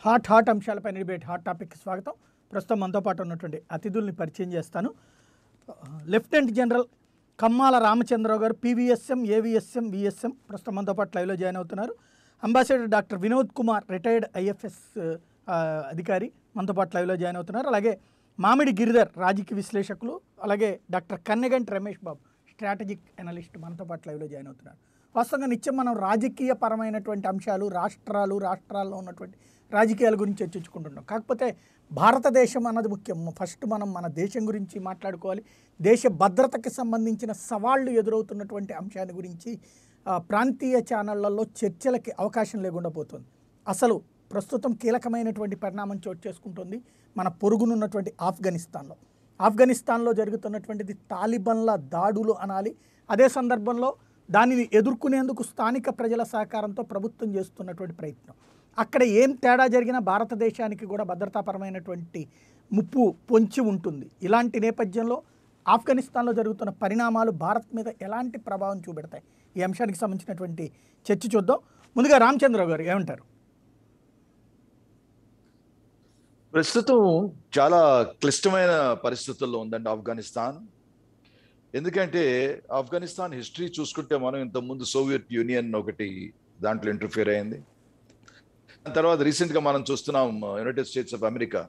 Hot అంశాలపై debate hot topic స్వాగతం. ప్రస్తుతం మనతో పాటు ఉన్నటువంటి అతిథుల్ని పరిచయం చేస్తాను. లెఫ్టినెంట్ జనరల్ కమ్మాల రామచంద్రరావు గారు, పీవీఎస్ఎం, ఏవిఎస్ఎం, విఎస్ఎం, ప్రస్తుతం మనతో పాటు లైవ్లో జాయిన్ అవుతున్నారు. Ambassador doctor Vinod Kumar, retired IFS అధికారి, మనతో పాటు లైవ్లో జాయిన్ అవుతున్నారు. అలాగే మామిడి గిరిధర్, రాజకీయ విశ్లేషకులు, అలాగే doctor Kanneganti Ramesh Babu, strategic analyst, మనతో పాటు లైవ్లో జాయిన్ అవుతున్నారు. వాస్తవంగా నిత్యం మనం రాజకీయ పరమైనటువంటి అంశాలు, రాష్ట్రాల్లో ఉన్నటువంటి రాజకీయాల గురించి చర్చించుకుంటున్నాం. కాకపోతే భారతదేశం అన్నది ముఖ్యం. ఫస్ట్ మనం మన దేశం గురించి మాట్లాడుకోవాలి. దేశ భద్రతకి సంబంధించిన సవాళ్లు ఎదురవుతున్నటువంటి అంశాన్ని గురించి ప్రాంతీయ ఛానళ్లలో చర్చలకి అవకాశం లేకుండా పోతుంది. అసలు ప్రస్తుతం కీలకమైనటువంటి పరిణామం చోటు చేసుకుంటుంది మన పొరుగునున్నటువంటి ఆఫ్ఘనిస్తాన్లో జరుగుతున్నటువంటిది తాలిబన్ల దాడులు అనాలి. అదే సందర్భంలో దానిని ఎదుర్కొనేందుకు స్థానిక ప్రజల సహకారంతో ప్రభుత్వం చేస్తున్నటువంటి ప్రయత్నం. అక్కడ ఏం తేడా జరిగినా భారతదేశానికి కూడా భద్రతాపరమైనటువంటి ముప్పు పొంచి ఉంటుంది. ఇలాంటి నేపథ్యంలో ఆఫ్ఘనిస్తాన్లో జరుగుతున్న పరిణామాలు భారత్ మీద ఎలాంటి ప్రభావం చూపెడతాయి? ఈ అంశానికి సంబంధించినటువంటి చర్చ చూద్దాం. ముందుగా రామచంద్రరావు గారు ఏమంటారు? ప్రస్తుతం చాలా క్లిష్టమైన పరిస్థితుల్లో ఉందండి ఆఫ్ఘనిస్తాన్. ఎందుకంటే ఆఫ్ఘనిస్తాన్ హిస్టరీ చూసుకుంటే మనం ఇంతకుముందు సోవియట్ యూనియన్ ఒకటి దాంట్లో ఇంటర్ఫియర్ అయింది. తర్వాత రీసెంట్గా మనం చూస్తున్నాం United states of America.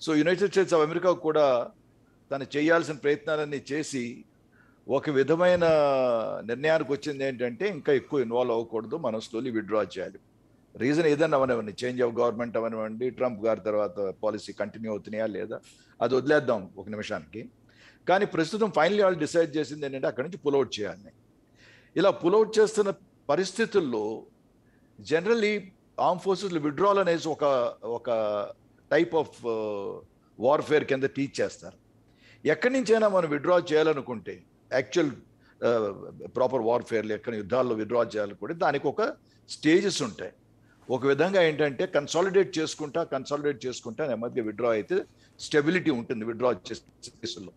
So United states of America కూడా తను చేయాల్సిన ప్రయత్నాలన్నీ చేసి ఒక విధమైన నిర్ణయానికి వచ్చింది ఏంటంటే ఇంకా ఎక్కువ ఇన్వాల్వ్ అవ్వకూడదు, మనం స్లోలీ విత్డ్రా చేయాలి. రీజన్ ఏదన్నా అవనివ్వండి, చేంజ్ ఆఫ్ గవర్నమెంట్ అవనివ్వండి, ట్రంప్ గారి తర్వాత పాలసీ కంటిన్యూ అవుతున్నాయా లేదా అది వదిలేద్దాం ఒక నిమిషానికి. కానీ ప్రస్తుతం ఫైనలీ వాళ్ళు డిసైడ్ చేసింది ఏంటంటే అక్కడి నుంచి పుల్అవుట్ చేయాలని. ఇలా పుల్అవుట్ చేస్తున్న పరిస్థితుల్లో జనరల్లీ ఆర్మ్ ఫోర్సెస్ విత్డ్రాల్ అనేసి ఒక టైప్ ఆఫ్ వార్ఫేర్ కింద టీచ్ చేస్తారు. ఎక్కడి నుంచైనా మనం విత్డ్రా చేయాలనుకుంటే యాక్చువల్ ప్రాపర్ వార్ఫేర్లు ఎక్కడ యుద్ధాల్లో విత్డ్రా చేయాలనుకుంటే దానికి ఒక స్టేజెస్ ఉంటాయి. ఒక విధంగా ఏంటంటే కన్సాలిడేట్ చేసుకుంటా నెమ్మదిగా విత్డ్రా అయితే స్టెబిలిటీ ఉంటుంది విత్డ్రా చేసే కేసుల్లో.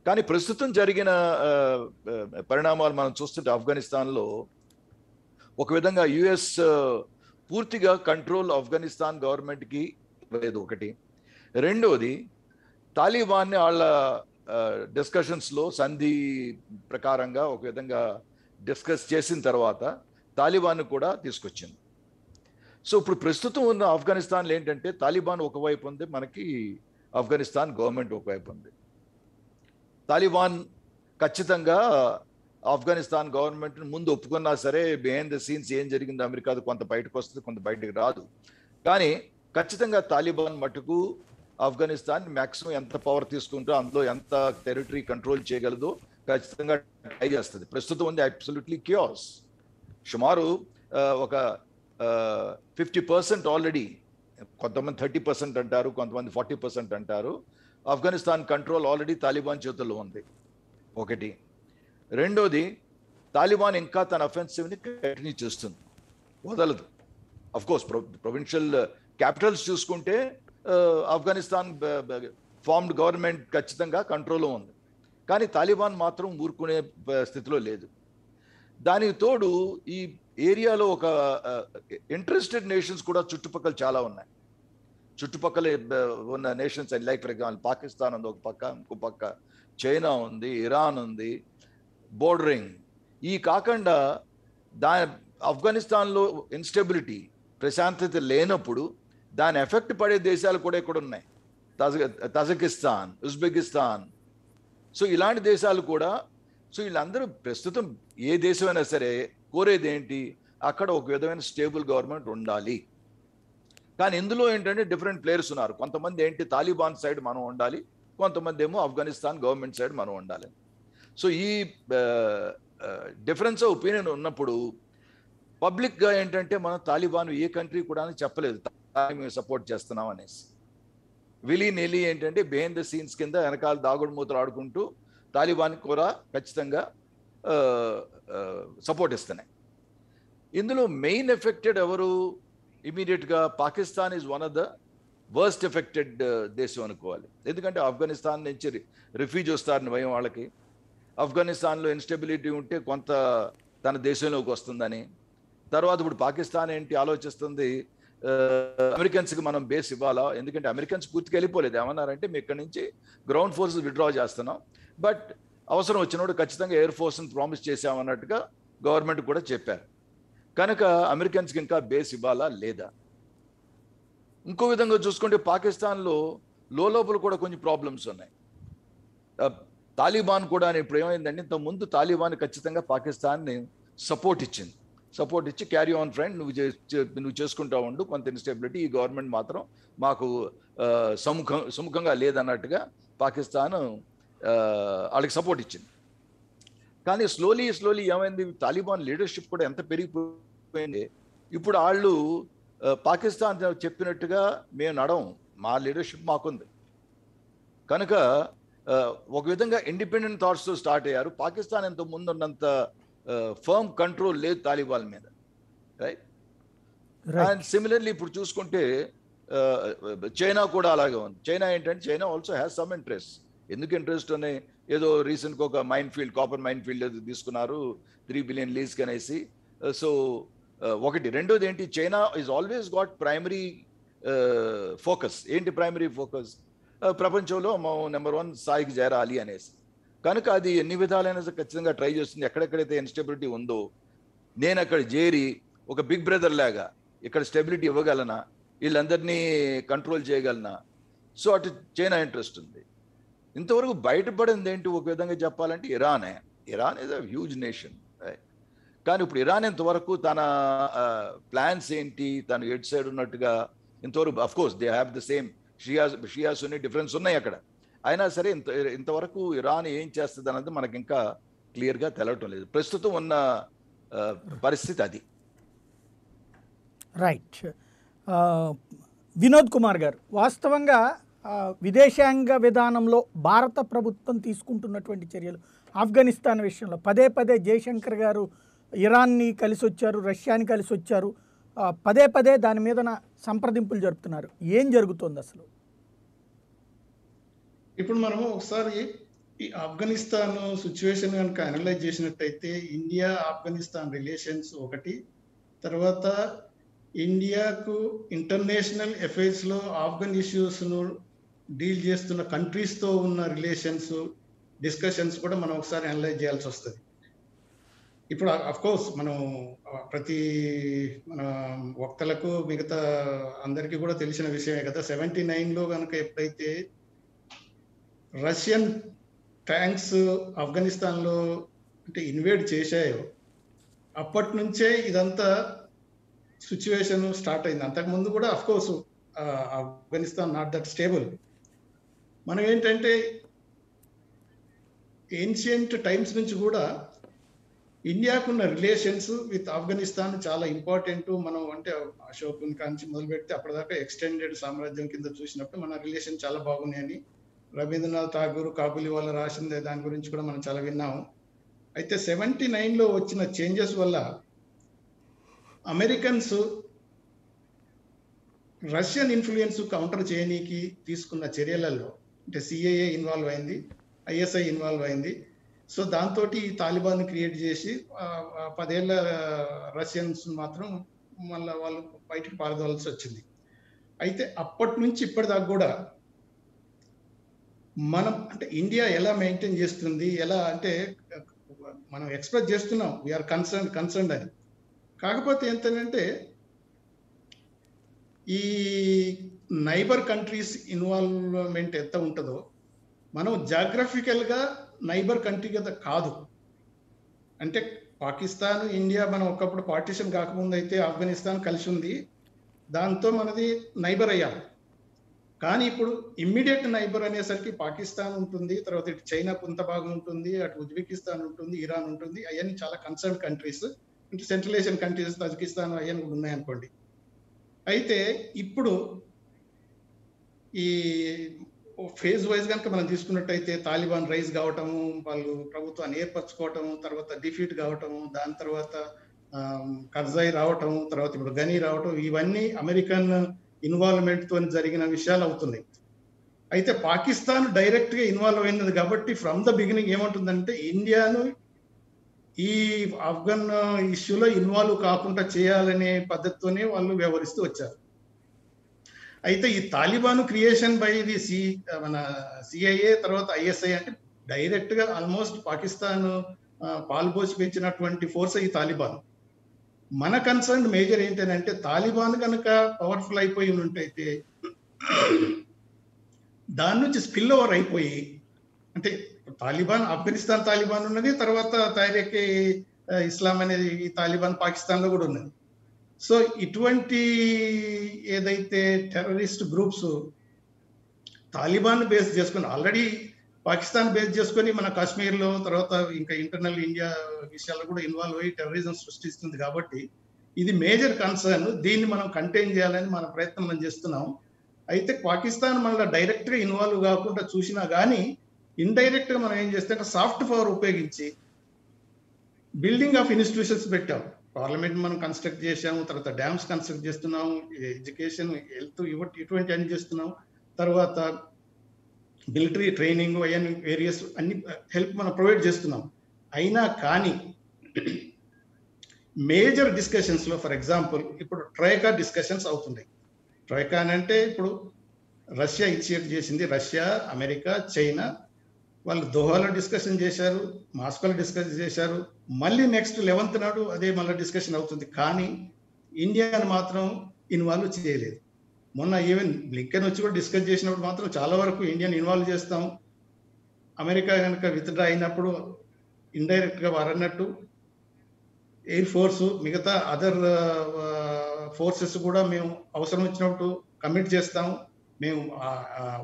కానీ ప్రస్తుతం జరిగిన పరిణామాలు మనం చూస్తుంటే ఆఫ్ఘనిస్తాన్లో ఒక విధంగా యుఎస్ పూర్తిగా కంట్రోల్ ఆఫ్ఘనిస్తాన్ గవర్నమెంట్కి లేదు ఒకటి. రెండోది తాలిబాన్ని వాళ్ళ డిస్కషన్స్లో సంధి ప్రకారంగా ఒక విధంగా డిస్కస్ చేసిన తర్వాత తాలిబాన్ కూడా తీసుకొచ్చింది. సో ఇప్పుడు ప్రస్తుతం ఉన్న ఆఫ్ఘనిస్తాన్లో ఏంటంటే తాలిబాన్ ఒకవైపు ఉంది, మనకి ఆఫ్ఘనిస్తాన్ గవర్నమెంట్ ఒకవైపు ఉంది. తాలిబాన్ ఖచ్చితంగా ఆఫ్ఘనిస్తాన్ గవర్నమెంట్ ముందు ఒప్పుకున్నా సరే బిహైండ్ ద సీన్స్ ఏం జరిగింది అమెరికాది కొంత బయటకు వస్తుంది, కొంత బయటకు రాదు. కానీ ఖచ్చితంగా తాలిబాన్ మటుకు ఆఫ్ఘనిస్తాన్ మ్యాక్సిమం ఎంత పవర్ తీసుకుంటూ అందులో ఎంత టెరిటరీ కంట్రోల్ చేయగలదో ఖచ్చితంగా ట్రై చేస్తుంది. ప్రస్తుతం ఉంది అబ్సల్యూట్లీ క్యాస్. సుమారు ఒక 50% ఆల్రెడీ, కొంతమంది 30% అంటారు, కొంతమంది 40% అంటారు. ఆఫ్ఘనిస్తాన్ కంట్రోల్ ఆల్రెడీ తాలిబాన్ చేతుల్లో ఉంది ఒకటి. రెండోది తాలిబాన్ ఇంకా తన అఫెన్సివ్ని కంటిన్యూ చేస్తుంది, వదలదు. అఫ్కోర్స్ ప్రొవిన్షియల్ క్యాపిటల్స్ చూసుకుంటే ఆఫ్ఘనిస్తాన్ ఫార్మ్డ్ గవర్నమెంట్ ఖచ్చితంగా కంట్రోల్లో ఉంది. కానీ తాలిబాన్ మాత్రం ఊరుకునే స్థితిలో లేదు. దానికి తోడు ఈ ఏరియాలో ఒక ఇంట్రెస్టెడ్ నేషన్స్ కూడా చుట్టుపక్కల చాలా ఉన్నాయి. చుట్టుపక్కల ఉన్న nations like for example Pakistan ఉంది ఒక పక్క, ఇంకో పక్క చైనా ఉంది, ఇరాన్ ఉంది, బోర్డరింగ్. ఈ కాకుండా ఆఫ్ఘనిస్తాన్లో ఇన్స్టెబిలిటీ, ప్రశాంతత లేనప్పుడు దాని ఎఫెక్ట్ పడే దేశాలు కూడా ఇక్కడ ఉన్నాయి. Tajikistan, Uzbekistan. సో ఇలాంటి దేశాలు కూడా. సో వీళ్ళందరూ ప్రస్తుతం ఏ దేశమైనా సరే కోరేది ఏంటి, అక్కడ ఒక విధమైన స్టేబుల్ గవర్నమెంట్ ఉండాలి. కానీ ఇందులో ఏంటంటే డిఫరెంట్ ప్లేయర్స్ ఉన్నారు. కొంతమంది ఏంటి తాలిబాన్ సైడ్ మనం ఉండాలి, కొంతమంది ఏమో ఆఫ్ఘనిస్తాన్ గవర్నమెంట్ సైడ్ మనం ఉండాలి. సో ఈ డిఫరెన్స్ ఆఫ్ ఒపీనియన్ ఉన్నప్పుడు పబ్లిక్గా ఏంటంటే మనం తాలిబాన్ ఏ కంట్రీ కూడా చెప్పలేదు మేము సపోర్ట్ చేస్తున్నాం అనేసి. విలీనిలీ ఏంటంటే బిహైండ్ ద సీన్స్ కింద వెనకాల దాగుడు మూతలు ఆడుకుంటూ తాలిబాన్ కూడా ఖచ్చితంగా సపోర్ట్ ఇస్తున్నాయి. ఇందులో మెయిన్ ఎఫెక్టెడ్ ఎవరు? ఇమీడియట్గా Pakistan is one of the worst affected దేశం అనుకోవాలి. ఎందుకంటే ఆఫ్ఘనిస్తాన్ నుంచి రిఫ్యూజ్ వస్తారని భయం వాళ్ళకి. ఆఫ్ఘనిస్తాన్లో ఇన్స్టెబిలిటీ ఉంటే కొంత తన దేశంలోకి వస్తుందని. తర్వాత ఇప్పుడు పాకిస్తాన్ ఏంటి ఆలోచిస్తుంది, అమెరికన్స్కి మనం బేస్ ఇవ్వాలా, ఎందుకంటే అమెరికన్స్ పూర్తిగా వెళ్ళిపోలేదు. ఏమన్నారంటే మేము ఇక్కడ నుంచి గ్రౌండ్ ఫోర్సెస్ విత్డ్రా చేస్తున్నాం, బట్ అవసరం వచ్చినప్పుడు ఖచ్చితంగా ఎయిర్ ఫోర్స్ని ప్రామిస్ చేసామన్నట్టుగా గవర్నమెంట్ కూడా చెప్పారు. కనుక అమెరికన్స్కి ఇంకా బేస్ ఇవ్వాలా లేదా? ఇంకో విధంగా చూసుకుంటే పాకిస్తాన్లో లోపల కూడా కొంచెం ప్రాబ్లమ్స్ ఉన్నాయి. తాలిబాన్ కూడా ఇప్పుడు ఏమైందంటే, ఇంత ముందు తాలిబాన్ ఖచ్చితంగా పాకిస్తాన్ని సపోర్ట్ ఇచ్చి క్యారీ ఆన్ ఫ్రెండ్, నువ్వు చేసుకుంటా ఉండు, కొంత ఇన్స్టెబిలిటీ, ఈ గవర్నమెంట్ మాత్రం మాకు సుముఖంగా లేదన్నట్టుగా పాకిస్తాన్ వాళ్ళకి సపోర్ట్ ఇచ్చింది. కానీ స్లోలీ ఏమైంది, తాలిబాన్ లీడర్షిప్ కూడా ఎంత పెరిగిపోయింది. ఇప్పుడు వాళ్ళు పాకిస్తాన్ చెప్పినట్టుగా మేము నడవం, మా లీడర్షిప్ మాకుంది. కనుక ఒక విధంగా ఇండిపెండెంట్ థాట్స్తో స్టార్ట్ అయ్యారు. పాకిస్తాన్ ఎంత ముందు ఉన్నంత ఫర్మ్ కంట్రోల్ లేదు తాలిబాన్ మీద, రైట్? అండ్ సిమిలర్లీ ఇప్పుడు చూసుకుంటే చైనా కూడా అలాగే ఉంది. చైనా ఏంటంటే, China also has some interest. ఎందుకు ఇంట్రెస్ట్ అని, ఏదో రీసెంట్గా ఒక కాపర్ మైన్ ఫీల్డ్ ఏదో తీసుకున్నారు 3 బిలియన్ లీజ్కి అనేసి. సో ఒకటి. రెండోది ఏంటి, China is always got primary focus. ఏంటి ప్రైమరీ ఫోకస్? ప్రపంచంలో నెంబర్ 1 స్థాయికి చేరాలి అనేసి. కనుక అది ఎన్ని విధాలైన ఖచ్చితంగా ట్రై చేస్తుంది. ఎక్కడెక్కడైతే ఇన్స్టెబిలిటీ ఉందో నేను అక్కడ చేరి ఒక బిగ్ బ్రదర్ లాగా ఇక్కడ స్టెబిలిటీ ఇవ్వగలనా, వీళ్ళందరినీ కంట్రోల్ చేయగలనా? సో అటు చైనా ఇంట్రెస్ట్ ఉంది. ఇంతవరకు బయటపడింది ఏంటి ఒక విధంగా చెప్పాలంటే, Iran is a huge nation. కానీ ఇప్పుడు ఇరాన్ ఇంతవరకు తన ప్లాన్స్ ఏంటి, తను ఎడ్ సైడ్ ఉన్నట్టుగా ఇంతవరకు, of course they have the same Shia Sunni difference ఉన్నాయి అక్కడ. అయినా సరే ఇంతవరకు ఇరాన్ ఏం చేస్తుంది అన్నది మనకి ఇంకా క్లియర్గా తెలవటం లేదు. ప్రస్తుతం ఉన్న పరిస్థితి అది. రైట్. వినోద్ కుమార్ గారు, వాస్తవంగా విదేశాంగ విధానంలో భారత ప్రభుత్వం తీసుకుంటున్నటువంటి చర్యలు, ఆఫ్ఘనిస్తాన్ విషయంలో పదే జయశంకర్ గారు ఇరాన్ని కలిసి వచ్చారు, రష్యాని కలిసి వచ్చారు, పదే దాని మీద సంప్రదింపులు జరుపుతున్నారు. ఏం జరుగుతుంది అసలు? ఇప్పుడు మనము ఒకసారి ఈ ఆఫ్ఘనిస్తాన్ సిచ్యువేషన్ కనుక అనలైజ్ చేసినట్టయితే, ఇండియా ఆఫ్ఘనిస్తాన్ రిలేషన్స్ ఒకటి, తర్వాత ఇండియాకు ఇంటర్నేషనల్ అఫైర్స్లో ఆఫ్ఘన్ ఇష్యూస్ను డీల్ చేస్తున్న కంట్రీస్తో ఉన్న రిలేషన్స్, డిస్కషన్స్ కూడా మనం ఒకసారి అనలైజ్ చేయాల్సి వస్తుంది. ఇప్పుడు అఫ్కోర్స్ మనం మన వక్తలకు మిగతా అందరికీ కూడా తెలిసిన విషయమే కదా, 79లో కనుక ఎప్పుడైతే రష్యన్ ట్యాంక్స్ ఆఫ్ఘనిస్తాన్లో అంటే ఇన్వేడ్ చేశాయో అప్పటి నుంచే ఇదంతా సిచ్యువేషన్ స్టార్ట్ అయింది. అంతకుముందు కూడా of course Afghanistan not that stable. మనం ఏంటంటే ఏన్షియంట్ టైమ్స్ నుంచి కూడా ఇండియాకున్న రిలేషన్స్ విత్ ఆఫ్ఘనిస్తాన్ చాలా ఇంపార్టెంట్. మనం అంటే అశోకుని కాంచి మొదలు పెడితే అప్పటిదాకా ఎక్స్టెండెడ్ సామ్రాజ్యం కింద చూసినప్పుడు మన రిలేషన్ చాలా బాగున్నాయని రవీంద్రనాథ్ ఠాగూర్, కాబూలి వాళ్ళు రాసిందే దాని గురించి కూడా మనం చాలా విన్నాము. అయితే 79లో వచ్చిన చేంజెస్ వల్ల అమెరికన్స్ రష్యన్ ఇన్ఫ్లుయెన్స్ కౌంటర్ చేయనీకి తీసుకున్న చర్యలలో అంటే సిఐఏ ఇన్వాల్వ్ అయింది, ఐఎస్ఐ ఇన్వాల్వ్ అయింది. సో దాంతో ఈ తాలిబాన్ క్రియేట్ చేసి 10 ఏళ్ళ రష్యన్స్ మాత్రం మళ్ళీ వాళ్ళు బయటికి పారదోలాల్సి వచ్చింది. అయితే అప్పటి నుంచి ఇప్పటిదాకా కూడా మనం అంటే ఇండియా ఎలా మెయింటైన్ చేస్తుంది, ఎలా అంటే మనం ఎక్స్ప్రెస్ చేస్తున్నాం వీఆర్ కన్సర్న్డ్ అని. కాకపోతే ఏంటంటే ఈ నైబర్ కంట్రీస్ ఇన్వాల్వ్మెంట్ ఎంత ఉంటుందో, మనం జాగ్రఫికల్గా నైబర్ కంట్రీ కదా కాదు. అంటే పాకిస్తాన్, ఇండియా మనం ఒకప్పుడు పార్టీషన్ కాకముందు అయితే ఆఫ్ఘనిస్తాన్ కలిసి ఉంది, దాంతో మనది నైబర్ అయ్యాం. కానీ ఇప్పుడు ఇమ్మీడియట్ నైబర్ అనేసరికి పాకిస్తాన్ ఉంటుంది, తర్వాత ఇటు చైనా కొంత భాగం ఉంటుంది, అటు ఉజ్బెకిస్తాన్ ఉంటుంది, ఇరాన్ ఉంటుంది. అవన్నీ చాలా కన్సర్న్ కంట్రీస్. అంటే సెంట్రల్ ఏషియన్ కంట్రీస్, తజికిస్తాన్ అవన్నీ కూడా ఉన్నాయనుకోండి. అయితే ఇప్పుడు ఈ ఫేజ్ వైజ్ కనుక మనం తీసుకున్నట్టయితే తాలిబాన్ రైజ్ కావటము, వాళ్ళు ప్రభుత్వాన్ని ఏర్పరచుకోవటము, తర్వాత డిఫీట్ కావటము, దాని తర్వాత కర్జాయి రావటం, తర్వాత ఇప్పుడు గనీ రావటం, ఇవన్నీ అమెరికన్ ఇన్వాల్వ్మెంట్ తో జరిగిన విషయాలు అవుతున్నాయి. అయితే పాకిస్తాన్ డైరెక్ట్ గా ఇన్వాల్వ్ అయినది కాబట్టి ఫ్రమ్ ద బిగినింగ్ ఏమంటుందంటే ఇండియాను ఈ ఆఫ్ఘన్ ఇష్యూలో ఇన్వాల్వ్ కాకుండా చేయాలనే పద్ధతితోనే వాళ్ళు వ్యవహరిస్తూ వచ్చారు. అయితే ఈ తాలిబాన్ క్రియేషన్ బై ది మన సిఐఏ తర్వాత ఐఎస్ఐ అంటే డైరెక్ట్ గా ఆల్మోస్ట్ పాకిస్తాన్ పాల్పోసి పెంచినటువంటి ఫోర్స్ ఈ తాలిబాన్. మన కన్సర్న్ మేజర్ ఏంటంటే తాలిబాన్ కనుక పవర్ఫుల్ అయిపోయి ఉంటైతే దాని నుంచి స్పిల్ ఓవర్ అయిపోయి, అంటే తాలిబాన్ ఆఫ్ఘనిస్తాన్ తాలిబాన్ ఉన్నది, తర్వాత తహరీకే ఇస్లాం అనేది ఈ తాలిబాన్ పాకిస్తాన్ లో కూడా ఉన్నది. సో ఇటువంటి ఏదైతే టెర్రరిస్ట్ గ్రూప్స్ తాలిబాన్ బేస్ చేసుకుని ఆల్రెడీ పాకిస్తాన్ బేస్ చేసుకొని మన కాశ్మీర్లో తర్వాత ఇంకా ఇంటర్నల్ ఇండియా విషయాల్లో కూడా ఇన్వాల్వ్ అయ్యి టెర్రరిజం సృష్టిస్తుంది. కాబట్టి ఇది మేజర్ కన్సర్న్. దీన్ని మనం కంటైన్ చేయాలని మన ప్రయత్నం మనం చేస్తున్నాం. అయితే పాకిస్తాన్ మళ్ళీ డైరెక్ట్ గా ఇన్వాల్వ్ కాకుండా చూసినా కానీ ఇండైరెక్ట్ గా మనం ఏం చేస్తే సాఫ్ట్ పవర్ ఉపయోగించి బిల్డింగ్ ఆఫ్ ఇన్స్టిట్యూషన్స్ పెట్టాం. పార్లమెంట్ మనం కన్స్ట్రక్ట్ చేసాము, తర్వాత డ్యామ్స్ కన్స్ట్రక్ట్ చేస్తున్నాము, ఎడ్యుకేషన్, హెల్త్ ఇటువంటి అన్ని చేస్తున్నాం, తర్వాత మిలిటరీ ట్రైనింగ్ అవన్నీ వేరియస్ అన్ని హెల్ప్ మనం ప్రొవైడ్ చేస్తున్నాం. అయినా కానీ మేజర్ డిస్కషన్స్ లో ఫర్ ఎగ్జాంపుల్ ఇప్పుడు ట్రైకా డిస్కషన్స్ అవుతున్నాయి. ట్రైకా అంటే ఇప్పుడు రష్యా ఇనిషియేట్ చేసింది. రష్యా, అమెరికా, చైనా వాళ్ళు దోహాలో డిస్కషన్ చేశారు, మాస్కోలో డిస్కస్ చేశారు. మళ్ళీ నెక్స్ట్ 11th నాడు అదే మళ్ళీ డిస్కషన్ అవుతుంది. కానీ ఇండియాను మాత్రం ఇన్వాల్వ్ చేయలేదు. మొన్న ఈవెన్ బ్లింకెన్ వచ్చి కూడా డిస్కస్ చేసినప్పుడు మాత్రం చాలా వరకు ఇండియాని ఇన్వాల్వ్ చేస్తాం. అమెరికా కనుక విత్డ్రా అయినప్పుడు ఇండైరెక్ట్ గా వారు అన్నట్టు ఎయిర్ ఫోర్స్ మిగతా అదర్ ఫోర్సెస్ కూడా మేము అవసరం వచ్చినప్పుడు కమిట్ చేస్తాం. మేము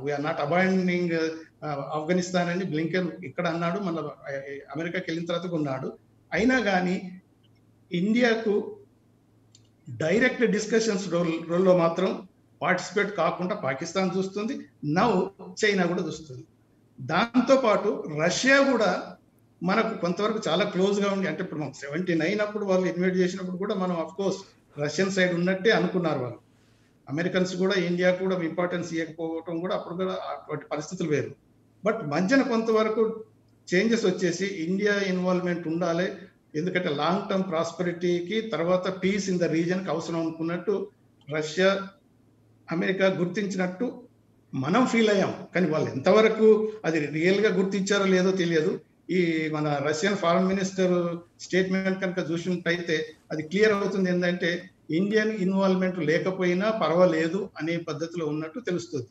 వీఆర్ నాట్ అబాండనింగ్ ఆఫ్ఘనిస్తాన్ అని బ్లింకెన్ ఇక్కడ అన్నాడు, మన అమెరికాకి వెళ్ళిన తర్వాత ఉన్నాడు. అయినా కానీ ఇండియాకు డైరెక్ట్ డిస్కషన్స్ రోల్లో మాత్రం పార్టిసిపేట్ కాకుండా పాకిస్తాన్ చూస్తుంది, నౌ చైనా కూడా చూస్తుంది. దాంతోపాటు రష్యా కూడా మనకు కొంతవరకు చాలా క్లోజ్ గా ఉంది. అంటే ఇప్పుడు మనకు 79 అప్పుడు వాళ్ళు ఇన్వైట్ చేసినప్పుడు కూడా మనం అఫ్ కోర్స్ రష్యన్ సైడ్ ఉన్నట్టే అనుకున్నారు వాళ్ళు. అమెరికన్స్ కూడా ఇండియా కూడా ఇంపార్టెన్స్ ఇవ్వకపోవటం కూడా అప్పుడు కూడా అటువంటి పరిస్థితులు వేరు. బట్ మధ్యన కొంతవరకు చేంజెస్ వచ్చేసి ఇండియా ఇన్వాల్వ్మెంట్ ఉండాలి, ఎందుకంటే లాంగ్ టర్మ్ ప్రాస్పెరిటీకి తర్వాత పీస్ ఇన్ ద రీజన్కి అవసరం అనుకున్నట్టు రష్యా, అమెరికా గుర్తించినట్టు మనం ఫీల్ అయ్యాం. కానీ వాళ్ళు ఎంతవరకు అది రియల్ గా గుర్తించారో లేదో తెలియదు. ఈ మన రష్యన్ ఫారెన్ మినిస్టర్ స్టేట్మెంట్ కనుక చూసినట్టయితే అది క్లియర్ అవుతుంది ఏంటంటే ఇండియన్ ఇన్వాల్వ్మెంట్ లేకపోయినా పర్వాలేదు అనే పద్ధతిలో ఉన్నట్టు తెలుస్తుంది.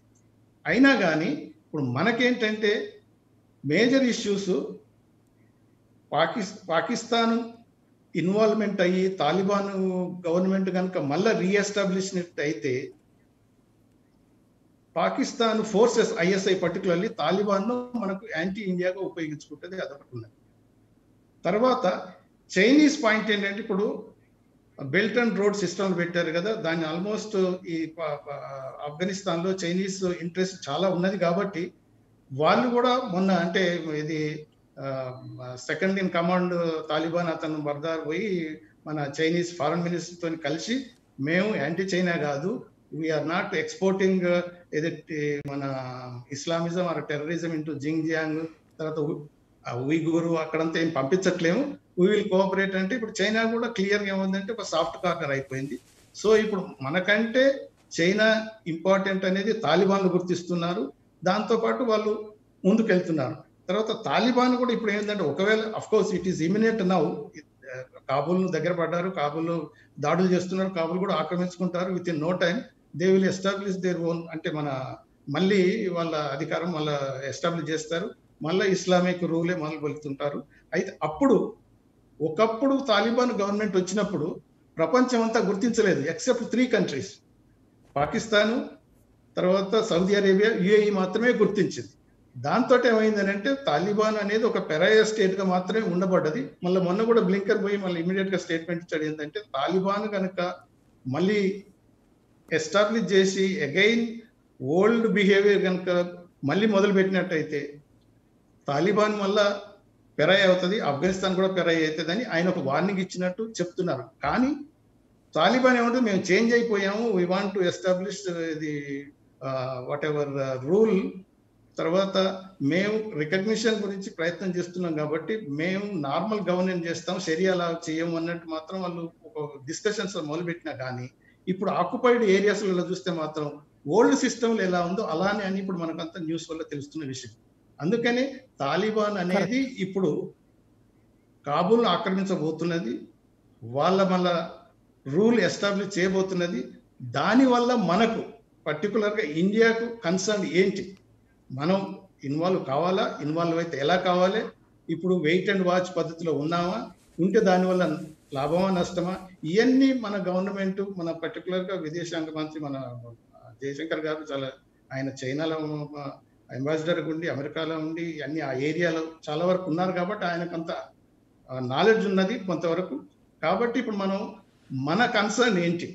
అయినా కానీ ఇప్పుడు మనకేంటంటే మేజర్ ఇష్యూస్ పాకిస్తాన్ ఇన్వాల్వ్మెంట్ అయ్యి తాలిబాన్ గవర్నమెంట్ కనుక మళ్ళీ రీఎస్టాబ్లిష్ అయితే Pakistan forces ISI particularly Taliban మనకు యాంటీ ఇండియాగా ఉపయోగించుకుంటుంది. అదొకటి ఉన్నది. తర్వాత చైనీస్ పాయింట్ ఏంటంటే ఇప్పుడు బెల్ట్ అండ్ రోడ్ సిస్టమ్ పెట్టారు కదా, దాన్ని ఆల్మోస్ట్ ఈ ఆఫ్ఘనిస్తాన్ లో చైనీస్ ఇంట్రెస్ట్ చాలా ఉన్నది. కాబట్టి వాళ్ళు కూడా మొన్న అంటే ఇది సెకండ్ ఇన్ కమాండ్ తాలిబాన్ అతను బర్దార్ పోయి మన చైనీస్ ఫారెన్ మినిస్టర్ తో కలిసి మేము యాంటీ చైనా కాదు, వీఆర్ నాట్ ఎక్స్పోర్టింగ్ ఏదైతే మన Islamism are terrorism into Xinjiang తర్వాత ఉయిగూరు అక్కడంతా ఏం పంపించట్లేము, వీ విల్ కోఆపరేట్ అంటే ఇప్పుడు చైనా కూడా క్లియర్గా ఏముందంటే ఒక సాఫ్ట్ కార్నర్ అయిపోయింది. సో ఇప్పుడు మనకంటే చైనా ఇంపార్టెంట్ అనేది తాలిబాన్లు గుర్తిస్తున్నారు, దాంతోపాటు వాళ్ళు ముందుకెళ్తున్నారు. తర్వాత తాలిబాన్ కూడా ఇప్పుడు ఏంటంటే ఒకవేళ of course it is imminent now, Kabul దగ్గర పడ్డారు, కాబూల్ దాడులు చేస్తున్నారు, కాబూల్ కూడా ఆక్రమించుకుంటారు. Within no time they will establish their own, అంటే మన మళ్ళీ వాళ్ళ అధికారం మళ్ళీ ఎస్టాబ్లిష్ చేస్తారు, మళ్ళీ ఇస్లామిక్ రూలే మొదలు పెడుతుంటారు. అయితే అప్పుడు ఒకప్పుడు తాలిబాన్ గవర్నమెంట్ వచ్చినప్పుడు ప్రపంచం అంతా గుర్తించలేదు ఎక్సెప్ట్ 3 కంట్రీస్, పాకిస్తాను, తర్వాత సౌదీ అరేబియా, యుఏఈ మాత్రమే గుర్తించింది. దాంతో ఏమైందని అంటే తాలిబాన్ అనేది ఒక పెరాయ స్టేట్ గా మాత్రమే ఉండబడ్డది. మళ్ళీ మొన్న కూడా బ్లింకర్ పోయి మళ్ళీ ఇమీడియట్ గా స్టేట్మెంట్ ఇచ్చాడు ఏంటంటే తాలిబాన్ కనుక మళ్ళీ ఎస్టాబ్లిష్ చేసి అగైన్ ఓల్డ్ బిహేవియర్ కనుక మళ్ళీ మొదలు పెట్టినట్టయితే తాలిబాన్ మళ్ళా పెరాయ్ అవుతుంది, ఆఫ్ఘనిస్తాన్ కూడా పెరాయ్ అవుతుంది అని ఆయన ఒక వార్నింగ్ ఇచ్చినట్టు చెప్తున్నారు. కానీ తాలిబాన్ ఏమంటుంది, మేము చేంజ్ అయిపోయాము, we want to establish the what ever rule, తర్వాత మేము రికగ్నిషన్ గురించి ప్రయత్నం చేస్తున్నాం కాబట్టి మేము నార్మల్ గవర్నెన్స్ చేస్తాం, షరియా లా చేయము అన్నట్టు మాత్రం వాళ్ళు ఒక డిస్కషన్స్ మొదలుపెట్టినా కానీ ఇప్పుడు ఆక్యుపైడ్ ఏరియాస్లలో చూస్తే మాత్రం ఓల్డ్ సిస్టమ్లో ఎలా ఉందో అలానే అని ఇప్పుడు మనకంతా న్యూస్ వల్ల తెలుస్తున్న విషయం. అందుకని తాలిబాన్ అనేది ఇప్పుడు కాబూల్ ఆక్రమించబోతున్నది, వాళ్ళ మళ్ళా రూల్ ఎస్టాబ్లిష్ చేయబోతున్నది. దానివల్ల మనకు పర్టికులర్గా ఇండియాకు కన్సర్న్ ఏంటి, మనం ఇన్వాల్వ్ కావాలా, ఇన్వాల్వ్ అయితే ఎలా కావాలి, ఇప్పుడు వెయిట్ అండ్ వాచ్ పద్ధతిలో ఉన్నామా, ఉంటే దానివల్ల లాభమా నష్టమా, ఇవన్నీ మన గవర్నమెంట్, మన పర్టికులర్గా విదేశాంగ మంత్రి మన జయశంకర్ గారు చాలా, ఆయన చైనాలో అంబాసిడర్ ఉండి, అమెరికాలో ఉండి, అన్ని ఆ ఏరియాలో చాలా వరకు ఉన్నారు కాబట్టి ఆయనకంత నాలెడ్జ్ ఉన్నది కొంతవరకు. కాబట్టి ఇప్పుడు మనం మన కన్సర్న్ ఏంటి,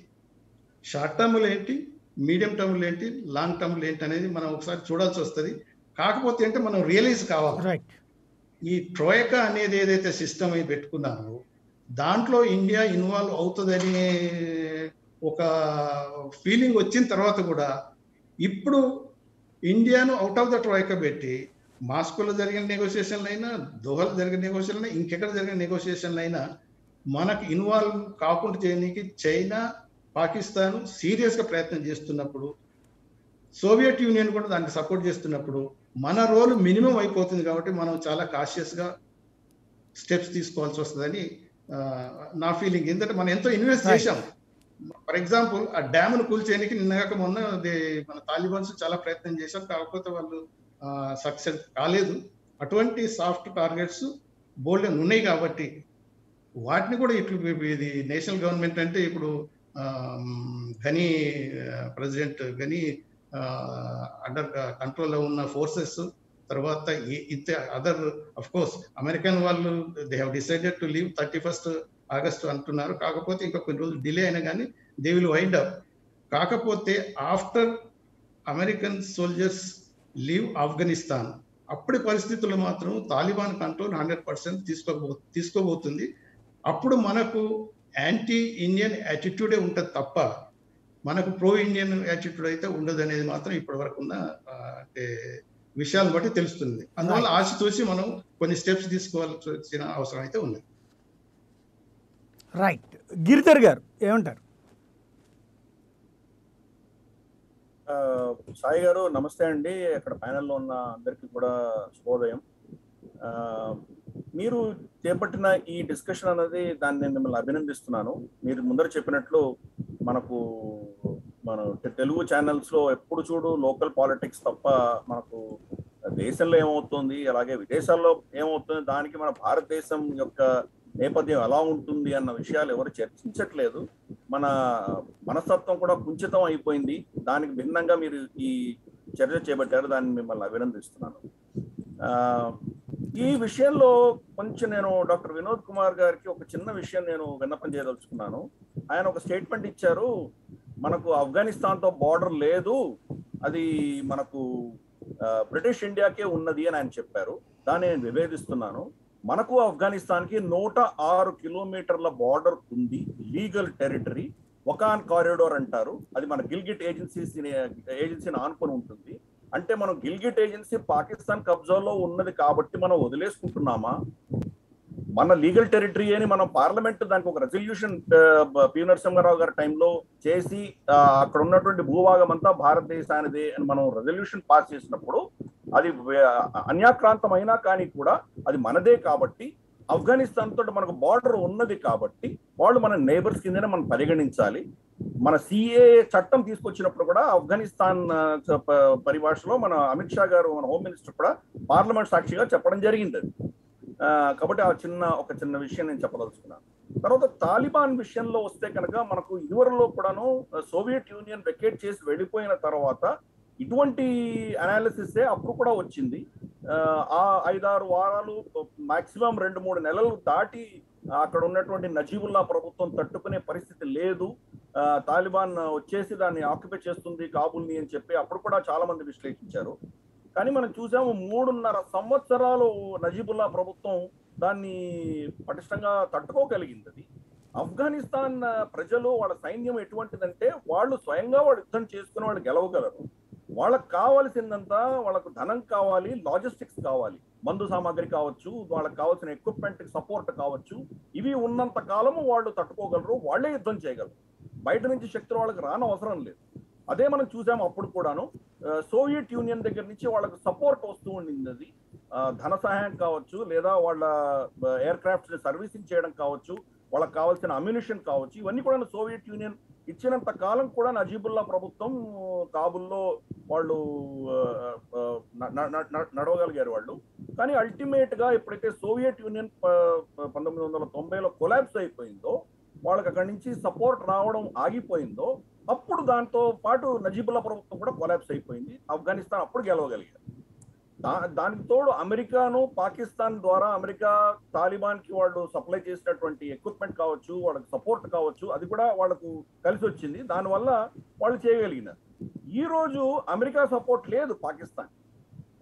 షార్ట్ టర్మ్లో ఏంటి, మీడియం టర్మ్లో ఏంటి, లాంగ్ టర్మ్లో ఏంటి అనేది మనం ఒకసారి చూడాల్సి వస్తుంది. కాకపోతే అంటే మనం రియలైజ్ కావాలి, ఈ ట్రోయకా అనేది ఏదైతే సిస్టమ్ అయి పెట్టుకున్నారో దాంట్లో ఇండియా ఇన్వాల్వ్ అవుతుందనే ఒక ఫీలింగ్ వచ్చిన తర్వాత కూడా ఇప్పుడు ఇండియాను అవుట్ ఆఫ్ ద ట్రోయకా పెట్టి మాస్కోలో జరిగిన నెగోషియేషన్లు అయినా, దోహాలో జరిగిన నెగోషియేషన్లు అయినా, ఇంకెక్కడ జరిగిన నెగోషియేషన్లు అయినా మనకు ఇన్వాల్వ్ కాకుండా చేయడానికి చైనా, పాకిస్తాన్ సీరియస్గా ప్రయత్నం చేస్తున్నప్పుడు, సోవియట్ యూనియన్ కూడా దానికి సపోర్ట్ చేస్తున్నప్పుడు మన రోల్ మినిమం అయిపోతుంది. కాబట్టి మనం చాలా కాషియస్గా స్టెప్స్ తీసుకోవాల్సి వస్తుందని నా ఫీలింగ్. ఎందుకంటే మనం ఎంతో ఇన్వెస్ట్ చేశాం. ఫర్ ఎగ్జాంపుల్ ఆ డ్యామ్ను కూల్చేయడానికి నిన్నగాక మొన్న మన తాలిబాన్స్ చాలా ప్రయత్నం చేశారు, కాకపోతే వాళ్ళు సక్సెస్ కాలేదు. అటువంటి సాఫ్ట్ టార్గెట్స్ బోల్డ్ ఉన్నాయి కాబట్టి వాటిని కూడా ఇది నేషనల్ గవర్నమెంట్ అంటే ఇప్పుడు ఘనీ ప్రెసిడెంట్ ఘనీ అండర్ కంట్రోల్లో ఉన్న ఫోర్సెస్, తర్వాత అదర్ అఫ్ కోర్స్ అమెరికన్ వాళ్ళు they have decided to leave 31st August అంటున్నారు. కాకపోతే ఇంకా కొన్ని రోజులు డిలే అయినా కానీ దే విల్ వైండ్ అప్. కాకపోతే after American soldiers leave Afghanistan, అప్పటి పరిస్థితుల్లో మాత్రం తాలిబాన్ కంట్రోల్ 100% తీసుకోబోతుంది. అప్పుడు మనకు యాంటీ ఇండియన్ యాటిట్యూడే ఉంటుంది తప్ప మనకు ప్రో ఇండియన్ యాటిట్యూడ్ అయితే ఉండదు అనేది మాత్రం ఇప్పటి వరకు ఉన్న అంటే విషయాలను బట్టి తెలుస్తుంది. అందువల్ల ఆశ చూసి మనం కొన్ని స్టెప్స్ తీసుకోవాల్సిన అవసరం అయితే ఉంది. రైట్. గిరిధర్ గారు ఏమంటారు? సాయి గారు నమస్తే అండి. అక్కడ ప్యానెల్లో ఉన్న అందరికీ కూడా శుభోదయం. మీరు చేపట్టిన ఈ డిస్కషన్ అనేది దాన్ని నేను మిమ్మల్ని అభినందిస్తున్నాను. మీరు ముందర చెప్పినట్లు మన తెలుగు ఛానల్స్లో ఎప్పుడు చూడు లోకల్ పాలిటిక్స్ తప్ప మనకు దేశంలో ఏమవుతుంది, అలాగే విదేశాల్లో ఏమవుతుంది, దానికి మన భారతదేశం యొక్క నేపథ్యం ఎలా ఉంటుంది అన్న విషయాలు ఎవరు చర్చించట్లేదు. మన మనస్తత్వం కూడా కుంచితం అయిపోయింది. దానికి భిన్నంగా మీరు ఈ చర్చ చేపట్టారు, దాన్ని మిమ్మల్ని అభినందిస్తున్నాను. ఈ విషయంలో కొంచెం నేను డాక్టర్ వినోద్ కుమార్ గారికి ఒక చిన్న విషయం నేను విన్నపం చేయదలుచుకున్నాను. ఆయన ఒక స్టేట్మెంట్ ఇచ్చారు, మనకు ఆఫ్ఘనిస్తాన్తో బార్డర్ లేదు, అది మనకు బ్రిటిష్ ఇండియాకే ఉన్నది అని ఆయన చెప్పారు. దాన్ని నేను విభేదిస్తున్నాను. మనకు ఆఫ్ఘనిస్తాన్కి 106 కిలోమీటర్ల బార్డర్ ఉంది, లీగల్ టెరిటరీ. వకాన్ కారిడోర్ అంటారు, అది మన గిల్గిట్ ఏజెన్సీని ఆనుకొని ఉంటుంది. అంటే మనం గిల్గిట్ ఏజెన్సీ పాకిస్తాన్ కబ్జాలో ఉన్నది కాబట్టి మనం వదిలేసుకుంటున్నామా? మన లీగల్ టెరిటరీ అని మనం పార్లమెంట్ దానికి ఒక రెజల్యూషన్ పి నరసింహారావు గారి టైంలో చేసి అక్కడ ఉన్నటువంటి భూభాగం అంతా భారతదేశానిదే అని మనం రెజల్యూషన్ పాస్ చేసినప్పుడు అది అన్యాక్రాంతం అయినా కానీ కూడా అది మనదే. కాబట్టి ఆఫ్ఘనిస్తాన్ తోటి మనకు బార్డర్ ఉన్నది కాబట్టి వాళ్ళు మన నేబర్స్ కిందనే మనం పరిగణించాలి. మన సిఏ చట్టం తీసుకొచ్చినప్పుడు కూడా ఆఫ్ఘనిస్తాన్ పరిభాషలో మన అమిత్ షా గారు, మన హోమ్ మినిస్టర్ కూడా పార్లమెంట్ సాక్షిగా చెప్పడం జరిగింది. కాబట్టి ఒక చిన్న విషయం నేను చెప్పదలుచుకున్నాను. తర్వాత తాలిబాన్ విషయంలో వస్తే కనుక మనకు ఇదివరలో కూడాను సోవియట్ యూనియన్ వెకేట్ చేసి వెళ్ళిపోయిన తర్వాత ఇటువంటి అనాలిసిసే అప్పుడు కూడా వచ్చింది. ఆ 5-6 వారాలు మాక్సిమం 2-3 నెలలు దాటి అక్కడ ఉన్నటువంటి నజీబుల్లా ప్రభుత్వం తట్టుకునే పరిస్థితి లేదు, తాలిబాన్ వచ్చేసి దాన్ని ఆక్యుపై చేస్తుంది కాబూల్ని అని చెప్పి అప్పుడు కూడా చాలా మంది విశ్లేషించారు. కానీ మనం చూసాము 3.5 సంవత్సరాలు నజీబుల్లా ప్రభుత్వం దాన్ని పటిష్టంగా తట్టుకోగలిగింది. ఆఫ్ఘనిస్తాన్ ప్రజలు, వాళ్ళ సైన్యం ఎటువంటిదంటే వాళ్ళు స్వయంగా వాళ్ళు యుద్ధం చేసుకుని వాళ్ళు గెలవగలరు. వాళ్ళకు కావాల్సిందంతా, వాళ్ళకు ధనం కావాలి, లాజిస్టిక్స్ కావాలి, మందు సామాగ్రి కావచ్చు, వాళ్ళకి కావాల్సిన ఎక్విప్మెంట్ సపోర్ట్ కావచ్చు. ఇవి ఉన్నంత కాలము వాళ్ళు తట్టుకోగలరు, వాళ్ళే యుద్ధం చేయగలరు. బయట నుంచి శక్తులు వాళ్ళకి రానవసరం లేదు. అదే మనం చూసాము అప్పుడు కూడాను. సోవియట్ యూనియన్ దగ్గర నుంచి వాళ్ళకు సపోర్ట్ వస్తూ ఉండింది. అది ధన సహాయం కావచ్చు, లేదా వాళ్ళ ఎయిర్ క్రాఫ్ట్స్ సర్వీసింగ్ చేయడం కావచ్చు, వాళ్ళకి కావాల్సిన అమ్యునిషన్ కావచ్చు, ఇవన్నీ కూడా సోవియట్ యూనియన్ ఇచ్చినంత కాలం కూడా నజీబుల్లా ప్రభుత్వం కాబుల్లో వాళ్ళు నడవగలిగారు వాళ్ళు. కానీ అల్టిమేట్ గా ఎప్పుడైతే సోవియట్ యూనియన్ 1990లో కొలాప్స్ అయిపోయిందో, వాళ్ళకి అక్కడి నుంచి సపోర్ట్ రావడం ఆగిపోయిందో, అప్పుడు దాంతో పాటు నజీబుల్లా ప్రభుత్వం కూడా కొలాప్స్ అయిపోయింది. ఆఫ్ఘనిస్తాన్ అప్పుడు గెలవగలిగారు. దానికి తోడు అమెరికాను పాకిస్తాన్ ద్వారా అమెరికా తాలిబాన్ కి వాళ్ళు సప్లై చేసినటువంటి ఎక్విప్మెంట్ కావచ్చు, వాళ్ళకి సపోర్ట్ కావచ్చు, అది కూడా వాళ్ళకు కలిసి వచ్చింది. దానివల్ల వాళ్ళు చేయగలిగినారు. ఈ రోజు అమెరికా సపోర్ట్ లేదు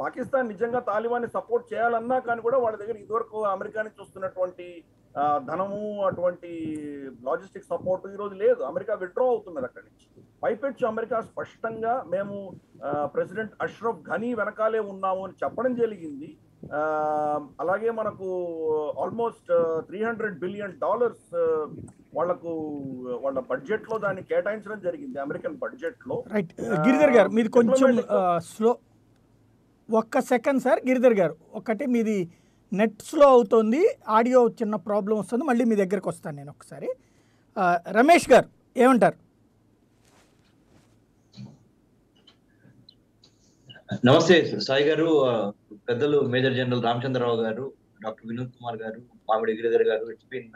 పాకిస్తాన్ నిజంగా తాలిబాన్ని సపోర్ట్ చేయాలన్నా కానీ కూడా వాళ్ళ దగ్గర ఇదివరకు అమెరికా నుంచి వస్తున్నటువంటి ధనము, అటువంటి లాజిస్టిక్ సపోర్ట్ ఈ రోజు లేదు. అమెరికా విత్డ్రా అవుతున్నది అక్కడి నుంచి. పైపెచ్చు అమెరికా స్పష్టంగా మేము ప్రెసిడెంట్ అష్రఫ్ ఘనీ వెనకాలే ఉన్నాము అని చెప్పడం జరిగింది. అలాగే మనకు ఆల్మోస్ట్ $300 బిలియన్ వాళ్లకు వాళ్ళ బడ్జెట్ లో దాన్ని కేటాయించడం జరిగింది, అమెరికన్ బడ్జెట్ లో. రైట్ గిరిధర్ గారు, మీది కొంచెం స్లో. ఒక్క సెకండ్ సార్ గిరిధర్ గారు, ఒకటి మీది నెట్ స్లో అవుతుంది, ఆడియో చిన్న ప్రాబ్లం వస్తుంది, మళ్ళీ మీ దగ్గరకు వస్తాను నేను ఒకసారి. రమేష్ గారు ఏమంటారు? నమస్తే సాయి గారు, పెద్దలు మేజర్ జనరల్ రామచంద్రరావు గారు, డాక్టర్ వినోద్ కుమార్ గారు, మామిడి గిరిధర్ గారు. It's been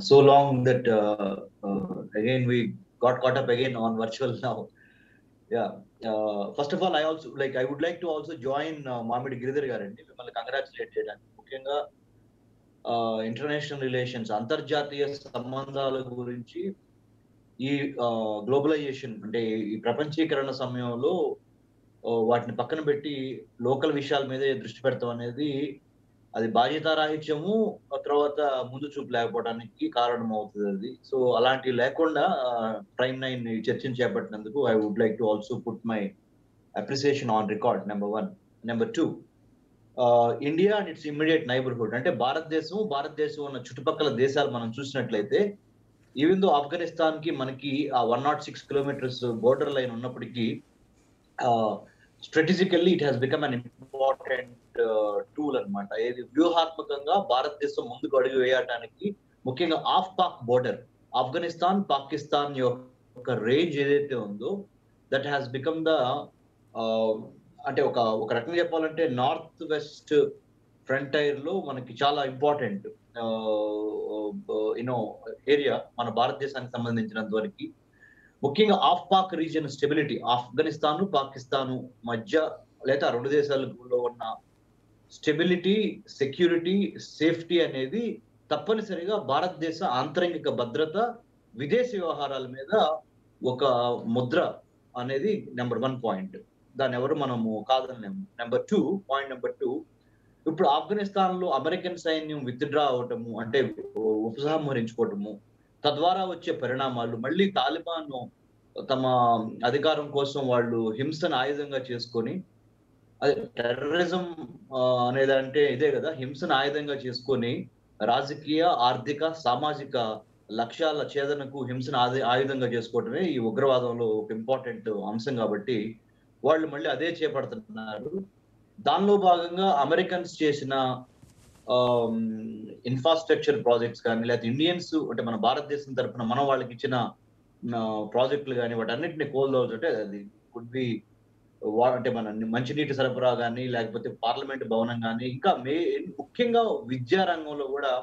so long that again we got caught up again on virtual now. First of all I would like to also join మామిడి గిరిధర్ గారండి మిమ్మల్ని కంగ్రాచులేట్ చేయడానికి. ముఖ్యంగా ఇంటర్నేషనల్ రిలేషన్స్, అంతర్జాతీయ సంబంధాల గురించి ఈ గ్లోబలైజేషన్ అంటే ఈ ప్రపంచీకరణ సమయంలో వాటిని పక్కన పెట్టి లోకల్ విషయాల మీదే దృష్టి పెడతాం అనేది అది బాధ్యతారాహిత్యము, తర్వాత ముందు చూపు లేకపోవడానికి కారణం అవుతుంది అది. సో అలాంటివి లేకుండా Prime 9 చర్చను చేపట్టినందుకు I would like to also put my appreciation on record. Number 1. Number 2, India and its immediate neighbourhood అంటే భారతదేశం ఉన్న చుట్టుపక్కల దేశాలు మనం చూసినట్లయితే, ఈవెన్ దో ఆఫ్ఘనిస్తాన్ కి మనకి ఆ 106 కిలోమీటర్స్ బోర్డర్ లైన్ ఉన్నప్పటికీ strategically it has become an important tool అనమాట. ఏది వ్యూహాత్మకంగా భారతదేశం ముందుకు అడుగు వేయడానికి, ముఖ్యంగా ఆఫ్ పాక్ బోర్డర్ ఆఫ్ఘనిస్తాన్ పాకిస్తాన్ యొక్క రేంజ్ ఏదైతే ఉందో దట్ హ్యాస్ బికమ్ ద అంటే ఒక రకంగా చెప్పాలంటే నార్త్ వెస్ట్ ఫ్రంటైర్ లో మనకి చాలా ఇంపార్టెంట్ ఏరియా మన భారతదేశానికి సంబంధించినంత వరకు. ముఖ్యంగా of Pak region stability, Afghanistan Pakistan మధ్య లేదా రెండు దేశాలలో ఉన్న స్టెబిలిటీ, సెక్యూరిటీ, సేఫ్టీ అనేది తప్పనిసరిగా భారతదేశ ఆంతరంగిక భద్రత, విదేశీ వ్యవహారాల మీద ఒక ముద్ర అనేది నెంబర్ 1 పాయింట్. దాన్ని ఎవరు మనము కాదనలేము. నెంబర్ 2, ఇప్పుడు ఆఫ్ఘనిస్తాన్ లో అమెరికన్ సైన్యం విత్డ్రా అవటము అంటే ఉపసంహరించుకోవటము, తద్వారా వచ్చే పరిణామాలు, మళ్ళీ తాలిబాన్ తమ అధికారం కోసం వాళ్ళు హింసను ఆయుధంగా చేసుకొని, అదే టెర్రరిజం అనేది అంటే ఇదే కదా, హింసను ఆయుధంగా చేసుకొని రాజకీయ, ఆర్థిక, సామాజిక లక్ష్యాల ఛేదనకు హింసను ఆయుధంగా చేసుకోవటమే ఈ ఉగ్రవాదంలో ఒక ఇంపార్టెంట్ అంశం. కాబట్టి వాళ్ళు మళ్ళీ అదే చేపడుతున్నారు. దానిలో భాగంగా అమెరికన్స్ చేసిన ఇన్ఫ్రాస్ట్రక్చర్ ప్రాజెక్ట్స్ కానీ, లేకపోతే ఇండియన్స్ అంటే మన భారతదేశం తరఫున మనం వాళ్ళకి ఇచ్చిన ప్రాజెక్టులు కానీ, వాటన్నిటిని కోల్దోచుంటే అది కుడ్ బి అంటే మన మంచినీటి సరఫరా కానీ, లేకపోతే పార్లమెంట్ భవనం కానీ, ఇంకా ముఖ్యంగా విద్యా రంగంలో కూడా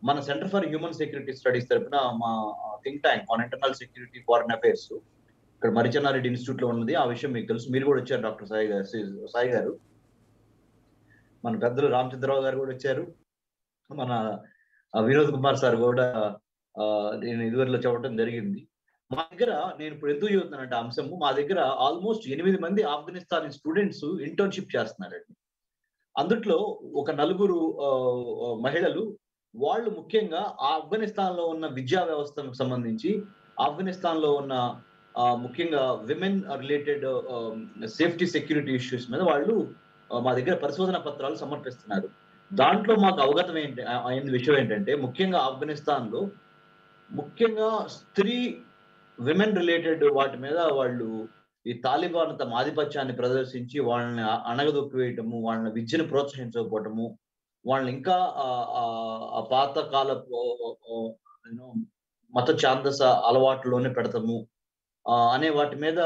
మన centre for human security studies తరఫున మా think tank on internal security foreign affairs ఇక్కడ మరిచెన్నారెడ్డి ఇన్స్టిట్యూట్ లో ఉన్నది. ఆ విషయం మీకు తెలుసు, మీరు కూడా వచ్చారు డాక్టర్ సాయి గారు, మన పెద్దలు రామచంద్రరావు గారు కూడా వచ్చారు, మన వినోద్ కుమార్ సార్ కూడా నేను ఇదివరలో చెప్పడం జరిగింది. మా దగ్గర నేను ఇప్పుడు ఎందుకు చెబుతున్నానంటే అంశము, మా దగ్గర ఆల్మోస్ట్ 8 మంది ఆఫ్ఘనిస్తాన్ స్టూడెంట్స్ ఇంటర్న్షిప్ చేస్తున్నారండి. అందుట్లో ఒక 4 మహిళలు, వాళ్ళు ముఖ్యంగా ఆఫ్ఘనిస్తాన్ లో ఉన్న విద్యా వ్యవస్థకు సంబంధించి, ఆఫ్ఘనిస్తాన్ లో ఉన్న ముఖ్యంగా women related safety security issues మీద వాళ్ళు మా దగ్గర పరిశోధన పత్రాలు సమర్పిస్తున్నారు. దాంట్లో మాకు అవగతం అయిన విషయం ఏంటంటే, ముఖ్యంగా ఆఫ్ఘనిస్తాన్ లో ముఖ్యంగా స్త్రీ విమెన్ రిలేటెడ్ వాటి మీద వాళ్ళు ఈ తాలిబాన్ తమ ఆధిపత్యాన్ని ప్రదర్శించి వాళ్ళని అణగదొక్కివేయటము, వాళ్ళని విద్యను ప్రోత్సహించకపోవటము, వాళ్ళని ఇంకా ఆ పాత కాలపు మత ఛాందస అలవాట్లోనే పెడతాము అనే వాటి మీద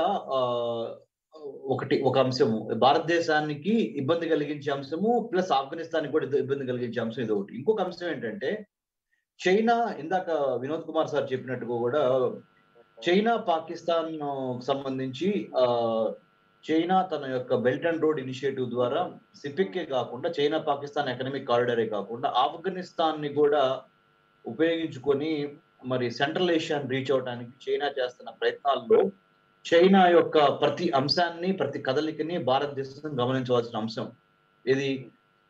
ఒక అంశము, భారతదేశానికి ఇబ్బంది కలిగించే అంశము, ప్లస్ ఆఫ్ఘనిస్తాన్కి కూడా ఇబ్బంది కలిగించే అంశం ఇది ఒకటి. ఇంకొక అంశం ఏంటంటే చైనా, ఇందాక వినోద్ కుమార్ సార్ చెప్పినట్టుగా కూడా చైనా పాకిస్తాన్ సంబంధించి చైనా తన యొక్క బెల్ట్ అండ్ రోడ్ ఇనిషియేటివ్ ద్వారా సిపిక్కే కాకుండా చైనా పాకిస్తాన్ ఎకనామిక్ కారిడారే కాకుండా ఆఫ్ఘనిస్తాన్ ని కూడా ఉపయోగించుకొని మరి సెంట్రల్ ఏషియాని రీచ్ అవడానికి చైనా చేస్తున్న ప్రయత్నాల్లో చైనా యొక్క ప్రతి అంశాన్ని, ప్రతి కదలికని భారతదేశం గమనించవలసిన అంశం. ఇది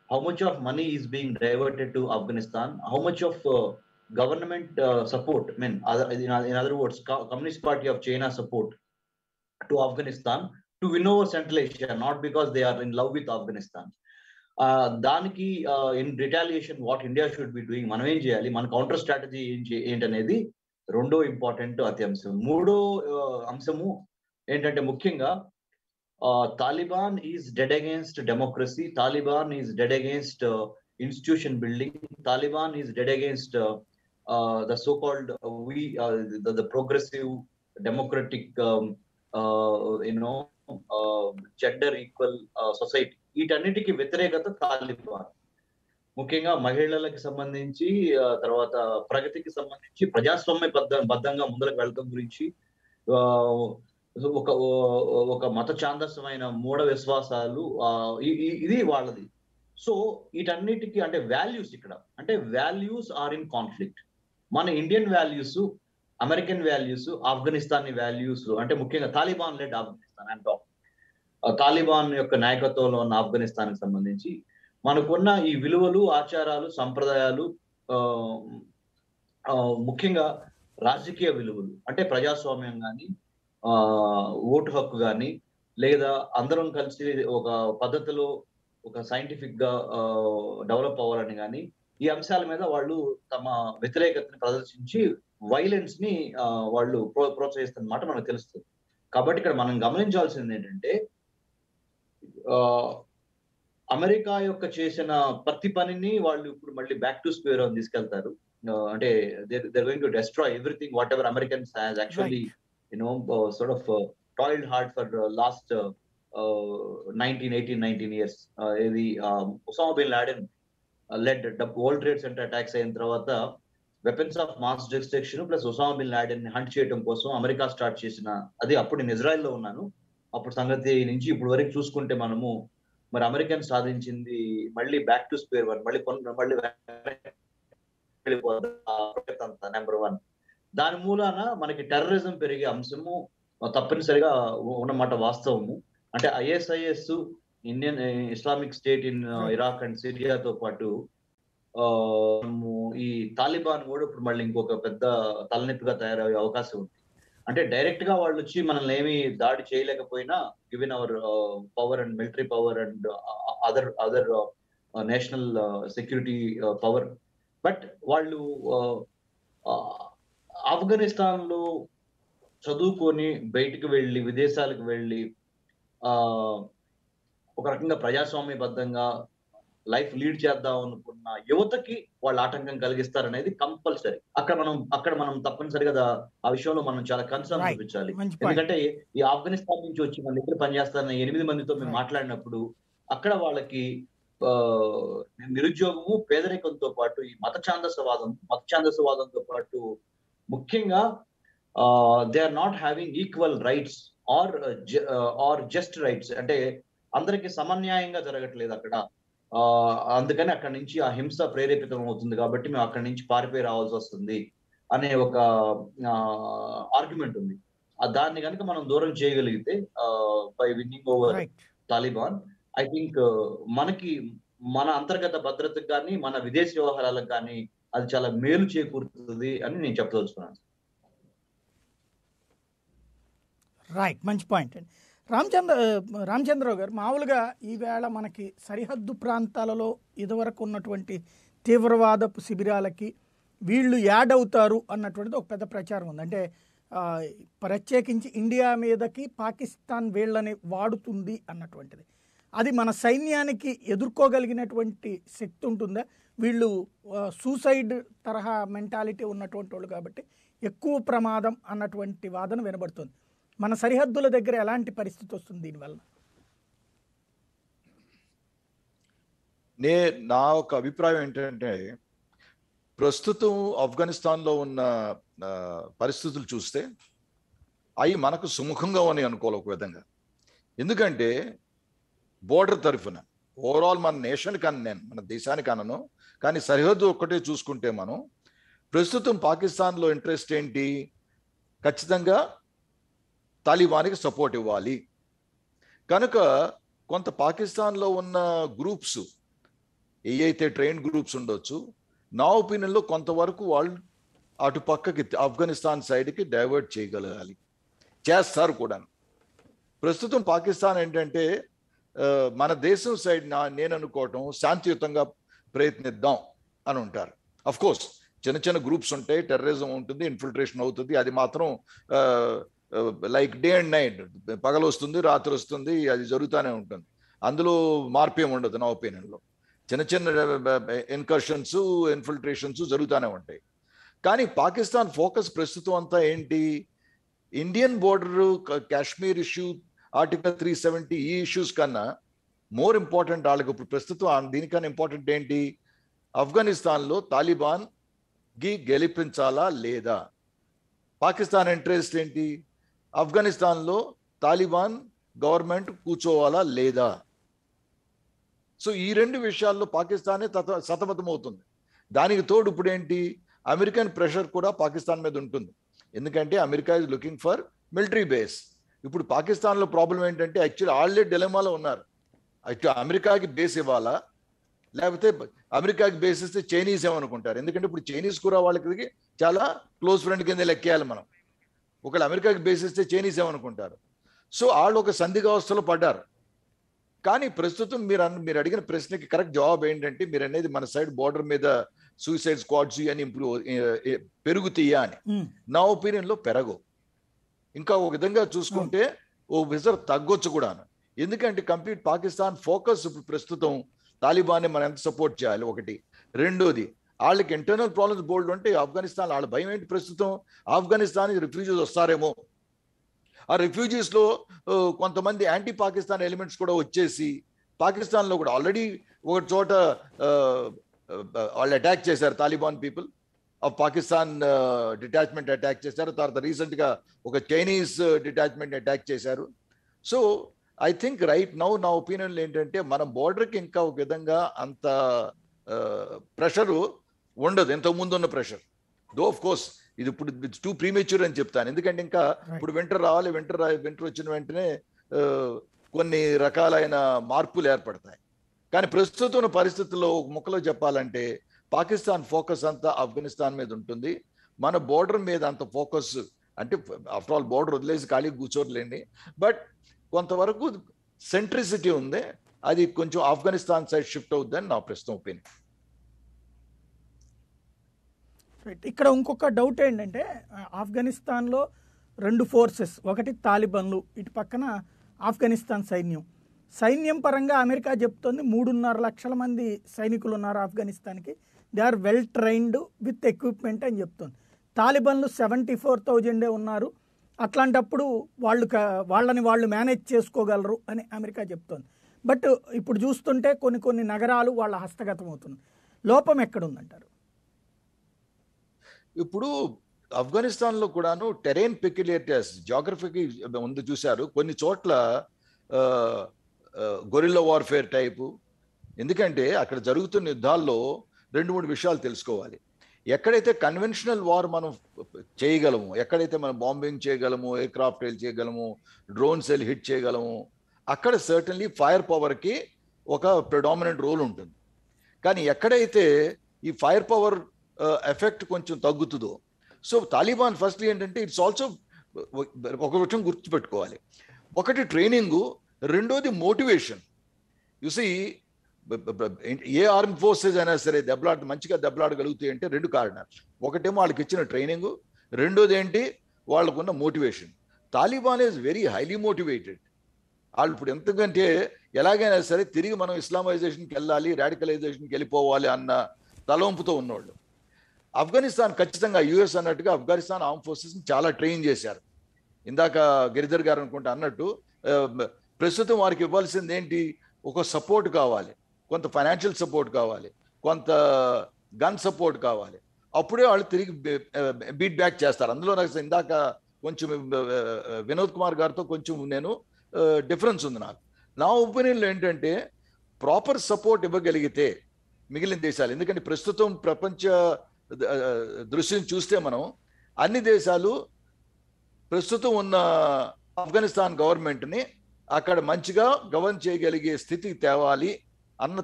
how much of money is being diverted to Afghanistan, how much of government support, I mean, in other words, Communist Party of China support to Afghanistan to win over Central Asia, not because they are in love with Afghanistan. దానికి in retaliation what India should be doing, మనం ఏం చేయాలి, మన counter strategy ఏంటనేది రెండో important అతి అంశం. మూడో అంశము ఏంటంటే ముఖ్యంగా Taliban is dead against democracy, Taliban is dead against institution building, Taliban is dead against the so-called the progressive democratic gender equal society. వీటన్నిటికీ వ్యతిరేకత తాలిబాన్. ముఖ్యంగా మహిళలకు సంబంధించి, తర్వాత ప్రగతికి సంబంధించి, ప్రజాస్వామ్య బద్ధంగా ముందుకు వెళ్ళడం గురించి, ఒక మత ఛాందసమైన మూఢ విశ్వాసాలు, ఇది వాళ్ళది. సో వీటన్నిటికీ అంటే వాల్యూస్, ఇక్కడ అంటే వాల్యూస్ ఆర్ ఇన్ కాన్ఫ్లిక్ట్. మన Indian values, American values, Afghanistan values, అంటే ముఖ్యంగా తాలిబాన్ లెడ్ ఆఫ్ఘనిస్తాన్ అండ్ తాలిబాన్ యొక్క నాయకత్వంలో ఉన్న ఆఫ్ఘనిస్తాన్ కి సంబంధించి మనకున్న ఈ విలువలు, ఆచారాలు, సంప్రదాయాలు, ముఖ్యంగా రాజకీయ విలువలు అంటే ప్రజాస్వామ్యం కానీ, ఓటు హక్కు కానీ, లేదా అందరం కలిసి ఒక పద్ధతిలో ఒక సైంటిఫిక్ గా డెవలప్ అవ్వాలని కానీ, ఈ అంశాల మీద వాళ్ళు తమ వ్యతిరేకతని ప్రదర్శించి వైలెన్స్ ని వాళ్ళు ప్రోత్సహిస్తున్నమాట మనకు తెలుస్తుంది. కాబట్టి ఇక్కడ మనం గమనించాల్సింది ఏంటంటే అమెరికా యొక్క చేసిన ప్రతి పనిని వాళ్ళు ఇప్పుడు మళ్ళీ బ్యాక్ టు స్క్వేర్ వన్ తీసుకెళ్తారు. అంటే they're going to destroy everything whatever Americans has actually sort of toiled hard for last 19 years. ఇది Osama bin Laden led World Trade Center attacks అయిన తర్వాత weapons of mass destruction plus Osama bin Laden ని hunt చేయడం కోసం America start చేసిన అది. అప్పుడు నేను ఇజ్రాయెల్లో ఉన్నాను. అప్పుడు సంగతి నుంచి ఇప్పుడు వరకు చూసుకుంటే మనము మరి అమెరికన్ సాధించింది మళ్ళీ బ్యాక్ టు స్క్వేర్ వన్, మళ్ళీ నెంబర్ 1. దాని మూలాన మనకి టెర్రరిజం పెరిగే అంశము తప్పనిసరిగా ఉన్నమాట వాస్తవము. అంటే ISIS, Indian Islamic state in Iraq and సిరియాతో పాటు ఈ తాలిబాన్ కూడా ఇప్పుడు మళ్ళీ ఇంకొక పెద్ద తలనొప్పిగా తయారయ్యే అవకాశం ఉంది. అంటే డైరెక్ట్ గా వాళ్ళు వచ్చి మనల్ని ఏమి దాడి చేయలేకపోయినా, given our power and military power and other national security power, but వాళ్ళు ఆఫ్ఘనిస్తాన్ లో చదువుకొని బయటికి వెళ్ళి, విదేశాలకు వెళ్ళి ఒక రకంగా ప్రజాస్వామ్యబద్ధంగా లైఫ్ లీడ్ చేద్దాం అనుకున్న యువతకి వాళ్ళు ఆటంకం కలిగిస్తారనేది కంపల్సరీ. అక్కడ మనం తప్పనిసరిగా ఆ విషయంలో మనం చాలా కన్సర్న్ చూపించాలి. ఎందుకంటే ఈ ఆఫ్ఘనిస్తాన్ నుంచి వచ్చి మన దగ్గర పనిచేస్తున్న 8 మందితో మేము మాట్లాడినప్పుడు అక్కడ వాళ్ళకి నిరుద్యోగము, పేదరికంతో పాటు ఈ మత ఛాందసవాదంతో పాటు ముఖ్యంగా they are not having equal rights or just rights. అంటే అందరికి సమన్యాయంగా జరగట్లేదు అక్కడ. అందుకని అక్కడి నుంచి ఆ హింస ప్రేరేపితం అవుతుంది కాబట్టి మేము అక్కడి నుంచి పారిపోయి రావాల్సి వస్తుంది అనే ఒక ఆర్గ్యుమెంట్ ఉంది. దాన్ని కనుక మనం దూరం చేయగలిగితే by winnowing over Taliban, I think మనకి మన అంతర్గత భద్రతకు కానీ, మన విదేశీ వ్యవహారాలకు కానీ అది చాలా మేలు చేకూరుతుంది అని నేను చెప్పదలుచుకున్నాను. రైట్, మంచి పాయింట్ అండి. రామచంద్రరావు గారు, మామూలుగా ఈవేళ మనకి సరిహద్దు ప్రాంతాలలో ఇదివరకు ఉన్నటువంటి తీవ్రవాదపు శిబిరాలకి వీళ్ళు యాడ్ అవుతారు అన్నటువంటిది ఒక పెద్ద ప్రచారం ఉంది. అంటే ఆ, ప్రత్యేకించి ఇండియా మీదకి పాకిస్తాన్ వీళ్ళని వాడుతుంది అన్నటువంటిది. అది మన సైన్యానికి ఎదుర్కోగలిగినటువంటి శక్తి ఉంటుందా? వీళ్ళు సూసైడ్ తరహా మెంటాలిటీ ఉన్నటువంటి వాళ్ళు కాబట్టి ఎక్కువ ప్రమాదం అన్నటువంటి వాదన వినబడుతుంది. మన సరిహద్దుల దగ్గర ఎలాంటి పరిస్థితి వస్తుంది దీనివల్ల? నా ఒక అభిప్రాయం ఏంటంటే, ప్రస్తుతం ఆఫ్ఘనిస్తాన్లో ఉన్న పరిస్థితులు చూస్తే అవి మనకు సుముఖంగా అని అనుకోవాలి ఒక విధంగా. ఎందుకంటే బోర్డర్ తరఫున ఓవరాల్ మన నేషన్కి నేను మన దేశానికి అనను, కానీ సరిహద్దు ఒక్కటే చూసుకుంటే మనం ప్రస్తుతం పాకిస్తాన్లో ఇంట్రెస్ట్ ఏంటి? ఖచ్చితంగా తాలిబాన్కి సపోర్ట్ ఇవ్వాలి. కనుక కొంత పాకిస్తాన్లో ఉన్న గ్రూప్స్ ఏవైతే ట్రైన్ గ్రూప్స్ ఉండొచ్చు, నా ఒపీనియన్లో కొంతవరకు వాళ్ళు అటు పక్కకి ఆఫ్ఘనిస్తాన్ సైడ్కి డైవర్ట్ చేయగలగాలి, చేస్తారు కూడా. ప్రస్తుతం పాకిస్తాన్ ఏంటంటే మన దేశం సైడ్ నేను అనుకోవటం శాంతియుతంగా ప్రయత్నిద్దాం అని ఉంటారు. అఫ్ కోర్స్ చిన్న చిన్న గ్రూప్స్ ఉంటాయి, టెర్రరిజం ఉంటుంది, ఇన్ఫిల్ట్రేషన్ అవుతుంది, అది మాత్రం లైక్ డే అండ్ నైట్, పగలు వస్తుంది రాత్రి వస్తుంది, అది జరుగుతూనే ఉంటుంది. అందులో మార్పేం ఉండదు నా ఒపీనియన్లో. చిన్న చిన్న ఇన్కర్షన్స్ ఇన్ఫిల్ట్రేషన్స్ జరుగుతూనే ఉంటాయి. కానీ పాకిస్తాన్ ఫోకస్ ప్రస్తుతం అంతా ఏంటి? Indian border, Kashmir issue, article 370 ఈ ఇష్యూస్ కన్నా మోర్ ఇంపార్టెంట్ వాళ్ళకి ఇప్పుడు ప్రస్తుతం దీనికన్నా ఇంపార్టెంట్ ఏంటి? ఆఫ్ఘనిస్తాన్లో తాలిబాన్ కి గెలిపించాలా లేదా? పాకిస్తాన్ ఇంట్రెస్ట్ ఏంటి? ఆఫ్ఘనిస్తాన్లో తాలిబాన్ గవర్నమెంట్ కూర్చోవాలా లేదా? సో ఈ రెండు విషయాల్లో పాకిస్తానే సతమతం అవుతుంది. దానికి తోడు ఇప్పుడు ఏంటి? అమెరికన్ ప్రెషర్ కూడా పాకిస్తాన్ మీద ఉంటుంది. ఎందుకంటే America is looking for military base. ఇప్పుడు పాకిస్తాన్లో ప్రాబ్లం ఏంటంటే యాక్చువల్లీ వాళ్ళే డిలెమాలో ఉన్నారు. అమెరికాకి బేస్ ఇవ్వాలా, లేకపోతే అమెరికాకి బేస్ ఇస్తే చైనీస్ ఏమనుకుంటారు? ఎందుకంటే ఇప్పుడు చైనీస్ కూడా వాళ్ళకి చాలా క్లోజ్ ఫ్రెండ్ కింద లెక్కేయాలి మనం. ఒకవేళ అమెరికాకి బేస్ ఇస్తే చైనీస్ ఏమనుకుంటారు? సో వాళ్ళు ఒక సందిగ్ధావస్థలో పడ్డారు. కానీ ప్రస్తుతం మీరు అడిగిన ప్రశ్నకి కరెక్ట్ జవాబు ఏంటంటే, మీరు అనేది మన సైడ్ బోర్డర్ మీద సూసైడ్ స్క్వాడ్స్ అని పెరుగుతాయా అని. నా ఒపీనియన్లో పెరగవు. ఇంకా ఒక విధంగా చూసుకుంటే ఓ విజర్ తగ్గొచ్చు కూడా. ఎందుకంటే కంప్లీట్ పాకిస్తాన్ ఫోకస్ ఇప్పుడు ప్రస్తుతం తాలిబాన్ని మనం ఎంత సపోర్ట్ చేయాలి ఒకటి. రెండోది వాళ్ళకి ఇంటర్నల్ ప్రాబ్లమ్స్ బోల్డ్ ఉంటే ఆఫ్ఘనిస్తాన్ వాళ్ళ భయం ఏంటి? ప్రస్తుతం ఆఫ్ఘనిస్తాన్ రిఫ్యూజీస్ వస్తారేమో, ఆ రిఫ్యూజీస్లో కొంతమంది యాంటీ పాకిస్తాన్ ఎలిమెంట్స్ కూడా వచ్చేసి పాకిస్తాన్లో కూడా ఆల్రెడీ ఒక చోట వాళ్ళు అటాక్ చేశారు. Taliban people of Pakistan detachment attack చేశారు. తర్వాత రీసెంట్గా ఒక చైనీస్ డిటాచ్మెంట్ అటాక్ చేశారు. So I think right now నా ఒపీనియన్లో ఏంటంటే మన బోర్డర్కి ఇంకా ఒక విధంగా అంత ప్రెషరు ఉండదు, ఇంతకుముందు ఉన్న ప్రెషర్. దో ఆఫ్ కోర్స్ ఇది ఇప్పుడు టూ ప్రీమెచ్యూర్ అని చెప్తాను. ఎందుకంటే ఇంకా ఇప్పుడు వింటర్ రావాలి, వింటర్ వచ్చిన వెంటనే కొన్ని రకాలైన మార్పులు ఏర్పడతాయి. కానీ ప్రస్తుతం పరిస్థితుల్లో ఒక ముక్కలో చెప్పాలంటే పాకిస్తాన్ ఫోకస్ అంతా ఆఫ్ఘనిస్తాన్ మీద ఉంటుంది. మన బోర్డర్ మీద అంత ఫోకస్ అంటే ఆఫ్టర్ ఆల్ బోర్డర్ వదిలేసి ఖాళీ కూర్చోట్లేండి, బట్ కొంతవరకు సెంట్రిసిటీ ఉంది. అది కొంచెం ఆఫ్ఘనిస్తాన్ సైడ్ షిఫ్ట్ అవుతుందని నా ప్రస్తుతం ఒపీనియన్. ఇక్కడ ఇంకొక డౌట్ ఏంటంటే, ఆఫ్ఘనిస్తాన్లో రెండు ఫోర్సెస్, ఒకటి తాలిబాన్లు, ఇటు పక్కన ఆఫ్ఘనిస్తాన్ సైన్యం పరంగా అమెరికా చెప్తోంది 3.5 లక్షల మంది సైనికులు ఉన్నారు ఆఫ్ఘనిస్తాన్కి. They are well trained with equipment అని చెప్తోంది. తాలిబాన్లు 74,000 ఉన్నారు. అట్లాంటప్పుడు వాళ్ళని వాళ్ళు మేనేజ్ చేసుకోగలరు అని అమెరికా చెప్తోంది. బట్ ఇప్పుడు చూస్తుంటే కొన్ని నగరాలు వాళ్ళ హస్తగతం అవుతుంది. లోపం ఎక్కడుందంటారు? ఇప్పుడు ఆఫ్ఘనిస్తాన్లో కూడాను టెరైన్ పెక్యులారిటీస్, జాగ్రఫీకి ముందు చూశారు. కొన్ని చోట్ల గొరిల్లా వార్ఫేర్ టైపు. ఎందుకంటే అక్కడ జరుగుతున్న యుద్ధాల్లో 2-3 విషయాలు తెలుసుకోవాలి. ఎక్కడైతే కన్వెన్షనల్ వార్ మనం చేయగలము, ఎక్కడైతే మనం బాంబింగ్ చేయగలము, ఎయిర్క్రాఫ్ట్ చేయగలము, డ్రోన్స్ హిట్ చేయగలము, అక్కడ సర్టన్లీ ఫైర్ పవర్కి ఒక ప్రెడామినెంట్ రోల్ ఉంటుంది. కానీ ఎక్కడైతే ఈ ఫైర్ పవర్ ఎఫెక్ట్ కొంచెం తగ్గుతుందో, సో తాలిబాన్ ఫస్ట్లీ ఏంటంటే ఇట్స్ ఆల్సో ఒక విషయం గుర్తుపెట్టుకోవాలి. ఒకటి ట్రైనింగు, రెండోది మోటివేషన్. యూసీ ఏ ఆర్మ్ ఫోర్సెస్ అయినా సరే మంచిగా దెబ్బలాడగలుగుతాయి అంటే 2 కారణాలు. ఒకటేమో వాళ్ళకి ఇచ్చిన ట్రైనింగు, రెండోది ఏంటి వాళ్ళకున్న motivation. Taliban is very highly motivated. వాళ్ళు ఇప్పుడు ఎంతకంటే ఎలాగైనా సరే తిరిగి మనం ఇస్లామైజేషన్కి వెళ్ళాలి, రాడికలైజేషన్కి వెళ్ళిపోవాలి అన్న తలవంపుతో ఉన్నవాళ్ళు. ఆఫ్ఘనిస్తాన్ ఖచ్చితంగా యుఎస్ అన్నట్టుగా ఆఫ్ఘనిస్తాన్ ఆర్మ్ ఫోర్సెస్ని చాలా ట్రైన్ చేశారు. ఇందాక గిరిధర్ గారు అనుకుంటా అన్నట్టు ప్రస్తుతం వారికి ఇవ్వాల్సింది ఏంటి? ఒక సపోర్ట్ కావాలి, కొంత ఫైనాన్షియల్ సపోర్ట్ కావాలి, కొంత గన్ సపోర్ట్ కావాలి. అప్పుడే వాళ్ళు తిరిగి బీట్ బ్యాక్ చేస్తారు. అందులో నాకు ఇందాక కొంచెం వినోద్ కుమార్ గారితో కొంచెం నేను డిఫరెన్స్ ఉంది. నాకు నా ఒపీనియన్లో ఏంటంటే ప్రాపర్ సపోర్ట్ ఇవ్వగలిగితే మిగిలిన దేశాలు, ఎందుకంటే ప్రస్తుతం ప్రపంచ దృశ్యం చూస్తే మనం అన్ని దేశాలు ప్రస్తుతం ఉన్న ఆఫ్ఘనిస్తాన్ గవర్నమెంట్ని అక్కడ మంచిగా గవర్న్ చేయగలిగే స్థితికి తేవాలి అన్న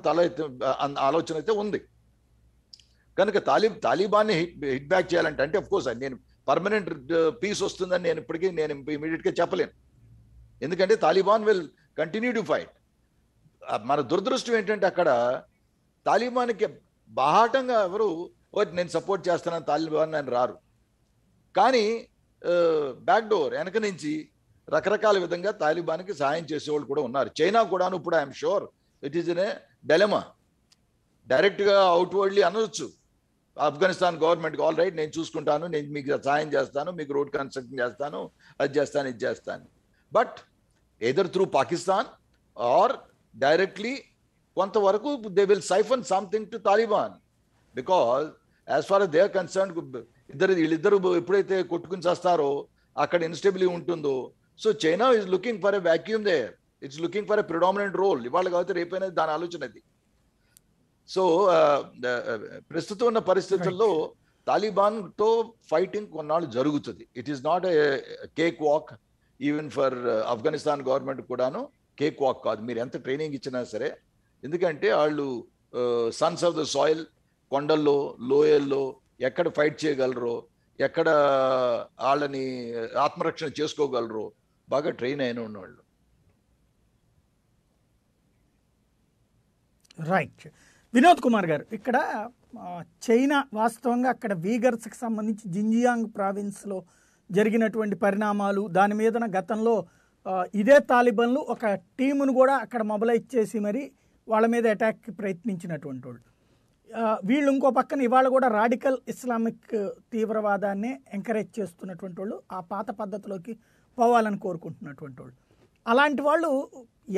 ఆలోచన అయితే ఉంది. కనుక తాలిబాన్ని హిట్ బ్యాక్ చేయాలంటే, అంటే అఫ్ కోర్స్ నేను పర్మనెంట్ పీస్ వస్తుందని నేను ఇప్పటికీ ఇమీడియట్గా చెప్పలేను. ఎందుకంటే Taliban will continue to fight. మన దురదృష్టం ఏంటంటే అక్కడ తాలిబాన్కి బాహాటంగా ఎవరు నేను సపోర్ట్ చేస్తున్నాను తాలిబాన్ అని రారు. కానీ బ్యాక్ డోర్ వెనక నుంచి రకరకాల విధంగా తాలిబాన్కి సహాయం చేసేవాళ్ళు కూడా ఉన్నారు. చైనా కూడాను ఇప్పుడు I'm sure it is in a dilemma. డైరెక్ట్గా అవుట్వర్డ్లీ అనవచ్చు ఆఫ్ఘనిస్తాన్ గవర్నమెంట్కి, ఆల్ రైట్ నేను చూసుకుంటాను, నేను మీకు సహాయం చేస్తాను, మీకు రోడ్ కన్స్ట్రక్షన్ చేస్తాను, అది చేస్తాను, ఇది చేస్తాను. But either through Pakistan or directly కొంతవరకు they will siphon something to Taliban. Because as far as they are concerned, వీళ్ళిద్దరు ఎప్పుడైతే కొట్టుకుని చేస్తారో అక్కడ ఇన్స్టెబిలిటీ ఉంటుందో. So China is looking for a vacuum there, it's looking for a predominant role. ఇవాళ కాబట్టి రేపైనా దాని ఆలోచన అది. సో ప్రస్తుతం ఉన్న పరిస్థితుల్లో తాలిబాన్తో ఫైటింగ్ కొన్నాళ్ళు జరుగుతుంది. It is not a cake walk even for Afghanistan government కూడాను. కేక్ వాక్ కాదు, మీరు ఎంత ట్రైనింగ్ ఇచ్చినా సరే. ఎందుకంటే వాళ్ళు సన్స్ ఆఫ్ ద సాయిల్, కొండల్లో లోయల్లో ఎక్కడ ఫైట్ చేయగలరో, ఎక్కడ వాళ్ళని ఆత్మరక్షణ చేసుకోగలరో బాగా ట్రైన్ అయిన ఉన్నవాళ్ళు. రైట్. వినోద్ కుమార్ గారు, ఇక్కడ చైనా వాస్తవంగా అక్కడ వీగర్స్కి సంబంధించి జింజియాంగ్ ప్రావిన్స్లో జరిగినటువంటి పరిణామాలు, దాని మీదన గతంలో ఇదే తాలిబాన్లు ఒక టీమును కూడా అక్కడ మొబలైజ్ చేసి మరి వాళ్ళ మీద అటాక్కి ప్రయత్నించినటువంటి వాళ్ళు. వీళ్ళు ఇంకో పక్కన ఇవాళ కూడా రాడికల్ ఇస్లామిక్ తీవ్రవాదాన్ని ఎంకరేజ్ చేస్తున్నటువంటి వాళ్ళు, ఆ పాత పద్ధతిలోకి పోవాలని కోరుకుంటున్నటువంటి వాళ్ళు. అలాంటి వాళ్ళు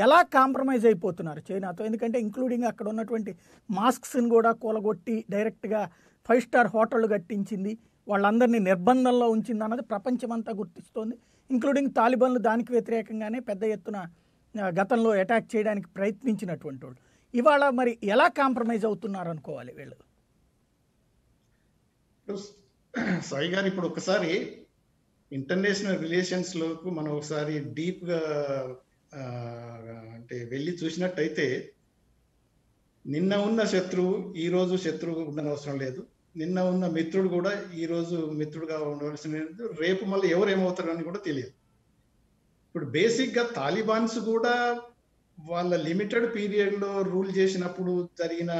ఎలా కాంప్రమైజ్ అయిపోతున్నారు చైనాతో? ఎందుకంటే ఇంక్లూడింగ్ అక్కడ ఉన్నటువంటి మాస్క్స్ని కూడా కూలగొట్టి డైరెక్ట్గా 5-స్టార్ హోటళ్ళు కట్టించింది, వాళ్ళందరినీ నిర్బంధంలో ఉంచింది అన్నది ప్రపంచమంతా గుర్తిస్తోంది. ఇంక్లూడింగ్ తాలిబాన్లు దానికి వ్యతిరేకంగానే పెద్ద ఎత్తున గతంలో అటాక్ చేయడానికి ప్రయత్నించినటువంటి వాళ్ళు. ఇవాళ మరి ఎలా కాంప్రమైజ్ అవుతున్నారు అనుకోవాలి వీళ్ళు? సాయి గారు, ఇప్పుడు ఒకసారి ఇంటర్నేషనల్ రిలేషన్స్లోకి మనం ఒకసారి డీప్గా అంటే వెళ్ళి చూసినట్టయితే, నిన్న ఉన్న శత్రువు ఈరోజు శత్రువు ఉండనవసరం లేదు, నిన్న ఉన్న మిత్రుడు కూడా ఈరోజు మిత్రుడుగా ఉండవలసిన లేదు, రేపు మళ్ళీ ఎవరేమవుతారని కూడా తెలియదు. ఇప్పుడు బేసిక్గా తాలిబాన్స్ కూడా వాళ్ళ లిమిటెడ్ పీరియడ్లో రూల్ చేసినప్పుడు జరిగిన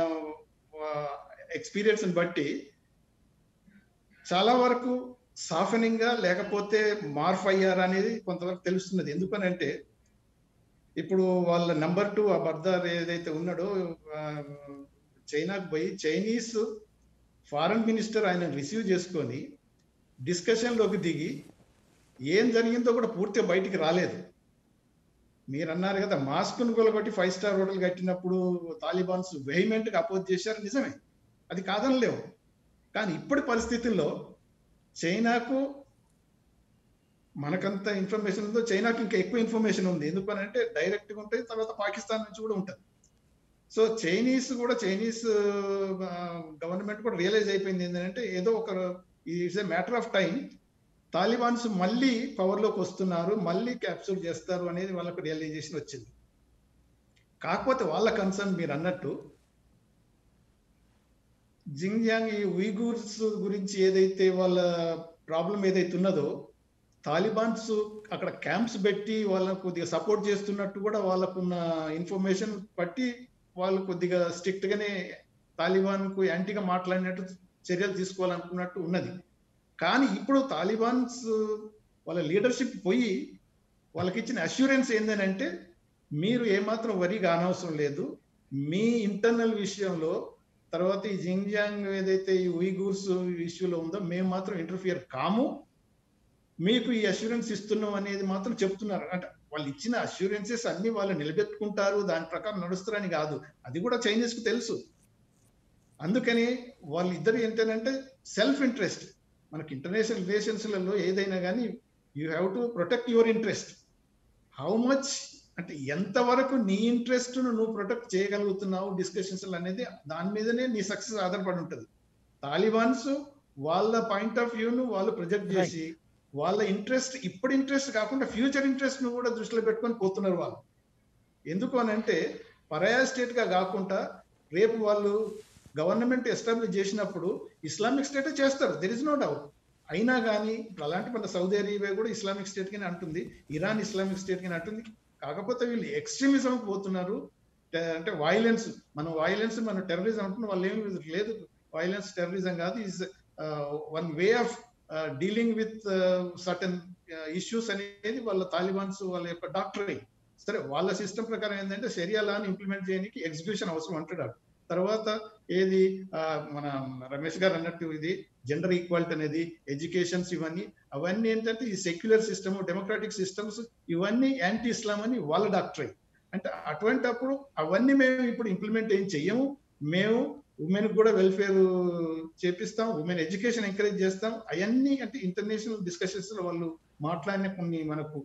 ఎక్స్పీరియన్స్ని బట్టి చాలా వరకు సాఫెనింగ్గా లేకపోతే మార్ఫ్ అయ్యారా అనేది కొంతవరకు తెలుస్తున్నది. ఎందుకనంటే ఇప్పుడు వాళ్ళ నెంబర్ 2 ఆ బర్దార్ ఏదైతే ఉన్నాడో చైనాకు పోయి చైనీస్ ఫారెన్ మినిస్టర్ ఆయన రిసీవ్ చేసుకొని డిస్కషన్లోకి దిగి ఏం జరిగిందో కూడా పూర్తిగా బయటికి రాలేదు. మీరు అన్నారు కదా, మాస్క్ను కొలగొట్టి 5-స్టార్ హోటల్ కట్టినప్పుడు తాలిబాన్స్ వెహిమెంట్గా అపోజ్ చేశారు, నిజమే, అది కాదనలేవు. కానీ ఇప్పటి పరిస్థితుల్లో చైనాకు మనకంత ఇన్ఫర్మేషన్ ఉందో, చైనాకి ఇంకా ఎక్కువ ఇన్ఫర్మేషన్ ఉంది. ఎందుకనంటే డైరెక్ట్గా ఉంటుంది, తర్వాత పాకిస్తాన్ నుంచి కూడా ఉంటుంది. సో చైనీస్ గవర్నమెంట్ కూడా రియలైజ్ అయిపోయింది ఏంటంటే ఏదో ఒక it's a matter of time, Talibans మళ్ళీ పవర్లోకి వస్తున్నారు, మళ్ళీ క్యాప్చర్ చేస్తారు అనేది వాళ్ళకు రియలైజేషన్ వచ్చింది. కాకపోతే వాళ్ళ కన్సర్న్ మీరు అన్నట్టు జింగ్జియాంగ్ ఈ ఉయిగూర్స్ గురించి ఏదైతే వాళ్ళ ప్రాబ్లం ఏదైతే ఉన్నదో, తాలిబాన్స్ అక్కడ క్యాంప్స్ పెట్టి వాళ్ళకు కొద్దిగా సపోర్ట్ చేస్తున్నట్టు కూడా వాళ్ళకున్న ఇన్ఫర్మేషన్ బట్టి వాళ్ళు కొద్దిగా స్ట్రిక్ట్ గానే తాలిబాన్కు యాంటీగా మాట్లాడినట్టు చర్యలు తీసుకోవాలనుకున్నట్టు ఉన్నది. కానీ ఇప్పుడు తాలిబాన్స్ వాళ్ళ లీడర్షిప్ పోయి వాళ్ళకి ఇచ్చిన అష్యూరెన్స్ ఏంటంటే మీరు ఏమాత్రం వరి కానవసరం లేదు, మీ ఇంటర్నల్ విషయంలో తర్వాత ఈ జింగ్జియాంగ్ ఏదైతే ఈ ఉయిగూర్స్ ఇష్యూలో ఉందో మేము మాత్రం ఇంటర్ఫియర్ కాము, మీకు ఈ అష్యూరెన్స్ ఇస్తున్నాం అనేది మాత్రం చెప్తున్నారు. అంటే వాళ్ళు ఇచ్చిన అష్యూరెన్సెస్ అన్ని వాళ్ళు నిలబెట్టుకుంటారు, దాని ప్రకారం నడుస్తారని కాదు, అది కూడా చైనీస్ కు తెలుసు. అందుకని వాళ్ళిద్దరు ఏంటంటే సెల్ఫ్ ఇంట్రెస్ట్. మనకి ఇంటర్నేషనల్ రిలేషన్స్లలో ఏదైనా కానీ you have to protect your interest. How much అంటే ఎంతవరకు నీ ఇంట్రెస్ట్ నువ్వు ప్రొటెక్ట్ చేయగలుగుతున్నావు డిస్కషన్స్ అనేది దాని మీదనే నీ సక్సెస్ ఆధారపడి ఉంటుంది. తాలిబాన్స్ వాళ్ళ పాయింట్ ఆఫ్ వ్యూను వాళ్ళు ప్రొజెక్ట్ చేసి వాళ్ళ ఇంట్రెస్ట్, ఇప్పుడు ఇంట్రెస్ట్ కాకుండా ఫ్యూచర్ ఇంట్రెస్ట్ ను కూడా దృష్టిలో పెట్టుకొని పోతున్నారు వాళ్ళు. ఎందుకు అని అంటే పరాయా స్టేట్ గా కాకుండా రేపు వాళ్ళు గవర్నమెంట్ ఎస్టాబ్లిష్ చేసినప్పుడు ఇస్లామిక్ స్టేటే చేస్తారు, దెర్ ఇస్ నో డౌట్. అయినా కానీ అలాంటి మన సౌదీ అరేబియా కూడా ఇస్లామిక్ స్టేట్ కింద అంటుంది, ఇరాన్ ఇస్లామిక్ స్టేట్ కింద అంటుంది. కాకపోతే వీళ్ళు ఎక్స్ట్రీమిజం పోతున్నారు. అంటే వైలెన్స్, మన టెర్రరిజం అంటున్న వాళ్ళు ఏమి లేదు. వైలెన్స్ టెర్రరిజం కాదు, is one way of dealing with certain issues అనేది వాళ్ళ తాలిబాన్స్ వాళ్ళ యొక్క డాక్టరేట్. సరే, వాళ్ళ సిస్టమ్ ప్రకారం ఏంటంటే షరియా లాని ఇంప్లిమెంట్ చేయడానికి ఎగ్జిక్యూషన్ అవసరం అంటున్నాడు. తర్వాత ఏది మన రమేష్ గారు అన్నట్టు ఇది జెండర్ ఈక్వాలిటీ అనేది, ఎడ్యుకేషన్స్, అవన్నీ ఏంటంటే ఈ సెక్యులర్ సిస్టమ్, డెమోక్రాటిక్ సిస్టమ్స్ ఇవన్నీ యాంటీ ఇస్లాం అని వాళ్ళ డాక్టరేట్. అంటే అటువంటి అప్పుడు అవన్నీ మేము ఇప్పుడు ఇంప్లిమెంట్ ఏం చెయ్యము. మేము ఉమెన్ కూడా వెల్ఫేర్ చేపిస్తాం, ఉమెన్ ఎడ్యుకేషన్ ఎంకరేజ్ చేస్తాం. అవన్నీ అంటే ఇంటర్నేషనల్ డిస్కషన్స్ లో వాళ్ళు మాట్లాడిన కొన్ని మనకు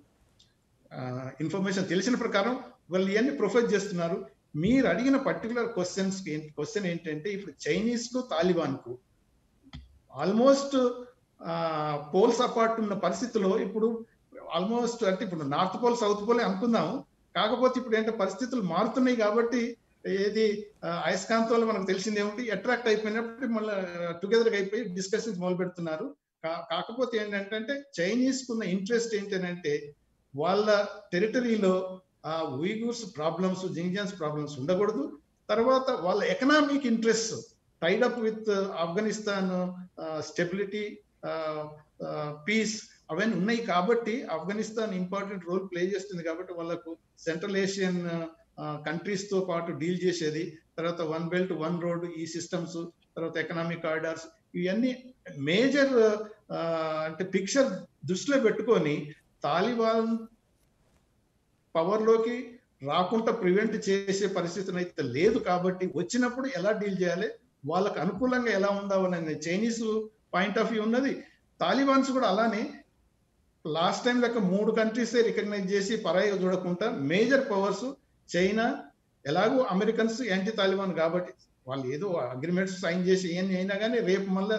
ఇన్ఫర్మేషన్ తెలిసిన ప్రకారం వాళ్ళు ఇవన్నీ ప్రొఫైల్ చేస్తున్నారు. మీరు అడిగిన పర్టికులర్ క్వశ్చన్ ఏంటంటే ఇప్పుడు చైనీస్ కు తాలిబాన్ కు ఆల్మోస్ట్ పోల్స్ అపార్ట్ ఉన్న పరిస్థితిలో ఇప్పుడు ఆల్మోస్ట్ అంటే ఇప్పుడు నార్త్ పోల్ సౌత్ పోల్ అనుకుందాము. కాకపోతే ఇప్పుడు ఏంటంటే పరిస్థితులు మారుతున్నాయి కాబట్టి ఏది అయస్కాంతాలు మనకు తెలిసింది ఏమిటి అట్రాక్ట్ అయిపోయినప్పుడు మళ్ళీ టుగెదర్ అయిపోయి డిస్కషన్స్ మొదలు పెడుతున్నారు. కాకపోతే ఏంటంటే చైనీస్ కున్న ఇంట్రెస్ట్ ఏంటంటే వాళ్ళ టెరిటరీలో ఉయిగూర్స్ ప్రాబ్లమ్స్, జింగ్జియాన్స్ ప్రాబ్లమ్స్ ఉండకూడదు. తర్వాత వాళ్ళ economic interest tied up with Afghanistan stability, peace అవన్నీ ఉన్నాయి కాబట్టి ఆఫ్ఘనిస్తాన్ ఇంపార్టెంట్ రోల్ ప్లే చేస్తుంది కాబట్టి వాళ్ళకు సెంట్రల్ ఏషియన్ కంట్రీస్ తో పాటు డీల్ చేసేది. తర్వాత వన్ బెల్ట్ వన్ రోడ్ ఈ సిస్టమ్స్, తర్వాత ఎకనామిక్ కారిడార్స్, ఇవన్నీ మేజర్ అంటే పిక్చర్ దృష్టిలో పెట్టుకొని తాలిబాన్ పవర్ లోకి రాకుండా ప్రివెంట్ చేసే పరిస్థితి అయితే లేదు. కాబట్టి వచ్చినప్పుడు ఎలా డీల్ చేయాలి, వాళ్ళకు అనుకూలంగా ఎలా ఉందామని చైనీస్ పాయింట్ ఆఫ్ వ్యూ ఉన్నది. తాలిబాన్స్ కూడా అలానే లాస్ట్ టైం లెక్క 3 కంట్రీసే రికగ్నైజ్ చేసి పరాయిగా చూడకుండా మేజర్ పవర్స్ చైనా, ఎలాగో అమెరికన్స్ యాంటీ తాలిబాన్ కాబట్టి వాళ్ళు ఏదో అగ్రిమెంట్స్ సైన్ చేసి ఏం అయినా కానీ రేపు మళ్ళీ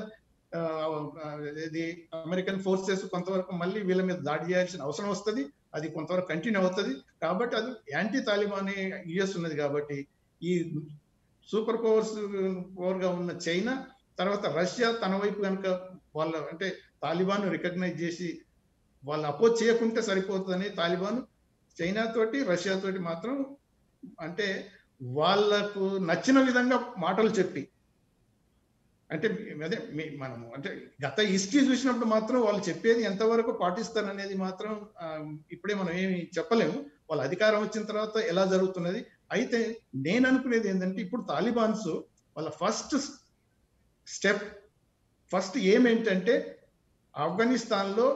ఇది అమెరికన్ ఫోర్సెస్ కొంతవరకు మళ్ళీ వీళ్ళ మీద దాడి చేయాల్సిన అవసరం వస్తుంది, అది కొంతవరకు కంటిన్యూ అవుతుంది. కాబట్టి అది యాంటీ తాలిబాన్ యుఎస్ ఉన్నది కాబట్టి ఈ సూపర్ పవర్ గా ఉన్న చైనా, తర్వాత రష్యా తన వైపు కనుక వాళ్ళ అంటే తాలిబాన్ రికగ్నైజ్ చేసి వాళ్ళు అపోజ్ చేయకుంటే సరిపోతుందని తాలిబాన్ చైనా తోటి రష్యా తోటి మాత్రం అంటే వాళ్ళకు నచ్చిన విధంగా మాటలు చెప్పి అంటే అదే మనము అంటే గత హిస్టరీ చూసినప్పుడు మాత్రం వాళ్ళు చెప్పేది ఎంతవరకు పాటిస్తారనేది మాత్రం ఇప్పుడే మనం ఏమి చెప్పలేము. వాళ్ళ అధికారం వచ్చిన తర్వాత ఎలా జరుగుతున్నది. అయితే నేను అనుకునేది ఏంటంటే ఇప్పుడు తాలిబాన్స్ వాళ్ళ ఫస్ట్ ఏమేంటంటే ఆఫ్ఘనిస్తాన్ లో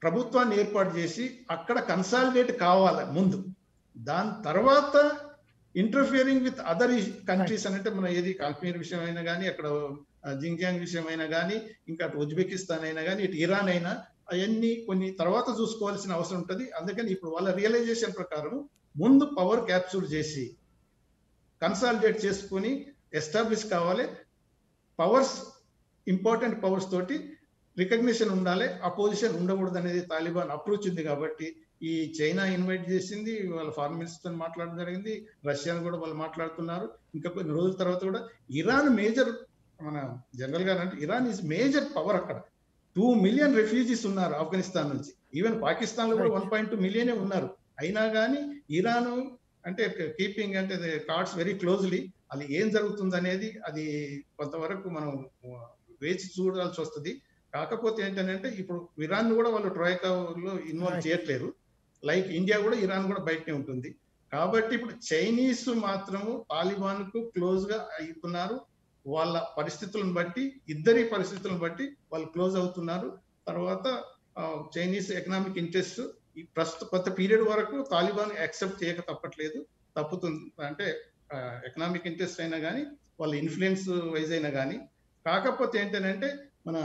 ప్రభుత్వాన్ని ఏర్పాటు చేసి అక్కడ కన్సాలిడేట్ కావాలి ముందు, దాని తర్వాత ఇంటర్ఫియరింగ్ విత్ అదర్ కంట్రీస్ అంటే మన ఏది కాశ్మీర్ విషయం అయినా కానీ, అక్కడ జింగ్జియాంగ్ విషయం అయినా కానీ, ఇంకా అటు ఉజ్బెకిస్తాన్ అయినా కానీ, ఇటు ఇరాన్ అయినా అవన్నీ కొన్ని తర్వాత చూసుకోవాల్సిన అవసరం ఉంటుంది. అందుకని ఇప్పుడు వాళ్ళ రియలైజేషన్ ప్రకారం ముందు పవర్ క్యాప్చూర్ చేసి కన్సాలిడేట్ చేసుకుని ఎస్టాబ్లిష్ కావాలి. పవర్స్ ఇంపార్టెంట్ పవర్స్ తోటి రికగ్నిషన్ ఉండాలి, అపోజిషన్ ఉండకూడదు అనేది తాలిబాన్ అప్రోచ్ ఉంది. కాబట్టి ఈ చైనా ఇన్వైట్ చేసింది, వాళ్ళ ఫారెన్ మినిస్టర్ తో మాట్లాడడం జరిగింది, రష్యాను కూడా వాళ్ళు మాట్లాడుతున్నారు. ఇంకా కొన్ని రోజుల తర్వాత కూడా ఇరాన్ మేజర్, మన జనరల్ గా అంటే ఇరాన్ ఈజ్ మేజర్ పవర్. అక్కడ 2 మిలియన్ రెఫ్యూజీస్ ఉన్నారు ఆఫ్ఘనిస్తాన్ నుంచి, ఈవెన్ పాకిస్తాన్ లో కూడా 1.2 మిలియనే ఉన్నారు. అయినా కానీ ఇరాన్ అంటే కీపింగ్ అంటే కార్డ్స్ వెరీ క్లోజ్లీ. అది ఏం జరుగుతుంది అనేది అది కొంతవరకు మనం వేచి చూడాల్సి వస్తుంది. కాకపోతే ఏంటంటే ఇప్పుడు ఇరాన్ కూడా వాళ్ళు ట్రోయికాలో ఇన్వాల్వ్ చేయట్లేరు. లైక్ ఇండియా కూడా ఇరాన్ కూడా బయటనే ఉంటుంది. కాబట్టి ఇప్పుడు చైనీస్ మాత్రము తాలిబాన్ కు క్లోజ్ గా అవుతున్నారు. వాళ్ళ పరిస్థితులను బట్టి, ఇద్దరి పరిస్థితులను బట్టి వాళ్ళు క్లోజ్ అవుతున్నారు. తర్వాత చైనీస్ ఎకనామిక్ ఇంట్రెస్ట్ ఈ ప్రస్తుత కొత్త పీరియడ్ వరకు తాలిబాన్ యాక్సెప్ట్ చేయక తప్పుతుంది. అంటే ఎకనామిక్ ఇంట్రెస్ట్ అయినా కానీ, వాళ్ళ ఇన్ఫ్లుయెన్స్ వైజ్ అయినా కానీ. కాకపోతే ఏంటంటే మన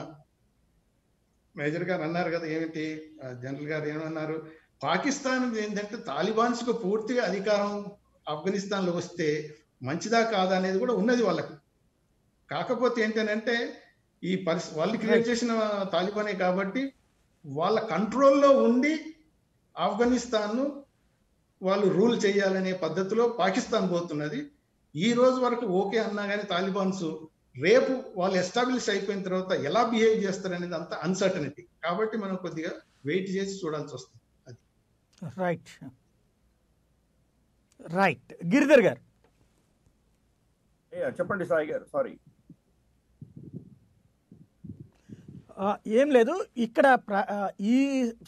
మేజర్ గారు అన్నారు కదా, ఏమిటి జనరల్ గారు ఏమన్నారు, పాకిస్తాన్ ఏంటంటే తాలిబాన్స్ కు పూర్తిగా అధికారం ఆఫ్ఘనిస్తాన్ లో వస్తే మంచిదా కాదా అనేది కూడా ఉన్నది వాళ్ళకి. కాకపోతే ఏంటంటే ఈ వాళ్ళు క్రియేట్ చేసిన తాలిబానే కాబట్టి వాళ్ళ కంట్రోల్లో ఉండి ఆఫ్ఘనిస్తాన్ వాళ్ళు రూల్ చేయాలనే పద్ధతిలో పాకిస్తాన్ పోతున్నది. ఈ రోజు వరకు ఓకే అన్నా కానీ తాలిబాన్స్ రేపు వాళ్ళు ఎస్టాబ్లిష్ అయిపోయిన తర్వాత ఎలా బిహేవ్ చేస్తారనేది అంత అన్సర్టనిటీ. కాబట్టి మనం కొద్దిగా వెయిట్ చేసి చూడాల్సి వస్తుంది. రైట్ రైట్ గిరిధర్ గారు చెప్పండి సాయి గారు. సారీ, ఏం లేదు. ఇక్కడ ఈ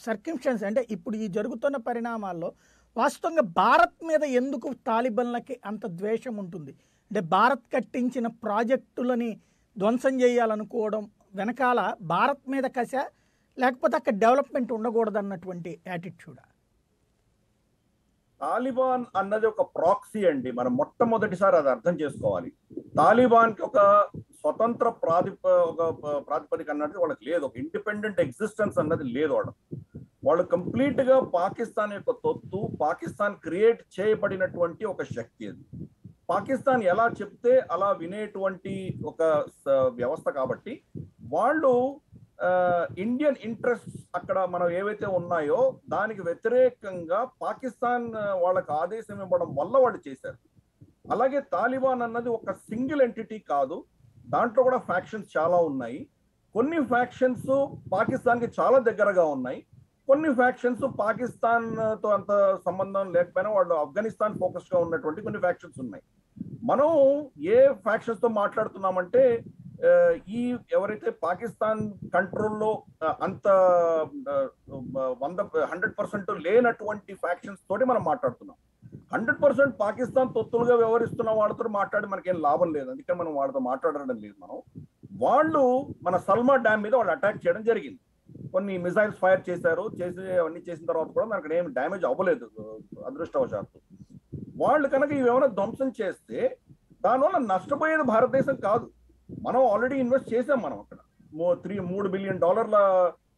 సర్కమ్స్టాన్స్ అంటే ఇప్పుడు ఈ జరుగుతున్న పరిణామాల్లో వాస్తవంగా భారత్ మీద ఎందుకు తాలిబన్లకి అంత ద్వేషం ఉంటుంది? అంటే భారత్ కట్టించిన ప్రాజెక్టులని ధ్వంసం చేయాలనుకోవడం వెనకాల భారత్ మీద కస, లేకపోతే అక్కడ డెవలప్మెంట్ ఉండకూడదన్నటువంటి యాటిట్యూడా? తాలిబాన్ అన్నది ఒక ప్రాక్సీ అండి. మనం మొట్టమొదటిసారి అది అర్థం చేసుకోవాలి. తాలిబాన్కి ఒక స్వతంత్ర ప్రాతిపదిక అన్నది వాళ్ళకి లేదు. ఒక ఇండిపెండెంట్ ఎగ్జిస్టెన్స్ అన్నది లేదు. వాళ్ళు కంప్లీట్ గా పాకిస్తాన్ యొక్క తొత్తు, పాకిస్తాన్ క్రియేట్ చేయబడినటువంటి ఒక శక్తి. అది పాకిస్తాన్ ఎలా చెప్తే అలా వినేటువంటి ఒక వ్యవస్థ. కాబట్టి వాళ్ళు ఇండియన్ ఇంట్రెస్ట్ అక్కడ మనం ఏవైతే ఉన్నాయో దానికి వ్యతిరేకంగా పాకిస్తాన్ వాళ్ళకి ఆదేశం ఇవ్వడం వల్ల వాళ్ళు చేశారు. అలాగే తాలిబాన్ అన్నది ఒక సింగిల్ ఎంటిటీ కాదు, దాంట్లో కూడా ఫ్యాక్షన్స్ చాలా ఉన్నాయి. కొన్ని ఫ్యాక్షన్స్ పాకిస్తాన్కి చాలా దగ్గరగా ఉన్నాయి, కొన్ని ఫ్యాక్షన్స్ పాకిస్తాన్ తో అంత సంబంధం లేకపోయినా వాళ్ళు ఆఫ్ఘనిస్తాన్ ఫోకస్ గా ఉన్నటువంటి కొన్ని ఫ్యాక్షన్స్ ఉన్నాయి. మనం ఏ ఫ్యాక్షన్స్ తో మాట్లాడుతున్నామంటే ఈ ఎవరైతే పాకిస్తాన్ కంట్రోల్లో అంత 100% లేనటువంటి ఫ్యాక్షన్స్ తోటి మనం మాట్లాడుతున్నాం. 100% పాకిస్తాన్ తొత్తులుగా వ్యవహరిస్తున్న వాళ్ళతో మాట్లాడి మనకేం లాభం లేదు. అందుకని మనం వాళ్ళతో మాట్లాడడం లేదు. వాళ్ళు మన సల్మా డ్యామ్ మీద వాళ్ళు అటాక్ చేయడం జరిగింది. కొన్ని మిసైల్స్ ఫైర్ చేశారు. అవన్నీ చేసిన తర్వాత కూడా మనకు ఏం డ్యామేజ్ అవ్వలేదు అదృష్టవశాత్తు. వాళ్ళు కనుక ఇవేమైనా ధ్వంసం చేస్తే దానివల్ల నష్టపోయేది భారతదేశం కాదు. మనం ఆల్రెడీ ఇన్వెస్ట్ చేసాం. మనం అక్కడ $3 బిలియన్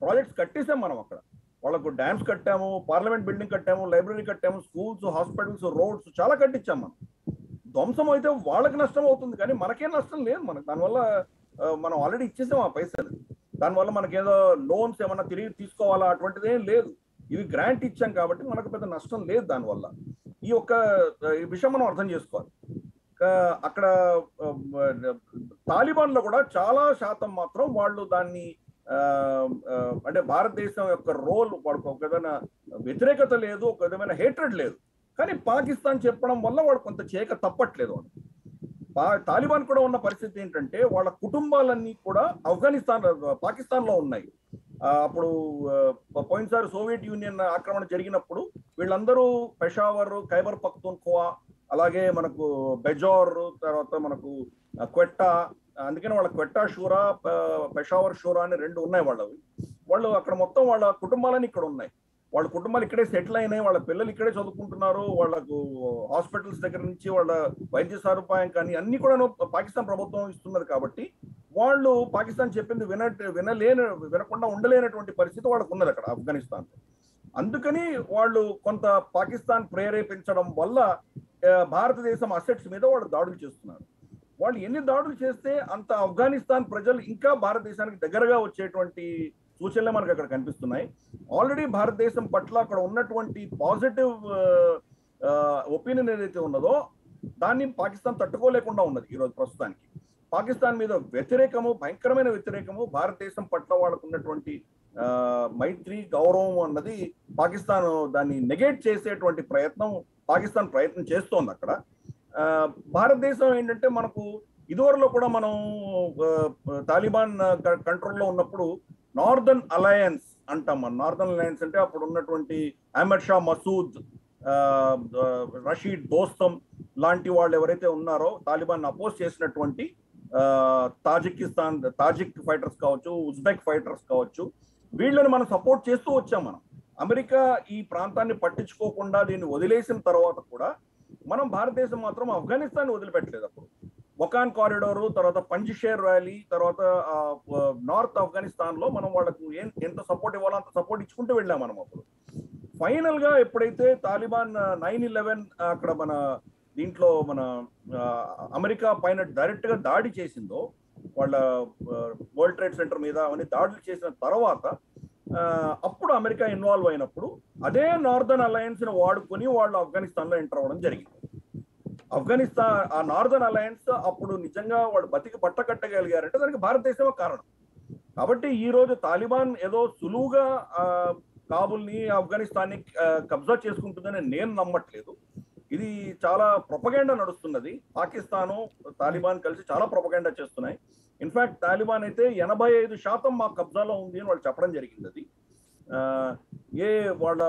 ప్రాజెక్ట్స్ కట్టేసాం. మనం అక్కడ వాళ్ళకు డ్యామ్స్ కట్టాము, పార్లమెంట్ బిల్డింగ్ కట్టాము, లైబ్రరీ కట్టాము, స్కూల్స్, హాస్పిటల్స్, రోడ్స్ చాలా కట్టించాం. ధ్వంసం అయితే వాళ్ళకి నష్టం అవుతుంది కానీ మనకేం నష్టం లేదు. మనకు దానివల్ల మనం ఆల్రెడీ ఇచ్చేసాం ఆ పైసలు. దానివల్ల మనకేదో లోన్స్ ఏమన్నా తిరిగి తీసుకోవాలా అటువంటిది ఏం లేదు. ఇవి గ్రాంట్ ఇచ్చాం కాబట్టి మనకు పెద్ద నష్టం లేదు దానివల్ల. ఈ విషయం మనం అర్థం చేసుకోవాలి. అక్కడ తాలిబాన్ లో కూడా చాలా శాతం మాత్రం వాళ్ళు దాన్ని అంటే భారతదేశం యొక్క రోల్ వాళ్ళకు ఒక విధమైన వ్యతిరేకత లేదు, ఒక విధమైన హేట్రెడ్ లేదు. కానీ పాకిస్తాన్ చెప్పడం వల్ల వాళ్ళు కొంత చేయక తప్పట్లేదు. తాలిబాన్ కూడా ఉన్న పరిస్థితి ఏంటంటే వాళ్ళ కుటుంబాలన్నీ కూడా పాకిస్తాన్ లో ఉన్నాయి. అప్పుడు పోయినసారి సోవియట్ యూనియన్ ఆక్రమణ జరిగినప్పుడు వీళ్ళందరూ పెషావర్, ఖైబర్ పఖ్తూన్ఖ్వా, అలాగే మనకు బెజోర్, తర్వాత మనకు క్వెట్టా, అందుకని వాళ్ళ క్వెట్టా షూరా, పెషావర్ షూరా అని 2 ఉన్నాయి వాళ్ళవి. వాళ్ళు అక్కడ మొత్తం వాళ్ళ కుటుంబాలని ఇక్కడ ఉన్నాయి. వాళ్ళ కుటుంబాలు ఇక్కడే సెటిల్ అయినాయి, వాళ్ళ పిల్లలు ఇక్కడే చదువుకుంటున్నారు. వాళ్ళకు హాస్పిటల్స్ దగ్గర నుంచి వాళ్ళ వైద్య సదుపాయం కానీ అన్ని కూడా పాకిస్తాన్ ప్రభుత్వం ఇస్తున్నది. కాబట్టి వాళ్ళు పాకిస్తాన్ చెప్పింది వినకుండా ఉండలేనటువంటి పరిస్థితి వాళ్ళకు ఉన్నది అక్కడ ఆఫ్ఘనిస్తాన్. అందుకని వాళ్ళు కొంత పాకిస్తాన్ ప్రేరేపించడం వల్ల భారతదేశం అసెట్స్ మీద వాళ్ళు దాడులు చేస్తున్నారు. వాళ్ళు ఎన్ని దాడులు చేస్తే అంత ఆఫ్ఘనిస్తాన్ ప్రజలు ఇంకా భారతదేశానికి దగ్గరగా వచ్చేటువంటి సూచనలే మనకు అక్కడ కనిపిస్తున్నాయి. ఆల్రెడీ భారతదేశం పట్ల అక్కడ ఉన్నటువంటి పాజిటివ్ ఒపీనియన్ ఏదైతే ఉన్నదో దాన్ని పాకిస్తాన్ తట్టుకోలేకుండా ఉన్నది. ఈరోజు ప్రస్తుతానికి పాకిస్తాన్ మీద భయంకరమైన వ్యతిరేకము, భారతదేశం పట్ల వాళ్ళకు ఉన్నటువంటి మైత్రి, గౌరవం అన్నది పాకిస్తాన్ దాన్ని నెగేట్ చేసేటువంటి ప్రయత్నం పాకిస్తాన్ చేస్తోంది అక్కడ. భారతదేశం ఏంటంటే మనకు ఇదివరలో కూడా మనం తాలిబాన్ కంట్రోల్లో ఉన్నప్పుడు నార్దర్న్ అలయన్స్ అంటాం. మనం నార్దర్న్ అలయన్స్ అంటే అప్పుడు ఉన్నటువంటి అహ్మద్ షా మసూద్, రషీద్ దోస్తం లాంటి వాళ్ళు ఎవరైతే ఉన్నారో తాలిబాన్ అపోజ్ చేసినటువంటి తాజిక్ ఫైటర్స్ కావచ్చు, ఉజ్బెక్ ఫైటర్స్ కావచ్చు, వీళ్ళని మనం సపోర్ట్ చేస్తూ వచ్చాం. మనం అమెరికా ఈ ప్రాంతాన్ని పట్టించుకోకుండా దీన్ని వదిలేసిన తర్వాత కూడా మనం భారతదేశం మాత్రం ఆఫ్ఘనిస్తాన్ వదిలిపెట్టలేదు. అప్పుడు వకాన్ కారిడోర్, తర్వాత పంజిషేర్ వ్యాలీ, తర్వాత నార్త్ ఆఫ్ఘనిస్తాన్ లో మనం వాళ్ళకు ఎంత సపోర్ట్ ఇవ్వాలో అంత సపోర్ట్ ఇచ్చుకుంటూ వెళ్ళాం మనం. అప్పుడు ఫైనల్ గా ఎప్పుడైతే తాలిబాన్ 9/11 అక్కడ మన దీంట్లో మన అమెరికా పైన డైరెక్ట్ గా దాడి చేసిందో, వాళ్ళ వరల్డ్ ట్రేడ్ సెంటర్ మీద అవన్నీ దాడులు చేసిన తర్వాత అప్పుడు అమెరికా ఇన్వాల్వ్ అయినప్పుడు అదే నార్దర్న్ అలయన్స్ ని వాడుకొని వాళ్ళు ఆఫ్ఘనిస్తాన్ లో ఎంటర్ అవ్వడం జరిగింది. ఆఫ్ఘనిస్తాన్ ఆ నార్దర్న్ అలయన్స్ అప్పుడు నిజంగా వాళ్ళు బతికి పట్టకట్టగలిగారంటే దానికి భారతదేశమే కారణం. కాబట్టి ఈ రోజు తాలిబాన్ ఏదో సులువుగా కాబుల్ని, ఆఫ్ఘనిస్తాన్ని కబ్జా చేసుకుంటుందని నేను నమ్మట్లేదు. ఇది చాలా ప్రొపగెండా నడుస్తున్నది. పాకిస్తాను, తాలిబాన్ కలిసి చాలా ప్రొపగెండా చేస్తున్నాయి. ఇన్ఫాక్ట్ తాలిబాన్ అయితే 85% మా కబ్జాలో ఉంది అని వాళ్ళు చెప్పడం జరిగింది. అది వాళ్ళ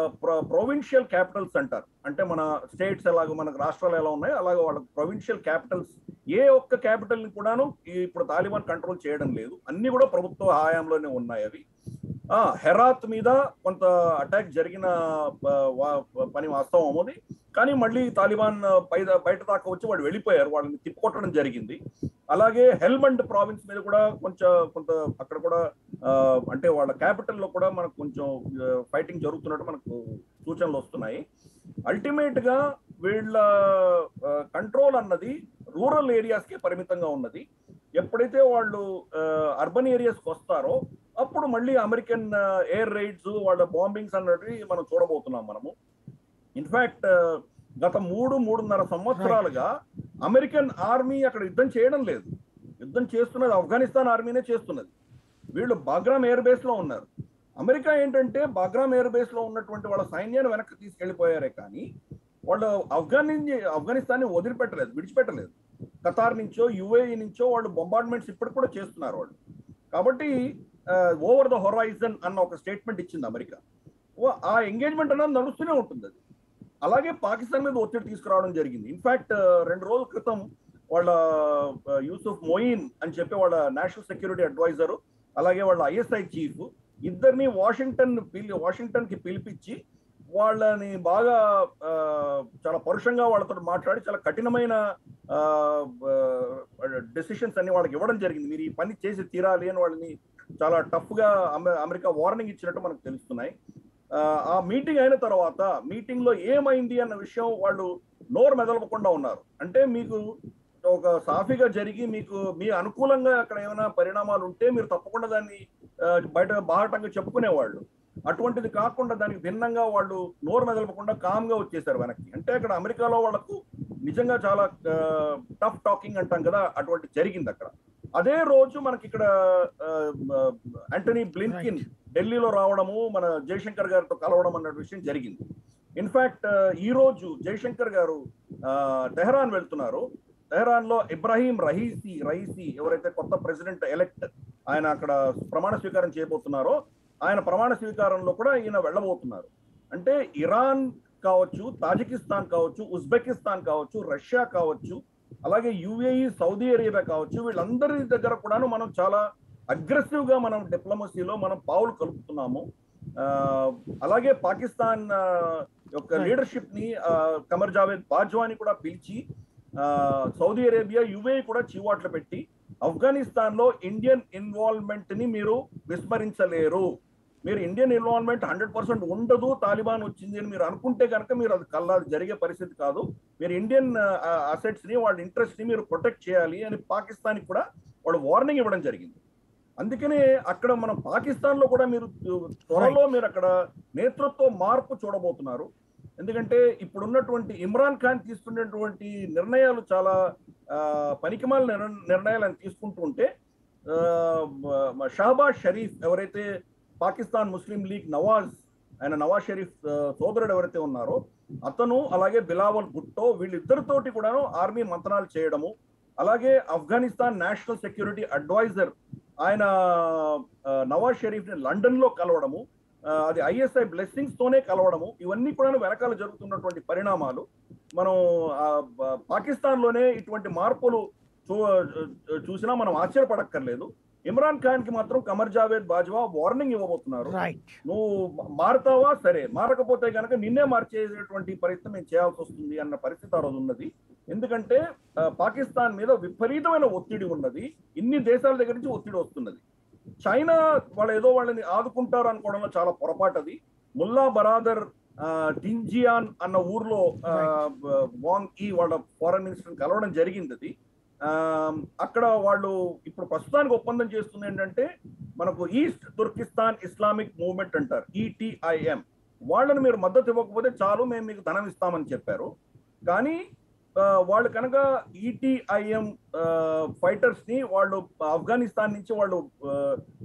ప్రొవిన్షియల్ క్యాపిటల్స్ అంటారు. అంటే మన స్టేట్స్ ఎలాగో మనకు రాష్ట్రాలు ఎలా ఉన్నాయో అలాగే వాళ్ళ ప్రొవిన్షియల్ క్యాపిటల్స్ ఏ ఒక్క క్యాపిటల్ ని కూడాను ఇప్పుడు తాలిబాన్ కంట్రోల్ చేయడం లేదు. అన్ని కూడా ప్రభుత్వ హయాంలోనే ఉన్నాయి. అవి హెరాత్ మీద కొంత అటాక్ జరిగిన పని వాస్తవం అమ్మది, కానీ మళ్ళీ తాలిబాన్ బయట దాకా వచ్చి వాళ్ళు వెళ్ళిపోయారు, వాళ్ళని తిప్పుకొట్టడం జరిగింది. అలాగే హెల్మండ్ ప్రావిన్స్ మీద కూడా కొంత అక్కడ కూడా అంటే వాళ్ళ క్యాపిటల్ లో కూడా మనకు కొంచెం ఫైటింగ్ జరుగుతున్నట్టు మనకు సూచనలు వస్తున్నాయి. అల్టిమేట్ గా వీళ్ళ కంట్రోల్ అన్నది రూరల్ ఏరియాస్ కి పరిమితంగా ఉన్నది. ఎప్పుడైతే వాళ్ళు అర్బన్ ఏరియాస్కి వస్తారో అప్పుడు మళ్ళీ అమెరికన్ ఎయిర్ రైడ్స్, వాళ్ళ బాంబింగ్స్ అన్నవి మనం చూడబోతున్నాం మనము. ఇన్ఫాక్ట్ గత 3-3.5 సంవత్సరాలుగా అమెరికన్ ఆర్మీ అక్కడ యుద్ధం చేయడం లేదు. యుద్ధం చేస్తున్నది ఆఫ్ఘనిస్తాన్ ఆర్మీనే చేస్తున్నది. వీళ్ళు బాగ్రామ్ ఎయిర్ బేస్ లో ఉన్నారు. అమెరికా ఏంటంటే బాగ్రామ్ ఎయిర్ బేస్ లో ఉన్నటువంటి వాళ్ళ సైన్యాన్ని వెనక్కి తీసుకెళ్లిపోయారే కానీ వాళ్ళు ఆఫ్ఘనిస్తాన్ని విడిచిపెట్టలేదు. ఖతార్ నుంచో యుఏఈ నుంచో వాళ్ళు బొంబార్డ్మెంట్స్ ఇప్పటికి కూడా చేస్తున్నారు వాళ్ళు. కాబట్టి ఓవర్ ద హొరైజన్ అన్న ఒక స్టేట్మెంట్ ఇచ్చింది అమెరికా. ఆ ఎంగేజ్మెంట్ అన్నది నడుస్తూనే ఉంటుంది. అది అలాగే పాకిస్తాన్ మీద ఒత్తిడి తీసుకురావడం జరిగింది. ఇన్ఫాక్ట్ 2 రోజుల క్రితం వాళ్ళ యూసుఫ్ మొయిన్ అని చెప్పి వాళ్ళ నేషనల్ సెక్యూరిటీ అడ్వైజర్, అలాగే వాళ్ళ ఐఎస్ఐ చీఫ్ ఇద్దరిని వాషింగ్టన్ కి పిలిపించి వాళ్ళని బాగా చాలా పరుషంగా వాళ్ళతో మాట్లాడి చాలా కఠినమైన డెసిషన్స్ అన్ని వాళ్ళకి ఇవ్వడం జరిగింది. మీరు ఈ పని చేసి తీరాలి అని వాళ్ళని చాలా టఫ్ గా అమెరికా వార్నింగ్ ఇచ్చినట్టు మనకు తెలుస్తున్నాయి. ఆ మీటింగ్ అయిన తర్వాత మీటింగ్ లో ఏమైంది అన్న విషయం వాళ్ళు నోరు మెదలకుండా ఉన్నారు. అంటే మీకు ఒక సాఫీగా జరిగి మీకు మీ అనుకూలంగా అక్కడ ఏమైనా పరిణామాలు ఉంటే మీరు తప్పకుండా దాన్ని బయట బాహటంగా చెప్పుకునేవాళ్ళు. అటువంటిది కాకుండా దానికి భిన్నంగా వాళ్ళు నోరు మెదలకుండా కామ్గా వచ్చేసారు వెనక్కి. అంటే అక్కడ అమెరికాలో వాళ్ళకు నిజంగా చాలా టఫ్ టాకింగ్ అంటాం కదా, అటువంటి జరిగింది అక్కడ. అదే రోజు మనకి ఇక్కడ యాంటనీ బ్లింకిన్ ఢిల్లీలో రావడము, మన జయశంకర్ గారితో కలవడం అన్న విషయం జరిగింది. ఇన్ఫాక్ట్ ఈ రోజు జయశంకర్ గారు టెహరాన్ వెళ్తున్నారు. టెహరాన్ లో ఇబ్రాహీం రయీసీ ఎవరైతే కొత్త ప్రెసిడెంట్ ఎలెక్ట్ ఆయన అక్కడ ప్రమాణ స్వీకారం చేయబోతున్నారో ఆయన ప్రమాణ స్వీకారంలో కూడా ఈయన వెళ్ళబోతున్నారు. అంటే ఇరాన్ కావచ్చు, తాజికిస్తాన్ కావచ్చు, ఉజ్బెకిస్తాన్ కావచ్చు, రష్యా కావచ్చు, అలాగే యుఏఈ, సౌదీ అరేబియా కావచ్చు, వీళ్ళందరి దగ్గర కూడాను మనం చాలా అగ్రెసివ్ గా మనం డిప్లొమసీలో మనం పావులు కలుపుతున్నాము. అలాగే పాకిస్తాన్ యొక్క లీడర్షిప్ ని కమర్ జావేద్ బాజ్వాని కూడా పిలిచి సౌదీ అరేబియా, యుఏఈ కూడా చీవాట్లు పెట్టి ఆఫ్ఘనిస్తాన్ లో ఇండియన్ ఇన్వాల్వ్మెంట్ ని మీరు విస్మరించలేరు. మీరు ఇండియన్ ఇన్వాల్వ్మెంట్ 100% ఉండదు, తాలిబాన్ వచ్చింది అని మీరు అనుకుంటే కనుక మీరు అది జరిగే పరిస్థితి కాదు. మీరు ఇండియన్ అసెట్స్ ని, వాళ్ళ ఇంట్రెస్ట్ ని మీరు ప్రొటెక్ట్ చేయాలి అని పాకిస్తాన్ కి కూడా వాళ్ళు వార్నింగ్ ఇవ్వడం జరిగింది. అందుకనే అక్కడ మనం పాకిస్తాన్ లో కూడా మీరు త్వరలో మీరు అక్కడ నేతృత్వ మార్పు చూడబోతున్నారు. ఎందుకంటే ఇప్పుడున్నటువంటి ఇమ్రాన్ ఖాన్ తీసుకున్నటువంటి నిర్ణయాలు చాలా పనికిమాల నిర్ణయాలు అని తీసుకుంటూ ఉంటే షహబాజ్ షరీఫ్ ఎవరైతే పాకిస్తాన్ ముస్లిం లీగ్ నవాజ్ షరీఫ్ సోదరుడు ఎవరైతే ఉన్నారో అతను, అలాగే బిలావల్ భుట్టో వీళ్ళిద్దరితోటి కూడాను ఆర్మీ మంతనాలు చేయడము, అలాగే ఆఫ్ఘనిస్తాన్ నేషనల్ సెక్యూరిటీ అడ్వైజర్ ఆయన నవాజ్ షరీఫ్ ని లండన్ లో కలవడము, అది ఐఎస్ఐ బ్లెస్సింగ్స్ తోనే కలవడము, ఇవన్నీ కూడా వెనకాల జరుగుతున్నటువంటి పరిణామాలు. మనం పాకిస్తాన్ లోనే ఇటువంటి మార్పులు చూసినా మనం ఆశ్చర్యపడక్కర్లేదు. ఇమ్రాన్ ఖాన్ కి మాత్రం కమర్ జావేద్ బాజ్వా వార్నింగ్ ఇవ్వబోతున్నారు. నువ్వు మారుతావా సరే, మారకపోతే కనుక నిన్నే మార్చేసేటువంటి ప్రయత్నం మేము చేయాల్సి వస్తుంది అన్న పరిస్థితి ఆ రోజు ఉన్నది. ఎందుకంటే పాకిస్తాన్ మీద విపరీతమైన ఒత్తిడి ఉన్నది, ఇన్ని దేశాల దగ్గర నుంచి ఒత్తిడి వస్తున్నది. చైనా వాళ్ళు ఏదో వాళ్ళని ఆదుకుంటారు అనుకోవడంలో చాలా పొరపాటు అది. ముల్లా బరాదర్ టింజియాన్ అన్న ఊర్లో వాంగ్ ఈ వాళ్ళ ఫారెన్ మినిస్టర్ కలవడం జరిగింది. అది అక్కడ వాళ్ళు ఇప్పుడు ప్రస్తుతానికి ఒప్పందం చేస్తుంది ఏంటంటే, మనకు ఈస్ట్ తుర్కిస్తాన్ ఇస్లామిక్ మూవ్మెంట్ అంటారు, ETIM, వాళ్ళని మీరు మద్దతు ఇవ్వకపోతే చాలు మేము మీకు ధనం ఇస్తామని చెప్పారు. కానీ వాళ్ళు కనుక ETIM ఫైటర్స్ ని వాళ్ళు ఆఫ్ఘనిస్తాన్ నుంచి వాళ్ళు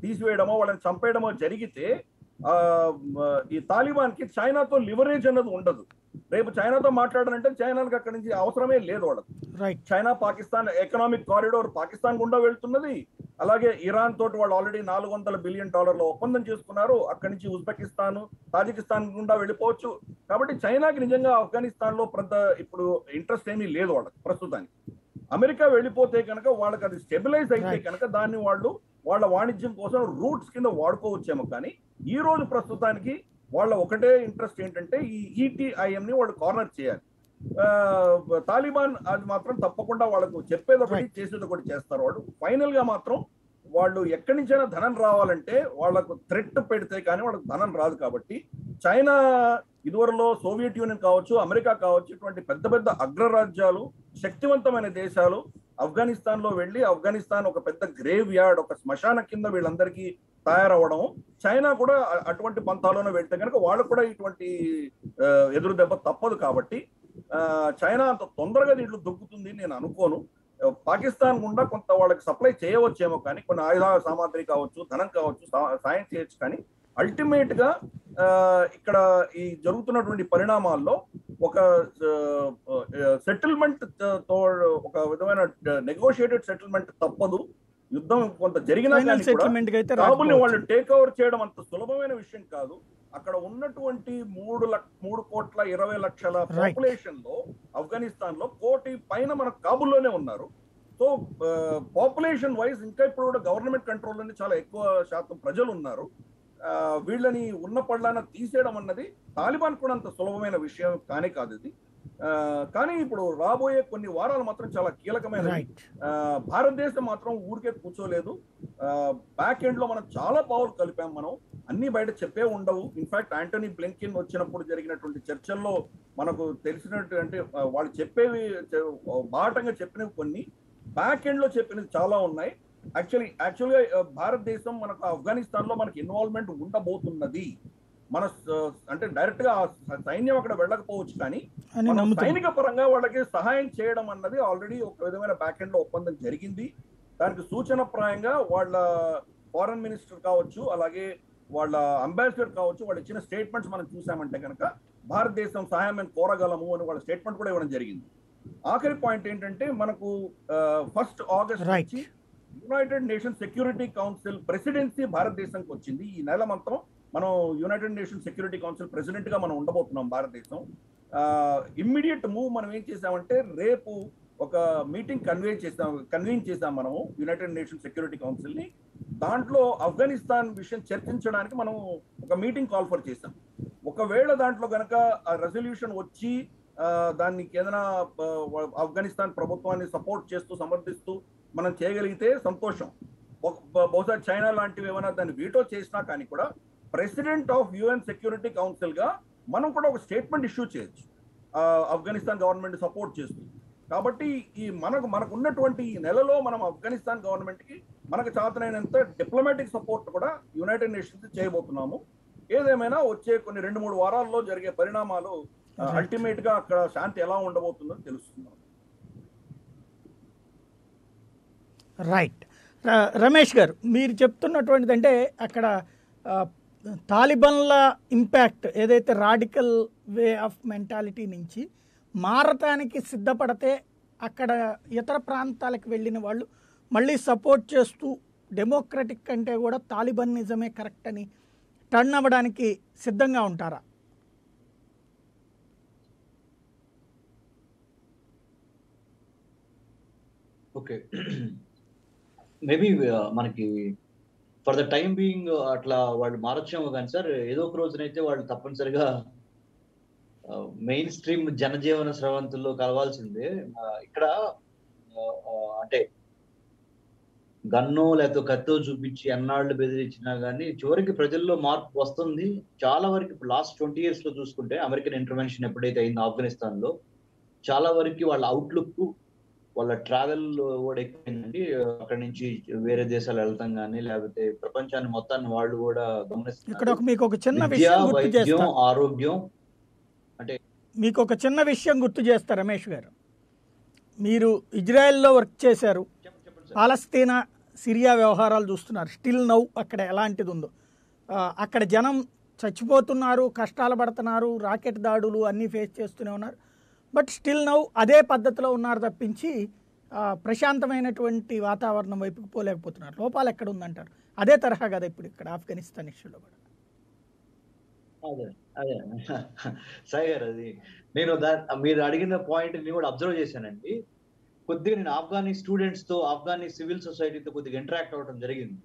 తీసివేయడమో వాళ్ళని చంపేయడమో జరిగితే ఈ తాలిబాన్ కి చైనాతో లివరేజ్ అన్నది ఉండదు. రేపు చైనాతో మాట్లాడాలంటే చైనాకి అక్కడి నుంచి అవసరమే లేదు వాళ్ళకి. China Pakistan economic corridor Pakistan గుండా వెళ్తున్నది. అలాగే ఇరాన్ తోటి వాళ్ళు ఆల్రెడీ $400 బిలియన్ ఒప్పందం చేసుకున్నారు. అక్కడి నుంచి ఉజ్బెకిస్తాన్, తాజికిస్తాన్ గుండా వెళ్ళిపోవచ్చు. కాబట్టి చైనాకి నిజంగా ఆఫ్ఘనిస్తాన్ లో పెద్ద ఇప్పుడు ఇంట్రెస్ట్ ఏమీ లేదు వాళ్ళకి ప్రస్తుతానికి. అమెరికా వెళ్ళిపోతే కనుక వాళ్ళకి అది స్టెబిలైజ్ అయితే కనుక దాన్ని వాళ్ళు వాళ్ళ వాణిజ్యం కోసం రూట్స్ కింద వాడుకోవచ్చేమో. కానీ ఈ రోజు ప్రస్తుతానికి వాళ్ళ ఒకటే ఇంట్రెస్ట్ ఏంటంటే ఈ ETIM ని వాళ్ళు కార్నర్ చేయాలి. తాలిబాన్ అది మాత్రం తప్పకుండా వాళ్ళకు చెప్పేది ఒకటి చేసేది ఒకటి చేస్తారు. వాళ్ళు ఫైనల్ గా మాత్రం వాళ్ళు ఎక్కడి నుంచైనా ధనం రావాలంటే వాళ్ళకు థ్రెట్ పెడితే కానీ వాళ్ళకి ధనం రాదు. కాబట్టి చైనా ఇదివరలో సోవియట్ యూనియన్ కావచ్చు, అమెరికా కావచ్చు, ఇటువంటి పెద్ద పెద్ద అగ్రరాజ్యాలు, శక్తివంతమైన దేశాలు ఆఫ్ఘనిస్తాన్ లో వెళ్ళి ఆఫ్ఘనిస్తాన్ ఒక పెద్ద గ్రేవ్ యార్డ్, ఒక శ్మశాన కింద వీళ్ళందరికీ తయారవడం, చైనా కూడా అటువంటి పంతాలోనే వెళ్తే కనుక వాళ్ళకు కూడా ఇటువంటి ఎదురు దెబ్బ తప్పదు. కాబట్టి చైనా అంత తొందరగా దీంట్లో దొక్కుతుంది నేను అనుకోను. పాకిస్తాన్ గుండా కొంత వాళ్ళకి సప్లై చేయవచ్చేమో, కానీ కొన్ని ఆయుధ సామాగ్రి కావచ్చు, ధనం కావచ్చు, సాయం చేయొచ్చు. కానీ అల్టిమేట్ గా ఇక్కడ ఈ జరుగుతున్నటువంటి పరిణామాల్లో ఒక సెటిల్మెంట్ తో ఒక విధమైన నెగోషియేటెడ్ సెటిల్మెంట్ తప్పదు. యుద్ధం కొంత జరిగినా కానీ కాబుల్ని వాళ్ళు టేక్ ఓవర్ చేయడం అంత సులభమైన విషయం కాదు. అక్కడ ఉన్నటువంటి 3,20,00,000 పాపులేషన్ లో ఆఫ్ఘనిస్తాన్ లో 1 కోటి పైన మన కాబుల్లోనే ఉన్నారు. సో పాపులేషన్ వైజ్ ఇంకా ఇప్పుడు కూడా గవర్నమెంట్ కంట్రోల్లోనే చాలా ఎక్కువ శాతం ప్రజలు ఉన్నారు. వీళ్ళని ఉన్న పళ్ళాన తీసేయడం అన్నది తాలిబాన్ కూడా అంత సులభమైన విషయం కానీ కాదు ఇది. కానీ ఇప్పుడు రాబోయే కొన్ని వారాలు మాత్రం చాలా కీలకమైనవి. భారతదేశం మాత్రం ఊరికే కూర్చోలేదు. బ్యాక్ ఎండ్ లో మనం చాలా పావులు కలిపాం. మనం అన్ని బయట చెప్పే ఉండవు. ఇన్ఫాక్ట్ యాంటనీ బ్లింకెన్ వచ్చినప్పుడు జరిగినటువంటి చర్చల్లో మనకు తెలిసినట్టు అంటే వాళ్ళు చెప్పేవి బాటంగా చెప్పినవి కొన్ని, బ్యాక్ ఎండ్ లో చెప్పినవి చాలా ఉన్నాయి. యాక్చువల్గా భారతదేశం మనకు ఆఫ్ఘనిస్తాన్ లో మనకి ఇన్వాల్వ్మెంట్ ఉండబోతున్నది. మన అంటే డైరెక్ట్ గా సైన్యం అక్కడ వెళ్ళకపోవచ్చు, కానీ సైనిక పరంగా వాళ్ళకి సహాయం చేయడం అన్నది ఆల్రెడీ ఒక విధమైన బ్యాక్ ఎండ్ లో ఒప్పందం జరిగింది. దానికి సూచన ప్రాయంగా వాళ్ళ ఫారెన్ మినిస్టర్ కావచ్చు, అలాగే వాళ్ళ అంబాసిడర్ కావచ్చు, వాళ్ళు ఇచ్చిన స్టేట్మెంట్స్ మనం చూసామంటే కనుక భారతదేశం సహాయం మేము కోరగలము అని వాళ్ళ స్టేట్మెంట్ కూడా ఇవ్వడం జరిగింది. ఆఖరి పాయింట్ ఏంటంటే మనకు 1 ఆగస్ట్ నుంచి United nation security council presidency భారతదేశానికి వచ్చింది. ఈ నెల మొత్తం మనం United nation security council president గా మనం ఉండబోతున్నాం భారతదేశం. ఇమ్మీడియట్ మూవ్ మనం ఏం చేసామంటే రేపు ఒక మీటింగ్ కన్వీన్ చేసాం మనము యునైటెడ్ నేషన్ సెక్యూరిటీ కౌన్సిల్ ని. దాంట్లో ఆఫ్ఘనిస్తాన్ విషయం చర్చించడానికి మనం ఒక మీటింగ్ కాల్ ఫర్ చేసాం. ఒకవేళ దాంట్లో కనుక ఆ రెజల్యూషన్ వచ్చి దానికి ఏదైనా ఆఫ్ఘనిస్తాన్ ప్రభుత్వాన్ని సపోర్ట్ చేస్తూ సమర్థిస్తూ మనం చేయగలిగితే సంతోషం. బహుశా చైనా లాంటివి ఏమైనా దాన్ని వీటో చేసినా కానీ కూడా president of UN security council గా మనం కూడా ఒక స్టేట్మెంట్ ఇష్యూ చేయొచ్చు ఆఫ్ఘనిస్తాన్ గవర్నమెంట్ సపోర్ట్ చేస్తూ. కాబట్టి ఈ మనకు ఉన్నటువంటి ఈ నెలలో మనం ఆఫ్ఘనిస్తాన్ గవర్నమెంట్ కి మనకు చేతనైనంత డిప్లొమాటిక్ సపోర్ట్ కూడా యునైటెడ్ నేషన్స్ చేయబోతున్నాము. ఏదేమైనా వచ్చే కొన్ని 2-3 వారాల్లో జరిగే పరిణామాలు అల్టిమేట్ గా అక్కడ శాంతి ఎలా ఉండబోతుందో తెలుస్తున్నాం. రైట్. రమేష్ గారు, మీరు చెప్తున్నటువంటిది అంటే అక్కడ తాలిబాన్ల ఇంపాక్ట్ ఏదైతే రాడికల్ వే ఆఫ్ మెంటాలిటీ నుంచి మారటానికి సిద్ధపడితే అక్కడ ఇతర ప్రాంతాలకు వెళ్ళిన వాళ్ళు మళ్ళీ సపోర్ట్ చేస్తూ డెమోక్రటిక్ కంటే కూడా తాలిబానిజమే కరెక్ట్ అని టర్న్ అవ్వడానికి సిద్ధంగా ఉంటారా? ఓకే, మేబీ మనకి ఫర్ ద టైం బీయింగ్ అట్లా వాళ్ళు మారొచ్చేమో కానీ సార్, ఏదో ఒక రోజునైతే వాళ్ళు తప్పనిసరిగా మెయిన్ స్ట్రీమ్ జనజీవన స్రవంతుల్లో కలవాల్సిందే. ఇక్కడ అంటే గన్నో లేకపోతే కత్తో చూపించి ఎన్నాళ్ళు బెదిరించినా కానీ చివరికి ప్రజల్లో మార్పు వస్తుంది. చాలా వరకు ఇప్పుడు లాస్ట్ 20 years లో చూసుకుంటే అమెరికన్ ఇంటర్వెన్షన్ ఎప్పుడైతే అయిందో ఆఫ్ఘనిస్తాన్ లో, చాలా వరకు వాళ్ళ అవుట్లుక్, వాళ్ళ ట్రావెల్ కూడా ఎక్కువైందండి. అక్కడి నుంచి వేరే దేశాలు వెళ్తాం కానీ లేకపోతే ప్రపంచాన్ని మొత్తాన్ని వాళ్ళు కూడా ఇక్కడ మీకు ఒక చిన్న గమనిస్తున్నారు. విద్య, విషయం గుర్తు వైద్యం, చేస్తా, ఆరోగ్యం. అంటే మీకు ఒక చిన్న విషయం గుర్తు చేస్తా రమేష్ గారు, మీరు ఇజ్రాయెల్లో వర్క్ చేశారు, చెప్పండి సార్. పాలస్తీనా సిరియా వ్యవహారాలు చూస్తున్నారు. స్టిల్ నౌ అక్కడ ఎలాంటిది ఉందో, అక్కడ జనం చచ్చిపోతున్నారు, కష్టాలు పడుతున్నారు, రాకెట్ దాడులు అన్నీ ఫేస్ చేస్తూనే ఉన్నారు. బట్ స్టిల్ నౌ అదే పద్ధతిలో ఉన్నారు తప్పించి ప్రశాంతమైనటువంటి వాతావరణం వైపుకు పోలేకపోతున్నారు. లోపాలు ఎక్కడ ఉందంటారు? అదే తరహా కదా ఇప్పుడు ఇక్కడ ఆఫ్ఘనిస్తాన్ ఇష్యూలో కూడా. అదే అదే సాయి గారు, అది నేను మీరు అడిగిన పాయింట్ ని కూడా అబ్జర్వ్ చేశానండి. కొద్దిగా నేను ఆఫ్ఘనీ స్టూడెంట్స్ తో, ఆఫ్ఘనీ సివిల్ సొసైటీతో కొద్దిగా ఇంటరాక్ట్ అవ్వడం జరిగింది.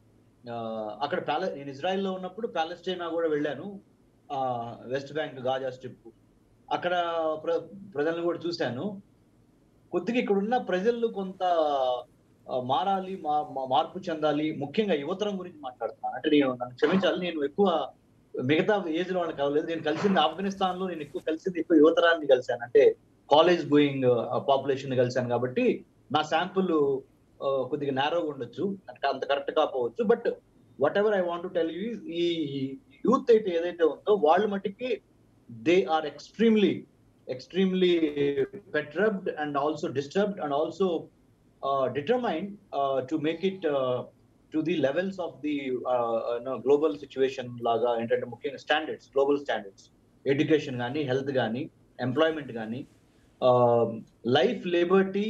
అక్కడ నేను ఇజ్రాయెల్లో ఉన్నప్పుడు ప్యాలెస్టైనా కూడా వెళ్ళాను, వెస్ట్ బ్యాంక్, గాజా స్ట్రిప్. అక్కడ ప్రజలను కూడా చూశాను. కొద్దిగా ఇక్కడ ఉన్న ప్రజలు కొంత మారాలి, మార్పు చెందాలి. ముఖ్యంగా యువతరం గురించి మాట్లాడుతున్నాను. అంటే నన్ను క్షమించాలి, నేను ఎక్కువ మిగతా ఏజ్ లో వాళ్ళని కలవలేదు. నేను కలిసింది ఆఫ్ఘనిస్తాన్ లో, నేను ఎక్కువ యువతరాన్ని కలిశాను. అంటే కాలేజ్ గోయింగ్ పాపులేషన్ కలిశాను కాబట్టి నా శాంపుల్ కొద్దిగా నేరోగా ఉండొచ్చు, అంత కరెక్ట్ కాకపోవచ్చు. But whatever I want to tell you, ఈ యూత్ అయితే ఏదైతే ఉందో వాళ్ళు మట్టికి they are extremely perturbed and also disturbed and also determined to make it to the levels of the global situation లాగా. ఏంటంటే ముఖ్యంగా స్టాండర్డ్స్, గ్లోబల్ స్టాండర్డ్స్, ఎడ్యుకేషన్ కానీ, హెల్త్ కానీ, ఎంప్లాయ్మెంట్ కానీ, life Liberty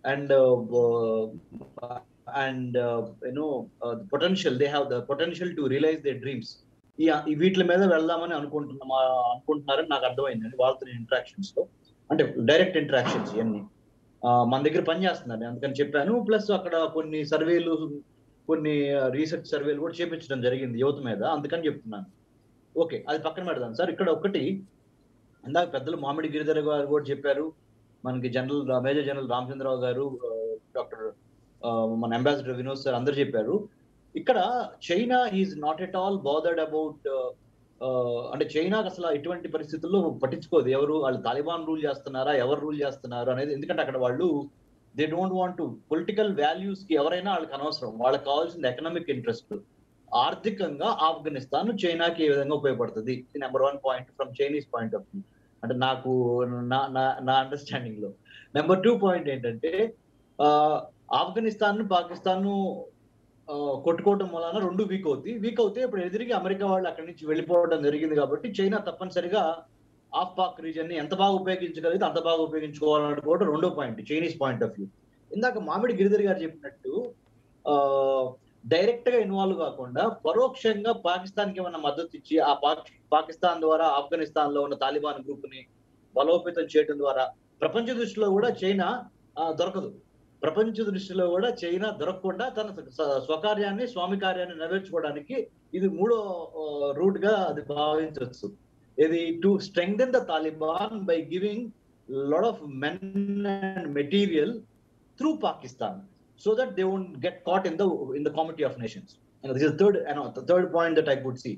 and potential, they have the potential to realize their dreams. వీటి మీద వెళ్దామని అనుకుంటున్నారని నాకు అర్థమైందండి వాళ్ళతో ఇంటరాక్షన్స్ లో. అంటే డైరెక్ట్ ఇంటరాక్షన్స్ ఇవన్నీ మన దగ్గర పనిచేస్తున్నారు, అందుకని చెప్పాను. ప్లస్ అక్కడ కొన్ని సర్వేలు, కొన్ని రీసెర్చ్ సర్వేలు కూడా చేపించడం జరిగింది యువత మీద, అందుకని చెప్తున్నాను. ఓకే, అది పక్కన పెడదాం సార్. ఇక్కడ ఒకటి ఇందాక పెద్దలు మామిడి గిరిధర్ గారు కూడా చెప్పారు, మనకి మేజర్ జనరల్ రామచంద్రరావు గారు, డాక్టర్ మన అంబాసిడర్ వినోద్ సార్ అందరు చెప్పారు. ఇక్కడ China is not at all bothered about, అంటే చైనాకి అసలు ఎటువంటి పరిస్థితుల్లో పట్టించుకోదు ఎవరు వాళ్ళు తాలిబాన్ రూల్ చేస్తున్నారా, ఎవరు రూల్ చేస్తున్నారు అనేది. ఎందుకంటే అక్కడ వాళ్ళు they don't want to, political values కి ఎవరైనా వాళ్ళకి అనవసరం. వాళ్ళకి కావాల్సింది ఎకనామిక్ ఇంట్రెస్ట్. ఆర్థికంగా ఆఫ్ఘనిస్తాన్ చైనాకి ఏ విధంగా ఉపయోగపడుతుంది, number 1 point from Chinese point of view, అంటే నాకు నా అండర్స్టాండింగ్ లో. నెంబర్ 2 పాయింట్ ఏంటంటే ఆఫ్ఘనిస్తాన్ పాకిస్తాన్ కొట్టుకోవడం వలన రెండు వీక్ అవుతాయి. ఇప్పుడు ఎదిరిగి అమెరికా వాళ్ళు అక్కడి నుంచి వెళ్ళిపోవడం జరిగింది కాబట్టి చైనా తప్పనిసరిగా ఆఫ్ పాక్ రీజన్ ని ఎంత బాగా ఉపయోగించగలిగితే అంత బాగా ఉపయోగించుకోవాలనుకోవడం రెండో point Chinese point of view. ఇందాక మామిడి గిరిధర్ గారు చెప్పినట్టు డైరెక్ట్ గా ఇన్వాల్వ్ కాకుండా పరోక్షంగా పాకిస్తాన్ కి ఏమైనా మద్దతు ఇచ్చి ఆ పాకిస్తాన్ ద్వారా ఆఫ్ఘనిస్తాన్ లో ఉన్న తాలిబాన్ గ్రూప్ ని బలోపేతం చేయడం ద్వారా ప్రపంచ దృష్టిలో కూడా చైనా దొరకదు. ప్రపంచ దృష్టిలో కూడా చైనా దొరకకుండా తన స్వకార్యాన్ని, స్వామి కార్యాన్ని నెరవేర్చుకోవడానికి ఇది మూడో రూట్ గా అది భావించవచ్చు. ఇది to strengthen the Taliban by giving lot of men and material through Pakistan so that they won't get caught in the committee of nations. And this is the third point that I could see.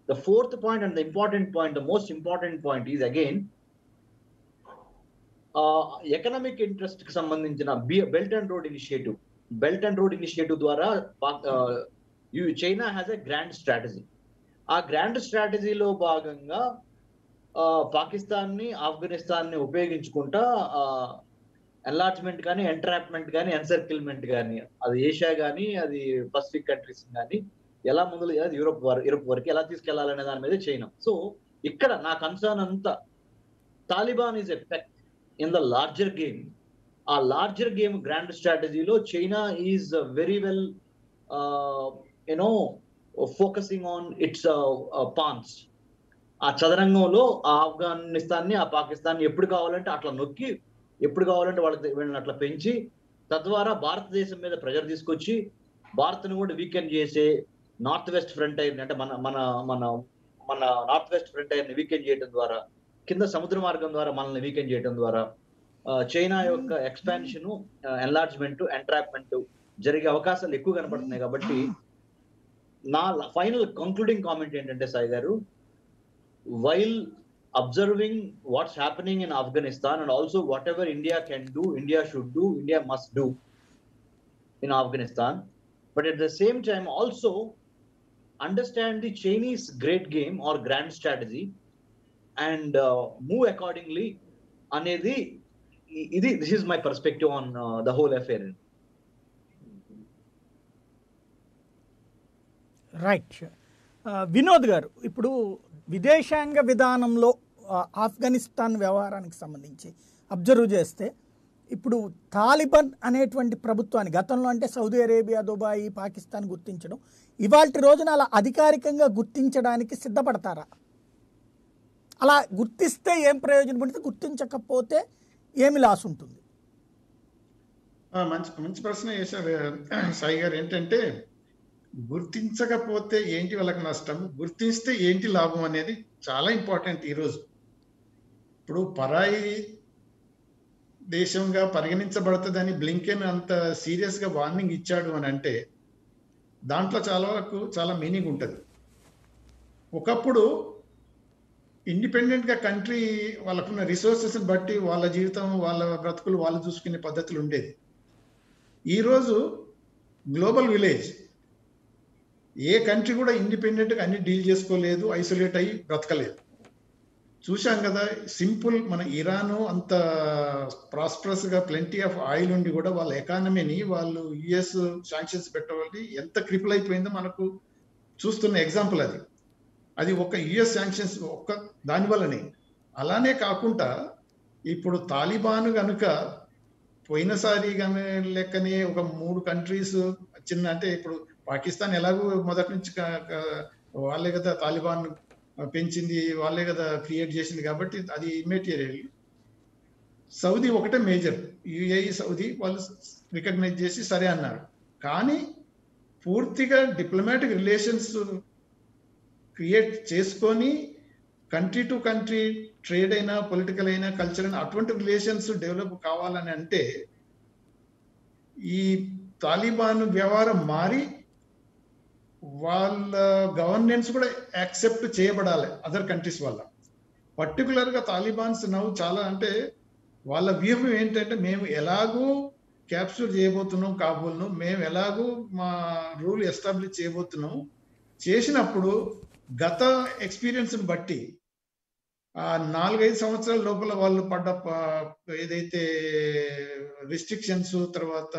The fourth point and the important point, the most important point is again economic interest కి సంబంధించిన belt and road initiative ద్వారా China has a grand strategy. ఆ grand స్ట్రాటజీలో భాగంగా పాకిస్తాన్ ని, ఆఫ్ఘనిస్తాన్ ని ఉపయోగించుకుంటా enlargement కానీ, entrapment కానీ, ఎన్సర్కిల్మెంట్ కానీ, అది ఏషియా కానీ, అది పసిఫిక్ కంట్రీస్ కానీ ఎలా మొదలు చేయాలి, యూరోప్ వరకు ఎలా తీసుకెళ్లాలనే దాని మీద చైనా. సో ఇక్కడ నా కన్సర్న్ అంతా Taliban is a peg in the larger game. ఆ లార్జర్ గేమ్ గ్రాండ్ స్ట్రాటజీలో China is very well you know focusing on its pawns. ఆ చదరంగంలో ఆ ఆఫ్ఘనిస్తాన్ని ఆ పాకిస్తాన్ని ఎప్పుడు కావాలంటే అట్లా నొక్కి, ఎప్పుడు కావాలంటే వీళ్ళని అట్లా పెంచి, తద్వారా భారతదేశం మీద ప్రెజర్ తీసుకొచ్చి భారత్ను కూడా వీకెండ్ చేసే నార్త్ వెస్ట్ ఫ్రంటైర్ అంటే మన మన మన మన నార్త్ వెస్ట్ ఫ్రంటైర్ ని వీకెండ్ చేయడం ద్వారా, కింద సముద్ర మార్గం ద్వారా మనల్ని వీకెండ్ చేయడం ద్వారా చైనా యొక్క ఎక్స్పాన్షన్, ఎన్లార్జ్మెంట్, ఎంట్రాప్మెంట్ జరిగే అవకాశాలు ఎక్కువ కనపడుతున్నాయి. కాబట్టి నా ఫైనల్ కంక్లూడింగ్ కామెంట్ ఏంటంటే సాయి గారు, while observing what's happening in Afghanistan and also whatever India can do, India should do, India must do in Afghanistan, but at the same time also understand the Chinese great game or grand strategy and move accordingly. Anedi, this is my perspective on the whole affair. Right. Vinod గారు, ఇప్పుడు విదేశాంగ విధానంలో ఆఫ్ఘనిస్తాన్ వ్యవహారానికి సంబంధించి observe చేస్తే, ఇప్పుడు Taliban అనేటువంటి ప్రభుత్వాన్ని గతంలో అంటే సౌదీ అరేబియా, దుబాయ్, పాకిస్తాన్ గుర్తించడం, ఇవాల్టి రోజున అలా అధికారికంగా గుర్తించడానికి సిద్ధపడతారా? అలా గుర్తిస్తే ఏం ప్రయోజనం ఉంటుంది, గుర్తించకపోతే ఏమి లాస్ ఉంటుంది? మంచి ప్రశ్న వేశారు సాయి గారు. ఏంటంటే గుర్తించకపోతే ఏంటి వాళ్ళకి నష్టం, గుర్తిస్తే ఏంటి లాభం అనేది చాలా ఇంపార్టెంట్ ఈరోజు. ఇప్పుడు పరాయి దేశంగా పరిగణించబడుతుందని బ్లింకెన్ అంత సీరియస్గా వార్నింగ్ ఇచ్చాడు అని అంటే దాంట్లో చాలా మీనింగ్ ఉంటుంది. ఒకప్పుడు ఇండిపెండెంట్గా కంట్రీ వాళ్ళకున్న రిసోర్సెస్ని బట్టి వాళ్ళ జీవితం, వాళ్ళ బ్రతుకులు వాళ్ళు చూసుకునే పద్ధతులు ఉండేది. ఈరోజు గ్లోబల్ విలేజ్, ఏ కంట్రీ కూడా ఇండిపెండెంట్గా అన్ని డీల్ చేసుకోలేదు, ఐసోలేట్ అయ్యి బ్రతకలేదు. చూశాం కదా, సింపుల్ మన ఇరాను అంత ప్రాస్పరస్గా ప్లెంటీ ఆఫ్ ఆయిల్ ఉండి కూడా వాళ్ళ ఎకానమీని వాళ్ళు యుఎస్ శాంక్షన్స్ పెట్టవాలి ఎంత క్రిపుల్ అయిపోయిందో మనకు చూస్తున్న ఎగ్జాంపుల్ అది. అది ఒక యుఎస్ శాంక్షన్స్ ఒక్క దానివల్లనే. అలానే కాకుండా ఇప్పుడు తాలిబాన్ కనుక పోయినసారి లెక్కనే ఒక 3 కంట్రీస్ చిన్న, అంటే ఇప్పుడు పాకిస్తాన్ ఎలాగో మొదటి నుంచి వాళ్ళే కదా తాలిబాన్ పెంచింది, వాళ్ళే కదా క్రియేట్ చేసింది, కాబట్టి అది ఇమ్మెటీరియల్. సౌదీ ఒకటే మేజర్, యుఏఈ సౌదీ వాళ్ళు రికగ్నైజ్ చేసి సరే అన్నారు. కానీ పూర్తిగా డిప్లొమాటిక్ రిలేషన్స్ క్రియేట్ చేసుకొని కంట్రీ టు కంట్రీ ట్రేడ్ అయినా, పొలిటికల్ అయినా, కల్చర్ అయినా అటువంటి రిలేషన్స్ డెవలప్ కావాలని అంటే ఈ తాలిబాన్ వ్యవహారం మారి వాళ్ళ గవర్నెన్స్ కూడా యాక్సెప్ట్ చేయబడాలి అదర్ కంట్రీస్ వల్ల. పర్టికులర్గా తాలిబాన్స్ నవ్వు చాలా, అంటే వాళ్ళ వ్యూహం ఏంటంటే మేము ఎలాగూ క్యాప్చర్ చేయబోతున్నాం కాబూల్ను, మేము ఎలాగూ మా రూల్ ఎస్టాబ్లిష్ చేయబోతున్నాం. చేసినప్పుడు గత ఎక్స్పీరియన్స్ని బట్టి ఆ 4-5 సంవత్సరాల లోపల వాళ్ళు పడ్డ ఏదైతే రిస్ట్రిక్షన్స్, తర్వాత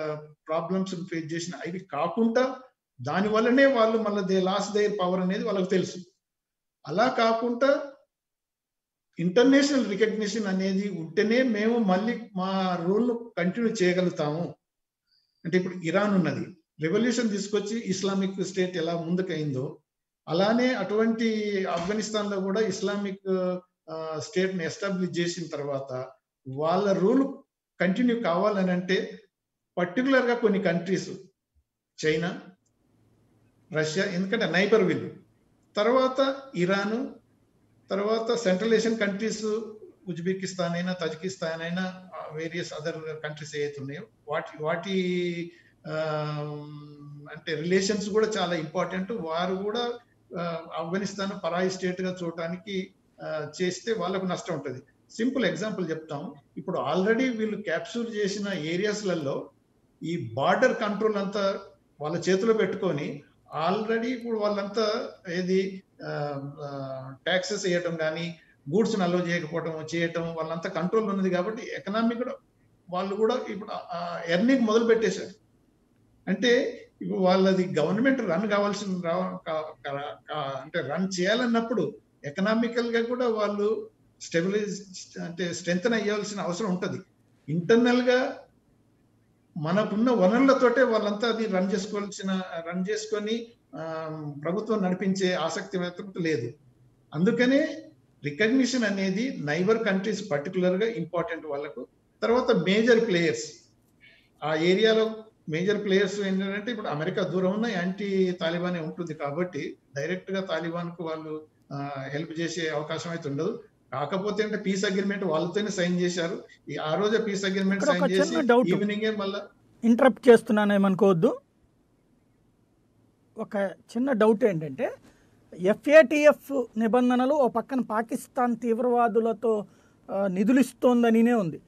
ప్రాబ్లమ్స్ ఫేస్ చేసిన అవి కాకుండా దానివల్లనే వాళ్ళు మళ్ళీ దే లాస్ట్ దేర్ పవర్ అనేది వాళ్ళకి తెలుసు. అలా కాకుండా ఇంటర్నేషనల్ రికగ్నిషన్ అనేది ఉంటేనే మేము మళ్ళీ మా రూల్ కంటిన్యూ చేయగలుగుతాము. అంటే ఇప్పుడు ఇరాన్ ఉన్నది, రెవల్యూషన్ తీసుకొచ్చి ఇస్లామిక్ స్టేట్ ఎలా ముందుకైందో అలానే అటువంటి ఆఫ్ఘనిస్తాన్లో కూడా ఇస్లామిక్ స్టేట్ని ఎస్టాబ్లిష్ చేసిన తర్వాత వాళ్ళ రూల్ కంటిన్యూ కావాలని అంటే పర్టికులర్గా కొన్ని కంట్రీస్, చైనా, రష్యా, ఎందుకంటే నైబర్ వీళ్ళు, తర్వాత ఇరాను, తర్వాత సెంట్రల్ ఏషియన్ కంట్రీస్, ఉజ్బెకిస్తాన్ అయినా, తజికిస్తాన్ అయినా, వేరియస్ అదర్ కంట్రీస్ ఏవైతే ఉన్నాయో వాటి అంటే రిలేషన్స్ కూడా చాలా ఇంపార్టెంట్. వారు కూడా ఆఫ్ఘనిస్తాన్ పరాయి స్టేట్గా చూడటానికి చేస్తే వాళ్ళకు నష్టం ఉంటుంది. సింపుల్ ఎగ్జాంపుల్ చెప్తాం. ఇప్పుడు ఆల్రెడీ వీళ్ళు క్యాప్చర్ చేసిన ఏరియాస్లలో ఈ బార్డర్ కంట్రోల్ అంతా వాళ్ళ చేతిలో పెట్టుకొని ఆల్రెడీ ఇప్పుడు వాళ్ళంతా ఏది ట్యాక్సెస్ వేయటం కానీ, గూడ్స్ అలో చేయటం వాళ్ళంతా కంట్రోల్ ఉన్నది. కాబట్టి ఎకనామీ కూడా వాళ్ళు కూడా ఇప్పుడు ఎర్నింగ్ మొదలు పెట్టేశారు. అంటే ఇప్పుడు వాళ్ళది గవర్నమెంట్ రన్ కావాల్సిన అంటే రన్ చేయాలన్నప్పుడు ఎకనామికల్ గా కూడా వాళ్ళు స్టెబిలైజ్ అంటే స్ట్రెంగ్తన్ అయ్యాల్సిన అవసరం ఉంటుంది. ఇంటర్నల్ గా మనకున్న వనరులతోటే వాళ్ళంతా అది రన్ చేసుకొని ప్రభుత్వం నడిపించే ఆసక్తి లేదు. అందుకనే రికగ్నిషన్ అనేది నైబర్ కంట్రీస్ పర్టికులర్గా ఇంపార్టెంట్ వాళ్ళకు. తర్వాత మేజర్ ప్లేయర్స్ ఆ ఏరియాలో మేజర్ ప్లేయర్స్ ఏంటంటే ఇప్పుడు అమెరికా దూరం ఉన్న యాంటీ తాలిబానే ఉంటుంది కాబట్టి డైరెక్ట్గా తాలిబాన్కు వాళ్ళు హెల్ప్ చేసే అవకాశం అయితే ఉండదు. కాకపోతే అంటే పీస్ అగ్రిమెంట్ వాళ్ళతోనే సైన్ చేశారు. ఆ రోజే పీస్ అగ్రిమెంట్ ఇక్కడ ఒక సైన్ చేసి చిన్న డౌట్, ఈవినింగే మళ్ళా ఇంటరప్ట్ చేస్తున్నాను ఏమనుకోవద్దు. ఒక చిన్న డౌట్ ఏంటంటే FATF నిబంధనలు ఓ పక్కన పాకిస్తాన్ తీవ్రవాదులతో నిధులు ఇస్తోందనినే ఉంది.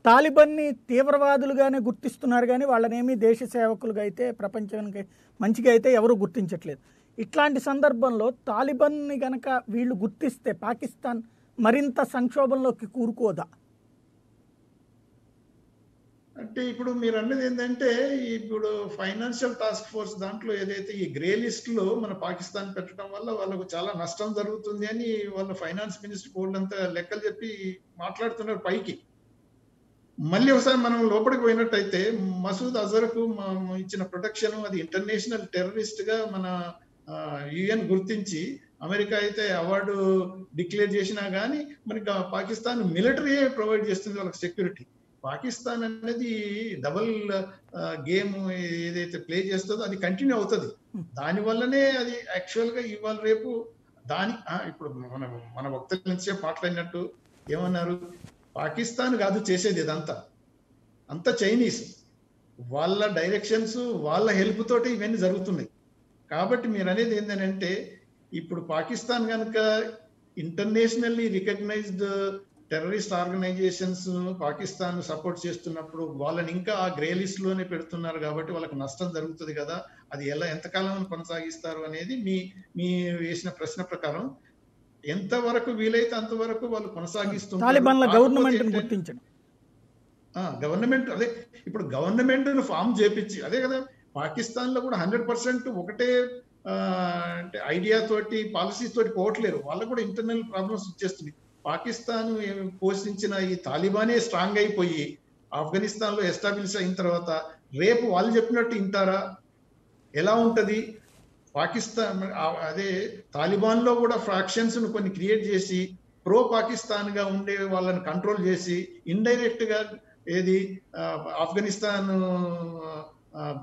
తాలిబాన్ని తీవ్రవాదులుగానే గుర్తిస్తున్నారు కానీ వాళ్ళనేమి దేశ సేవకులుగా అయితే ప్రపంచానికి మంచిగా అయితే ఎవరు గుర్తించట్లేదు. ఇట్లాంటి సందర్భంలో తాలిబాన్ని కనుక వీళ్ళు గుర్తిస్తే పాకిస్తాన్ మరింత సంక్షోభంలోకి కూరుకోదా? అంటే ఇప్పుడు మీరు అన్నది ఏంటంటే ఇప్పుడు ఫైనాన్షియల్ టాస్క్ ఫోర్స్ దాంట్లో ఏదైతే ఈ గ్రే లిస్ట్ లో మన పాకిస్తాన్ పెట్టడం వల్ల వాళ్ళకు చాలా నష్టం జరుగుతుంది అని వాళ్ళ ఫైనాన్స్ మినిస్టర్ వాళ్ళంతా లెక్కలు చెప్పి మాట్లాడుతున్నారు పైకి. మళ్ళీ ఒకసారి మనం లోపలికి పోయినట్టయితే మసూద్ అజర్కు ఇచ్చిన ప్రొటెక్షన్ అది ఇంటర్నేషనల్ టెర్రరిస్ట్ గా మన UN గుర్తించి అమెరికా అయితే అవార్డు డిక్లేర్ చేసినా కానీ మనకి పాకిస్తాన్ మిలిటరీ ప్రొవైడ్ చేస్తుంది వాళ్ళకి సెక్యూరిటీ. పాకిస్తాన్ అనేది డబుల్ గేమ్ ఏదైతే ప్లే చేస్తుందో అది కంటిన్యూ అవుతుంది. దానివల్లనే అది యాక్చువల్ గా ఇవాళ రేపు ఇప్పుడు మన వక్తల నుంచి మాట్లాడినట్టు ఏమన్నారు, పాకిస్తాన్ కాదు చేసేది ఇదంతా, అంతా చైనీస్ వాళ్ళ డైరెక్షన్స్ వాళ్ళ హెల్ప్ తోటి ఇవన్నీ జరుగుతున్నాయి. కాబట్టి మీరు అనేది ఏంటంటే ఇప్పుడు పాకిస్తాన్ కనుక internationally recognised terrorist organisations Pakistan support చేస్తున్నప్పుడు వాళ్ళని ఇంకా ఆ గ్రే లిస్ట్ లోనే పెడుతున్నారు కాబట్టి వాళ్ళకి నష్టం జరుగుతుంది కదా. అది ఎంతకాలం కొనసాగిస్తారు అనేది మీ వేసిన ప్రశ్న ప్రకారం ఎంతవరకు వీలైతే అంతవరకు వాళ్ళు కొనసాగిస్తున్నారు. గవర్నమెంట్ అదే ఇప్పుడు గవర్నమెంట్ ఫామ్ చేపించి అదే కదా పాకిస్తాన్ లో కూడా 100% ఒకటే అంటే ఐడియా తోటి పాలసీ తోటి పోవట్లేరు. వాళ్ళకు కూడా ఇంటర్నల్ ప్రాబ్లమ్స్ వచ్చేస్తుంది. పాకిస్తాన్ పోషించిన ఈ తాలిబానే స్ట్రాంగ్ అయిపోయి ఆఫ్ఘనిస్తాన్ లో ఎస్టాబ్లిష్ అయిన తర్వాత రేపు వాళ్ళు చెప్పినట్టు వింటారా? ఎలా ఉంటది? పాకిస్తాన్ అదే తాలిబాన్ లో కూడా ఫ్రాక్షన్స్ ను కొన్ని క్రియేట్ చేసి ప్రో పాకిస్తాన్ గా ఉండే వాళ్ళని కంట్రోల్ చేసి ఇండైరెక్ట్ గా ఏది ఆఫ్ఘనిస్తాన్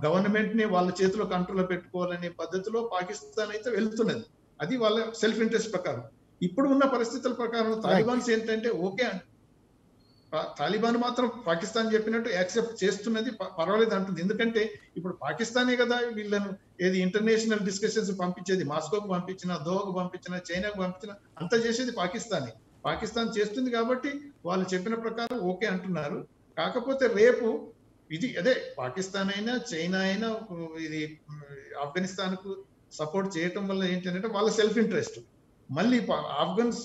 గవర్నమెంట్ ని వాళ్ళ చేతిలో కంట్రోల్లో పెట్టుకోవాలనే పద్ధతిలో పాకిస్తాన్ అయితే వెళ్తున్నది. అది వాళ్ళ సెల్ఫ్ ఇంట్రెస్ట్ ప్రకారం. ఇప్పుడు ఉన్న పరిస్థితుల ప్రకారం తాలిబాన్స్ ఏంటంటే ఓకే తాలిబాన్ మాత్రం పాకిస్తాన్ చెప్పినట్టు యాక్సెప్ట్ చేస్తున్నది, పర్వాలేదు అంటుంది. ఎందుకంటే ఇప్పుడు పాకిస్తానే కదా వీళ్ళను ఏది ఇంటర్నేషనల్ డిస్కషన్స్ పంపించేది, మాస్కోకు పంపించిన, దోహాకు పంపించిన, చైనాకు పంపించిన అంతా చేసేది పాకిస్తానే. పాకిస్తాన్ చేస్తుంది కాబట్టి వాళ్ళు చెప్పిన ప్రకారం ఓకే అంటున్నారు. కాకపోతే రేపు ఇది అదే పాకిస్తాన్ అయినా చైనా అయినా ఇది ఆఫ్ఘనిస్తాన్ కు సపోర్ట్ చేయటం వల్ల ఏంటంటే వాళ్ళ సెల్ఫ్ ఇంట్రెస్ట్. మళ్ళీ ఆఫ్ఘన్స్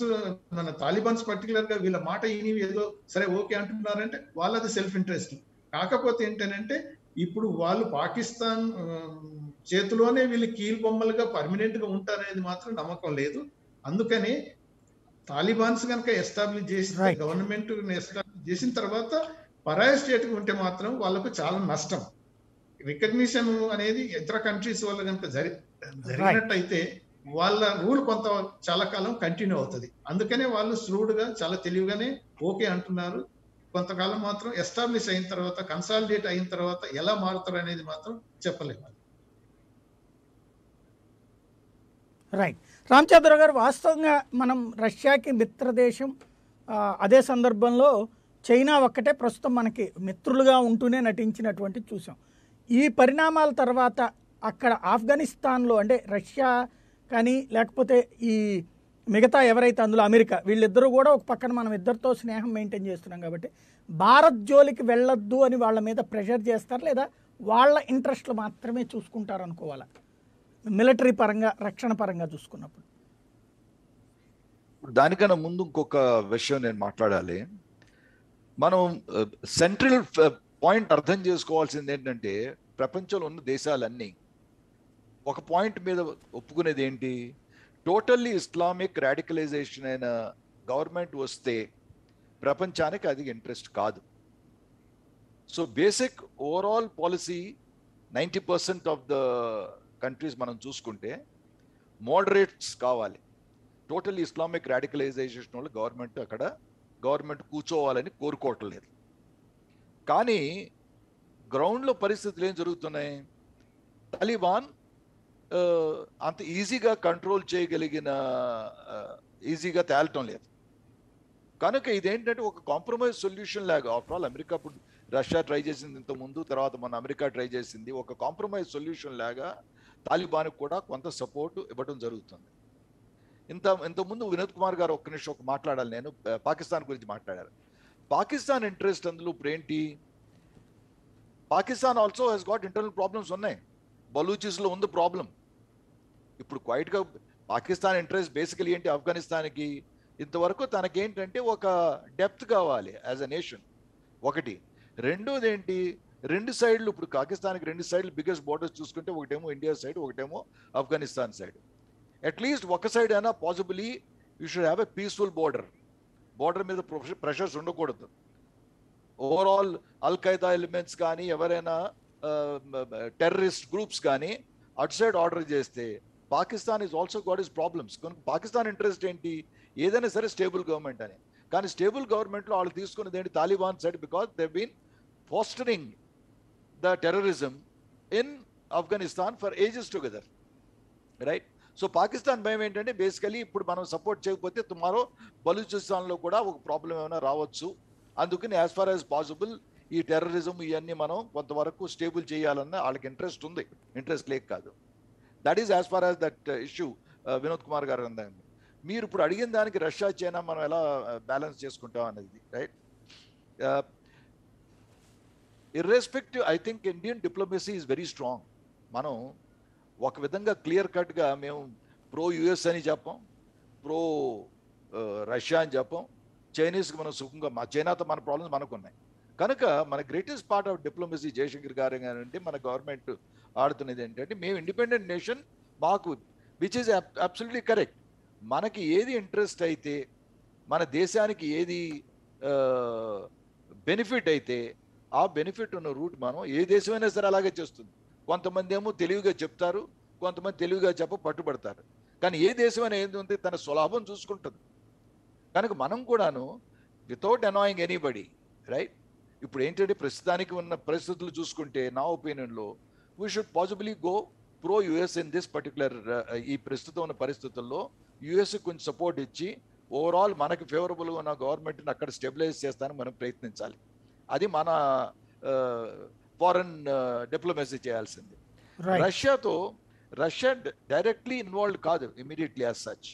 మన తాలిబాన్స్ పర్టికులర్ గా వీళ్ళ మాట ఇనివి ఏదో సరే ఓకే అంటున్నారంటే వాళ్ళది సెల్ఫ్ ఇంట్రెస్ట్. కాకపోతే ఏంటంటే ఇప్పుడు వాళ్ళు పాకిస్తాన్ చేతిలోనే వీళ్ళు కీలు బొమ్మలుగా పర్మనెంట్ గా ఉంటారనేది మాత్రం నమ్మకం లేదు. అందుకని తాలిబాన్స్ కనుక ఎస్టాబ్లిష్ చేసి గవర్నమెంట్ ఎస్టాబ్లిష్ చేసిన తర్వాత పరాయ స్టేట్ ఉంటే మాత్రం వాళ్ళకు చాలా నష్టం. రికగ్నిషన్ అనేది ఇతర కంట్రీస్ వల్ల కనుక జరిగినట్టయితే వాళ్ళ రూల్ చాలా కాలం కంటిన్యూ అవుతుంది. అందుకనే వాళ్ళు శ్రూడ్గా చాలా తెలివిగానే ఓకే అంటున్నారు. కొంతకాలం మాత్రం ఎస్టాబ్లిష్ అయిన తర్వాత కన్సాలిడేట్ అయిన తర్వాత ఎలా మారుతారు అనేది మాత్రం చెప్పలేము. రైట్. రామచంద్రరావు గారు, వాస్తవంగా మనం రష్యాకి మిత్రదేశం, అదే సందర్భంలో చైనా ఒక్కటే ప్రస్తుతం మనకి మిత్రులుగా ఉంటూనే నటించినటువంటి చూసాం. ఈ పరిణామాల తర్వాత అక్కడ ఆఫ్ఘనిస్తాన్లో అంటే రష్యా కానీ లేకపోతే ఈ మిగతా ఎవరైతే అందులో అమెరికా వీళ్ళిద్దరూ కూడా ఒక పక్కన మనం ఇద్దరితో స్నేహం మెయింటైన్ చేస్తున్నాం కాబట్టి భారత్ జోలికి వెళ్ళొద్దు అని వాళ్ళ మీద ప్రెషర్ చేస్తారు, లేదా వాళ్ళ ఇంట్రెస్ట్లు మాత్రమే చూసుకుంటారు అనుకోవాలా మిలిటరీ పరంగా రక్షణ పరంగా చూసుకున్నప్పుడు? దానికన్నా ముందు ఇంకొక విషయం నేను మాట్లాడాలి. మనం సెంట్రల్ పాయింట్ అర్థం చేసుకోవాల్సింది ఏంటంటే ప్రపంచంలో ఉన్న దేశాలన్నీ ఒక పాయింట్ మీద ఒప్పుకునేది ఏంటి, టోటల్లీ ఇస్లామిక్ రాడికలైజేషన్ అయిన గవర్నమెంట్ వస్తే ప్రపంచానికి అది ఇంట్రెస్ట్ కాదు. So basic overall policy 90% of the countries మనం చూసుకుంటే మోడరేట్స్ కావాలి. టోటల్ ఇస్లామిక్ రాడికలైజేషన్ వల్ల గవర్నమెంట్ కూర్చోవాలని కోరుకోవట్లేదు. కానీ గ్రౌండ్లో పరిస్థితులు ఏం జరుగుతున్నాయి? తాలిబాన్ అంత ఈజీగా కంట్రోల్ చేయగలిగిన ఈజీగా తేలటం లేదు. కనుక ఇదేంటంటే ఒక కాంప్రమైజ్ సొల్యూషన్ లాగా, after all America Russia try చేసింది ఇంతకుముందు, తర్వాత మన అమెరికా ట్రై చేసింది, ఒక కాంప్రమైజ్ సొల్యూషన్ లాగా తాలిబాన్కి కూడా కొంత సపోర్ట్ ఇవ్వడం జరుగుతుంది. ఇంతకుముందు వినోద్ కుమార్ గారు ఒక్క నిమిషం మాట్లాడాలి, నేను పాకిస్తాన్ గురించి మాట్లాడారు. పాకిస్తాన్ ఇంట్రెస్ట్ అందులో ఇప్పుడు ఏంటి? Pakistan also has got internal problems ఉన్నాయి. బలూచిస్లో ఉంది ప్రాబ్లం. ఇప్పుడు క్వైట్గా పాకిస్తాన్ ఇంట్రెస్ట్ బేసికలీ ఏంటి? ఆఫ్ఘనిస్తాన్కి ఇంతవరకు తనకేంటంటే ఒక డెప్త్ కావాలి యాజ్ అ నేషన్, ఒకటి. రెండోది ఏంటి? రెండు సైడ్లు, ఇప్పుడు పాకిస్తాన్కి రెండు సైడ్లు బిగ్గెస్ట్ బోర్డర్స్ చూసుకుంటే ఒకటేమో ఇండియా సైడ్, ఒకటేమో ఆఫ్ఘనిస్తాన్ సైడ్. అట్లీస్ట్ ఒక సైడ్ అయినా possibly you should have a peaceful border మీద ప్రెషర్స్ ఉండకూడదు. ఓవరాల్ అల్ ఖైదా ఎలిమెంట్స్ కానీ ఎవరైనా టెర్రరిస్ట్ గ్రూప్స్ కానీ అటు సైడ్ ఆర్డర్ చేస్తే Pakistan is also got is problems. కనుక పాకిస్తాన్ ఇంట్రెస్ట్ ఏంటి? ఏదైనా సరే స్టేబుల్ గవర్నమెంట్ అని. కానీ స్టేబుల్ గవర్నమెంట్లో వాళ్ళు తీసుకున్నది ఏంటి? Taliban side, because they been fostering the terrorism in Afghanistan for ages together, right? So Pakistan భయం ఏంటంటే బేసికలీ ఇప్పుడు మనం సపోర్ట్ చేయకపోతే టుమారో బలూచిస్తాన్లో కూడా ఒక ప్రాబ్లం ఏమైనా రావచ్చు. అందుకని యాజ్ ఫార్ యాజ్ పాసిబుల్ ఈ టెర్రరిజం ఇవన్నీ మనం కొంతవరకు స్టేబుల్ చేయాలన్న వాళ్ళకి ఇంట్రెస్ట్ ఉంది, ఇంట్రెస్ట్ లేక కాదు. That is as far as that issue. Vinod Kumar గారు అందండి, మీరు ఇప్పుడు అడిగిన దానికి రష్యా చైనా మనం ఎలా బ్యాలెన్స్ చేసుకుంటాం అనేది, right? Irrespective, I think Indian diplomacy is very strong. మనం ఒక విధంగా క్లియర్ కట్గా మేము ప్రో యుఎస్ అని చెప్పాం, ప్రో రష్యా అని చెప్పాం. చైనీస్కి మనం సుఖంగా, చైనాతో మన ప్రాబ్లమ్స్ మనకు ఉన్నాయి. కనుక మన greatest part of diplomacy Jaishankar గారు అంటే మన గవర్నమెంట్ ఆడుతున్నది ఏంటంటే మేము ఇండిపెండెంట్ నేషన్, మాకు విచ్ ఈజ్ అబ్సల్యూట్లీ కరెక్ట్. మనకి ఏది ఇంట్రెస్ట్ అయితే, మన దేశానికి ఏది బెనిఫిట్ అయితే ఆ బెనిఫిట్ ఉన్న రూట్ మనం ఏ దేశమైనా సరే అలాగే చేస్తుంది. కొంతమంది ఏమో తెలివిగా చెప్తారు, కొంతమంది తెలివిగా పట్టుబడతారు. కానీ ఏ దేశమైనా ఏంది ఉంది తన స్వలాభం చూసుకుంటుంది. కనుక మనం కూడాను వితౌట్ అనాయింగ్ ఎనీబడి, రైట్? ఇప్పుడు ఏంటంటే ప్రస్తుతానికి ఉన్న పరిస్థితులు చూసుకుంటే నా ఒపీనియన్లో we should possibly go pro US in this particular. ఈ ప్రస్తుతం ఉన్న పరిస్థితుల్లో యుఎస్కి కొంచెం సపోర్ట్ ఇచ్చి ఓవరాల్ మనకి ఫేవరబుల్గా ఉన్న గవర్నమెంట్ని అక్కడ స్టెబిలైజ్ చేస్తానికి మనం ప్రయత్నించాలి. అది మన ఫారెన్ డిప్లొమసీ చేయాల్సింది. రష్యా డైరెక్ట్లీ ఇన్వాల్వ్డ్ కాదు immediately as such,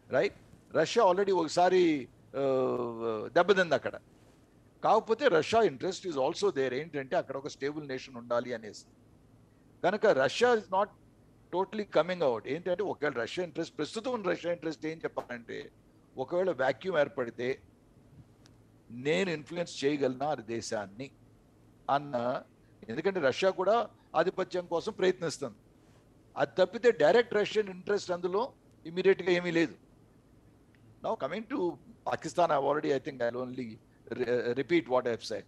right? Russia already ఒకసారి దెబ్బతింది అక్కడ. కాకపోతే Russia interest is also there, ఏంటంటే అక్కడ ఒక స్టేబుల్ నేషన్ ఉండాలి అనేసి. కనుక Russia is not totally coming out. ఏంటంటే ఒకవేళ రష్యా ఇంట్రెస్ట్, ప్రస్తుతం ఉన్న రష్యా ఇంట్రెస్ట్ ఏం చెప్పాలంటే, ఒకవేళ వ్యాక్యూమ్ ఏర్పడితే నేను ఇన్ఫ్లుయెన్స్ చేయగలనా అది దేశాన్ని అన్న, ఎందుకంటే రష్యా కూడా ఆధిపత్యం కోసం ప్రయత్నిస్తుంది. అది తప్పితే డైరెక్ట్ రష్యన్ ఇంట్రెస్ట్ అందులో ఇమీడియట్గా ఏమీ లేదు. Now coming to Pakistan, I think I'll only repeat what I've said.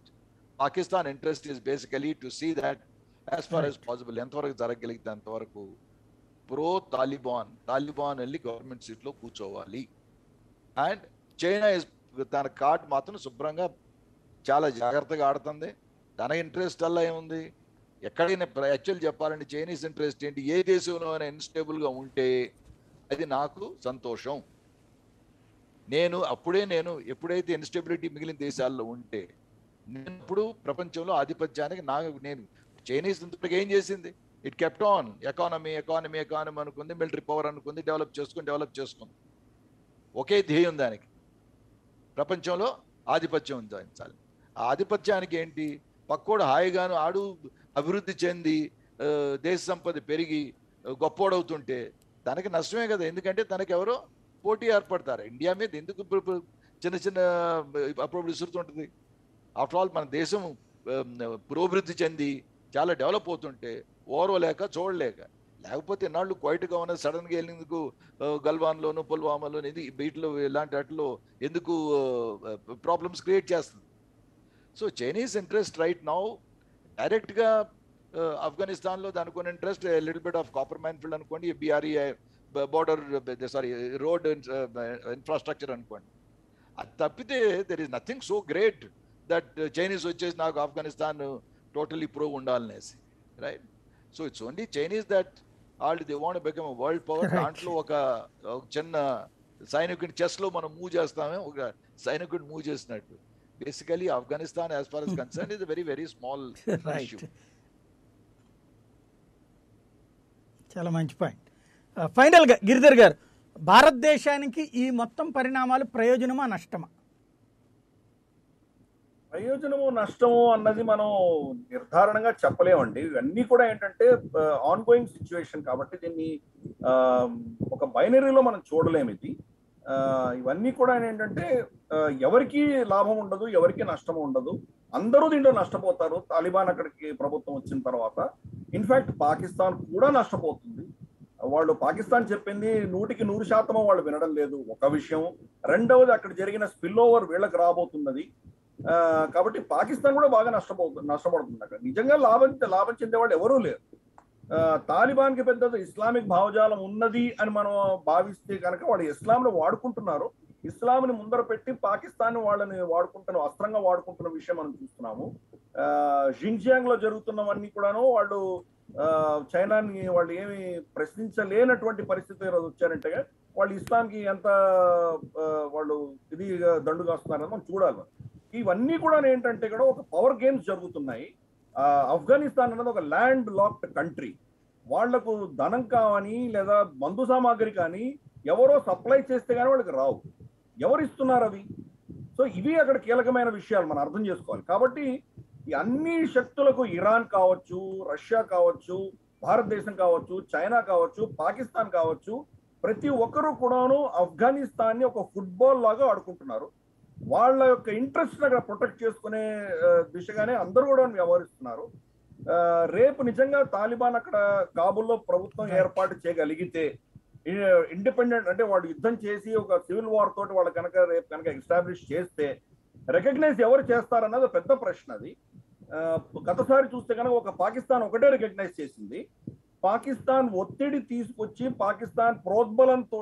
Pakistan interest is basically to see that as far as possible ఎంతవరకు జరగగలిగితే అంతవరకు ప్రో తాలిబాన్ వెళ్ళి గవర్నమెంట్ సీట్లో కూర్చోవాలి. అండ్ చైనా తన కార్డ్ మాత్రం శుభ్రంగా చాలా జాగ్రత్తగా ఆడుతుంది. తన ఇంట్రెస్ట్ అలా ఏముంది? ఎక్కడైనా యాక్చువల్ చెప్పాలంటే చైనీస్ ఇంట్రెస్ట్ ఏంటి? ఏ దేశంలో అయినా ఇన్స్టేబుల్గా ఉంటే అది నాకు సంతోషం. నేను ఎప్పుడైతే ఇన్స్టెబిలిటీ మిగిలిన దేశాల్లో ఉంటే నేను ఇప్పుడు ప్రపంచంలో ఆధిపత్యానికి నేను చైనీస్ ఇంతటికి ఏం చేసింది? ఇట్ కెప్ట్ ఆన్ ఎకానమీ అనుకుంది, మిలిటరీ పవర్ అనుకుంది, డెవలప్ చేసుకుంది. ఒకే ధ్యేయం దానికి, ప్రపంచంలో ఆధిపత్యం ఉంచాలి. ఆ ఆధిపత్యానికి ఏంటి? పక్కోడు హాయిగాను ఆడు అభివృద్ధి చెంది దేశ సంపద పెరిగి గొప్పోడవుతుంటే తనకి నష్టమే కదా. ఎందుకంటే తనకి ఎవరో పోటీ ఏర్పడతారు. ఇండియా మీద ఎందుకు చిన్న అప్పుడు విసురుతుంటుంది? ఆఫ్టర్ ఆల్ మన దేశం పురోభివృద్ధి చెంది చాలా డెవలప్ అవుతుంటే ఓర్వలేక చూడలేక, లేకపోతే ఇన్నాళ్ళు క్వైట్గా ఉన్నది సడన్గా వెళ్ళినందుకు గల్వాన్లోను పుల్వామాలోను వీటిలో ఇలాంటి వాటిలో ఎందుకు ప్రాబ్లమ్స్ క్రియేట్ చేస్తుంది? So Chinese interest right now డైరెక్ట్గా ఆఫ్ఘనిస్తాన్లో దానికి ఉన్న interest little bit of copper mine field అనుకోండి, BRE border sorry road infrastructure అనుకోండి. అది తప్పితే there is nothing so great that Chinese వచ్చేసి నాకు ఆఫ్ఘనిస్తాన్ టోటలీ ప్రో ఉండాలనేసి, right? So it's only Chinese that all they want become world power. దాంట్లో ఒక చిన్న సైనికుడిని చెస్లో మనం మూవ్ చేస్తామే, ఒక సైనికుడిని మూవ్ చేసినట్టు. Basically Afghanistan as far as concerned is a very very small issue. చాలా మంచి పాయింట్. ఫైనల్గా గిరిధర్ గారు, భారతదేశానికి ఈ మొత్తం పరిణామాలు ప్రయోజనమా నష్టమా? ప్రయోజనము నష్టము అన్నది మనం నిర్ధారణగా చెప్పలేమండి. ఇవన్నీ కూడా ఏంటంటే ఆన్ గోయింగ్ సిచ్యువేషన్ కాబట్టి దీన్ని ఒక బైనరీలో మనం చూడలేము. ఇది ఇవన్నీ కూడా ఏంటంటే ఎవరికి లాభం ఉండదు, ఎవరికి నష్టం ఉండదు, అందరూ దీంట్లో నష్టపోతారు. తాలిబాన్ అక్కడికి ప్రభుత్వం వచ్చిన తర్వాత ఇన్ఫాక్ట్ పాకిస్తాన్ కూడా నష్టపోతుంది. వాళ్ళు పాకిస్తాన్ చెప్పింది 100% వాళ్ళు వినడం లేదు, ఒక విషయం. రెండవది అక్కడ జరిగిన స్పిల్ ఓవర్ వీళ్ళకి రాబోతున్నది. కాబట్టి పాకిస్తాన్ కూడా బాగా నష్టపడుతుంది. అక్కడ నిజంగా లాభం చెందేవాళ్ళు ఎవరూ లేరు. తాలిబాన్కి పెద్ద ఇస్లామిక్ భావజాలం ఉన్నది అని మనం భావిస్తే కనుక వాళ్ళు ఇస్లాంను వాడుకుంటున్నారు. ఇస్లాంని ముందర పెట్టి పాకిస్తాన్ వాళ్ళని అస్త్రంగా వాడుకుంటున్న విషయం మనం చూస్తున్నాము. జిన్జియాంగ్ లో జరుగుతున్నవన్నీ కూడాను వాళ్ళు చైనాని వాళ్ళు ఏమి ప్రశ్నించలేనటువంటి పరిస్థితి వచ్చారంటే వాళ్ళు ఇస్లాంకి ఎంత వాళ్ళు ఇది దండుగా వస్తున్నారని మనం చూడాలి. ఇవన్నీ కూడా ఏంటంటే కూడా ఒక పవర్ గేమ్స్ జరుగుతున్నాయి. ఆఫ్ఘనిస్తాన్ అనేది ఒక ల్యాండ్ లాక్డ్ కంట్రీ. వాళ్లకు ధనం కావని లేదా మందు సామాగ్రి కానీ ఎవరో సప్లై చేస్తే కానీ వాళ్ళకి రావు. ఎవరు ఇస్తున్నారు అవి? సో ఇవి అక్కడ కీలకమైన విషయాలు మనం అర్థం చేసుకోవాలి. కాబట్టి ఈ అన్ని శక్తులకు ఇరాన్ కావచ్చు, రష్యా కావచ్చు, భారతదేశం కావచ్చు, చైనా కావచ్చు, పాకిస్తాన్ కావచ్చు, ప్రతి ఒక్కరూ కూడాను ఆఫ్ఘనిస్తాన్ని ఒక ఫుట్బాల్ లాగా ఆడుకుంటున్నారు. వాళ్ళ యొక్క ఇంట్రెస్ట్ అక్కడ ప్రొటెక్ట్ చేసుకునే దిశగానే అందరూ కూడా వ్యవహరిస్తున్నారు. రేపు నిజంగా తాలిబాన్ అక్కడ కాబుల్లో ప్రభుత్వం ఏర్పాటు చేయగలిగితే, ఇండిపెండెంట్ అంటే వాళ్ళు యుద్ధం చేసి ఒక సివిల్ వార్ తోటి వాళ్ళు రేపు కనుక ఎస్టాబ్లిష్ చేస్తే రికగ్నైజ్ ఎవరు చేస్తారన్నది పెద్ద ప్రశ్న. అది గతసారి చూస్తే కనుక ఒక పాకిస్తాన్ ఒకటే రికగ్నైజ్ చేసింది. పాకిస్తాన్ ఒత్తిడి తీసుకొచ్చి పాకిస్తాన్ ప్రోద్బలంతో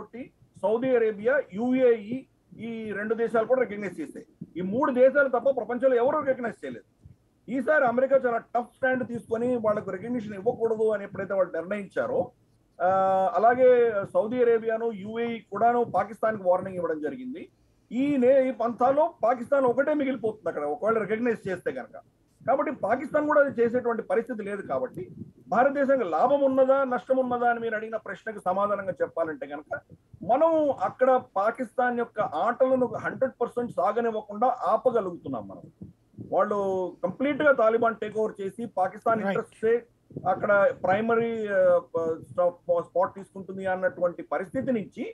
సౌదీ అరేబియా, UAE ఈ 2 దేశాలు కూడా రికగ్నైజ్ చేశాయి. ఈ 3 దేశాలు తప్ప ప్రపంచంలో ఎవరు రికగ్నైజ్ చేయలేదు. ఈసారి అమెరికా చాలా టఫ్ స్టాండ్ తీసుకొని వాళ్ళకు రికగ్నిషన్ ఇవ్వకూడదు అని ఎప్పుడైతే వాళ్ళు నిర్ణయించారో, అలాగే సౌదీ అరేబియాను, UAE కూడాను పాకిస్తాన్కి వార్నింగ్ ఇవ్వడం జరిగింది. ఈ పంథాలో పాకిస్తాన్ ఒకటే మిగిలిపోతుంది అక్కడ ఒకవేళ రికగ్నైజ్ చేస్తే కనుక. కాబట్టి పాకిస్తాన్ కూడా అది చేసేటువంటి పరిస్థితి లేదు. కాబట్టి భారతదేశానికి లాభం ఉన్నదా నష్టం ఉన్నదా అని మీరు అడిగిన ప్రశ్నకు సమాధానంగా చెప్పాలంటే కనుక మనం అక్కడ పాకిస్తాన్ యొక్క ఆటలను 100% సాగనివ్వకుండా ఆపగలుగుతున్నాం మనం. వాళ్ళు కంప్లీట్ గా తాలిబాన్ టేక్ ఓవర్ చేసి పాకిస్తాన్ ఇంట్రెస్ట్ అక్కడ ప్రైమరీ స్పాట్ తీసుకుంటుంది అన్నటువంటి పరిస్థితి నుంచి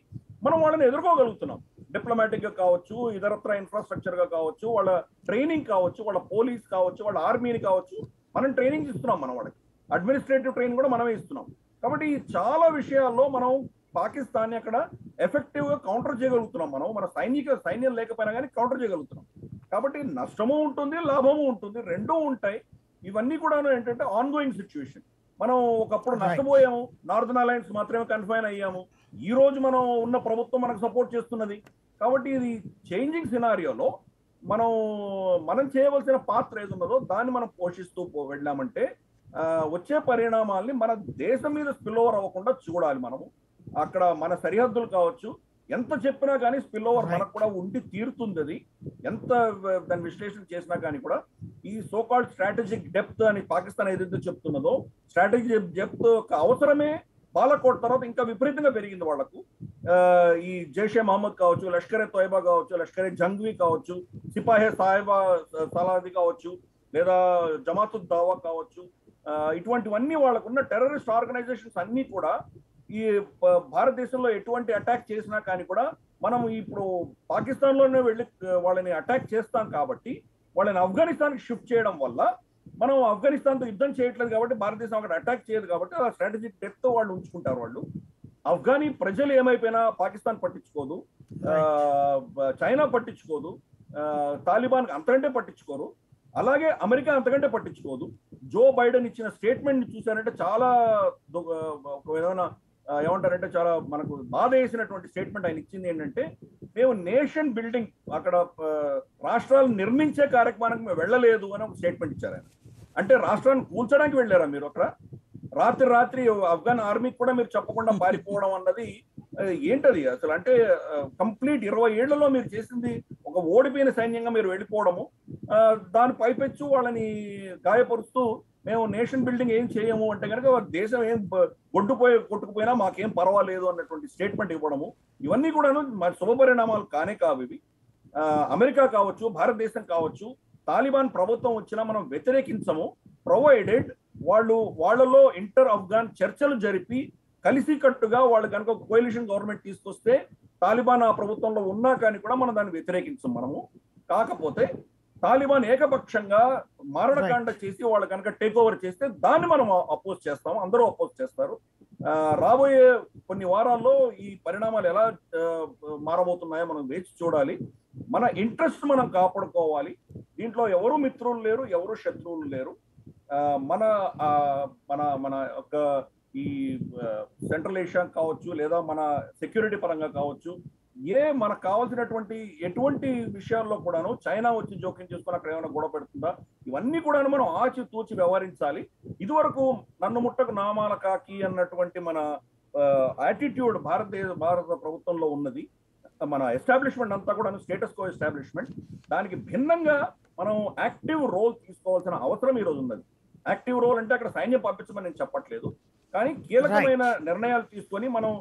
మనం వాళ్ళని ఎదుర్కోగలుగుతున్నాం. డిప్లొమాటిక్ గా కావచ్చు, ఇతరత్ర ఇన్ఫ్రాస్ట్రక్చర్ గా కావచ్చు, వాళ్ళ ట్రైనింగ్ కావచ్చు, వాళ్ళ పోలీస్ కావచ్చు, వాళ్ళ ఆర్మీని కావచ్చు, మనం ట్రైనింగ్ ఇస్తున్నాం. మనం వాళ్ళకి అడ్మినిస్ట్రేటివ్ ట్రైనింగ్ కూడా మనమే ఇస్తున్నాం. కాబట్టి చాలా విషయాల్లో మనం పాకిస్తాన్ అక్కడ ఎఫెక్టివ్ గా కౌంటర్ చేయగలుగుతున్నాం. మన సైన్యం లేకపోయినా కానీ కౌంటర్ చేయగలుగుతున్నాం. కాబట్టి నష్టము ఉంటుంది, లాభము ఉంటుంది, రెండూ ఉంటాయి. ఇవన్నీ కూడా ఏంటంటే ఆన్ గోయింగ్ సిచ్యువేషన్. మనం ఒకప్పుడు నష్టపోయాము, నార్దర్న్ అలయన్స్ మాత్రమే కన్ఫైన్ అయ్యాము. ఈ రోజు మనం ఉన్న ప్రభుత్వం మనకు సపోర్ట్ చేస్తున్నది. కాబట్టి ఇది చేంజింగ్ సినారియోలో మనం చేయవలసిన పాత్ర ఏది ఉన్నదో దాన్ని మనం పోషిస్తూ వెళ్ళామంటే వచ్చే పరిణామాల్ని మన దేశం మీద స్పిల్ ఓవర్ అవ్వకుండా చూడాలి. మనము అక్కడ మన సరిహద్దులు కావచ్చు, ఎంత చెప్పినా కానీ స్పిల్ ఓవర్ మనకు కూడా ఉండి తీరుతుంది. అది ఎంత దాని విశ్లేషణ చేసినా కానీ కూడా ఈ సోకాల్డ్ స్ట్రాటజిక్ డెప్త్ అని పాకిస్తాన్ ఏదైతే చెప్తున్నదో, స్ట్రాటజిక్ డెప్త్ యొక్క అవసరమే బాలాకోట్ తర్వాత ఇంకా విపరీతంగా పెరిగింది వాళ్లకు. ఈ జైషే మహమ్మద్ కావచ్చు, లష్కరే తోయబా కావచ్చు, లష్కరే జంగ్వీ కావచ్చు, సిపాహే సాహిబా సలాది కావచ్చు, లేదా జమాతుద్ దావా కావచ్చు, ఇటువంటివన్నీ వాళ్ళకున్న టెర్రరిస్ట్ ఆర్గనైజేషన్స్ అన్ని కూడా ఈ భారతదేశంలో ఎటువంటి అటాక్ చేసినా కానీ కూడా మనం ఇప్పుడు పాకిస్తాన్ లోనే వెళ్ళి వాళ్ళని అటాక్ చేస్తాం. కాబట్టి వాళ్ళని ఆఫ్ఘనిస్తాన్కి షిఫ్ట్ చేయడం వల్ల మనం ఆఫ్ఘనిస్తాన్తో యుద్ధం చేయట్లేదు కాబట్టి భారతదేశం అక్కడ అటాక్ చేయదు. కాబట్టి ఆ స్ట్రాటజిక్ డెప్త్ వాళ్ళు ఉంచుకుంటారు. వాళ్ళు ఆఫ్ఘనీ ప్రజలు ఏమైపోయినా పాకిస్తాన్ పట్టించుకోదు, చైనా పట్టించుకోదు, తాలిబాన్ అంతకంటే పట్టించుకోరు. అలాగే అమెరికా అంతకంటే పట్టించుకోదు. జో బైడెన్ ఇచ్చిన స్టేట్మెంట్ చూసారంటే చాలా ఒక విధమైన ఏమంటారంటే చాలా మనకు బాధ వేసినటువంటి స్టేట్మెంట్ ఆయన ఇచ్చింది ఏంటంటే, మేము నేషన్ బిల్డింగ్ అక్కడ రాష్ట్రాలు నిర్మించే కార్యక్రమానికి మేము వెళ్ళలేదు అని ఒక స్టేట్మెంట్ ఇచ్చారు ఆయన. అంటే రాష్ట్రాన్ని కూల్చడానికి వెళ్ళారా మీరు? అక్కడ రాత్రి ఆఫ్ఘన్ ఆర్మీకి కూడా మీరు చెప్పకుండా పారిపోవడం అన్నది ఏంటది అసలు? అంటే కంప్లీట్ 20 ఏళ్లలో మీరు చేసింది ఒక ఓడిపోయిన సైన్యంగా మీరు వెళ్ళిపోవడము, దాని పైపెచ్చు వాళ్ళని గాయపరుస్తూ మేము నేషన్ బిల్డింగ్ ఏం చేయము అంటే కనుక దేశం ఏం కొట్టుకుపోయినా మాకేం పర్వాలేదు అన్నటువంటి స్టేట్మెంట్ ఇవ్వడము, ఇవన్నీ కూడాను శుభపరిణామాలు కానే కావు ఇవి. అమెరికా కావచ్చు, భారతదేశం కావచ్చు, తాలిబాన్ ప్రభుత్వం వచ్చినా మనం వ్యతిరేకించము, ప్రొవైడెడ్ వాళ్ళలో ఇంటర్ అఫ్ఘాన్ చర్చలు జరిపి కలిసికట్టుగా వాళ్ళు కనుక ఒక కోalition గవర్నమెంట్ తీసుకొస్తే తాలిబాన్ ఆ ప్రభుత్వంలో ఉన్నా కానీ కూడా మనం దాన్ని వ్యతిరేకించం మనము. కాకపోతే తాలిబాన్ ఏకపక్షంగా మారణకాండ చేసి వాళ్ళు కనుక టేక్ ఓవర్ చేస్తే దాన్ని మనం అపోజ్ చేస్తాము, అందరూ అపోజ్ చేస్తారు. రాబోయే కొన్ని వారాల్లో ఈ పరిణామాలు ఎలా మారబోతున్నాయో మనం వేచి చూడాలి. మన ఇంట్రెస్ట్ మనం కాపాడుకోవాలి. దీంట్లో ఎవరు మిత్రులు లేరు, ఎవరు శత్రువులు లేరు. మన మన మన యొక్క ఈ సెంట్రల్ ఏషియా కావచ్చు, లేదా మన సెక్యూరిటీ పరంగా కావచ్చు, మనకు కావాల్సినటువంటి ఎటువంటి విషయాల్లో కూడాను చైనా వచ్చి జోక్యం చేసుకుని అక్కడ ఏమైనా గొడవ పెడుతుందా, ఇవన్నీ కూడా మనం ఆచి తూచి వ్యవహరించాలి. ఇదివరకు నన్ను ముట్టకు నామాల కాకి అన్నటువంటి మన యాటిట్యూడ్ భారత ప్రభుత్వంలో ఉన్నది. మన ఎస్టాబ్లిష్మెంట్ అంతా కూడా స్టేటస్ కో ఎస్టాబ్లిష్మెంట్. దానికి భిన్నంగా మనం యాక్టివ్ రోల్ తీసుకోవాల్సిన అవసరం ఈ రోజు ఉన్నది. యాక్టివ్ రోల్ అంటే అక్కడ సైన్యం పంపించమని నేను చెప్పట్లేదు, కానీ కీలకమైన నిర్ణయాలు తీసుకొని మనం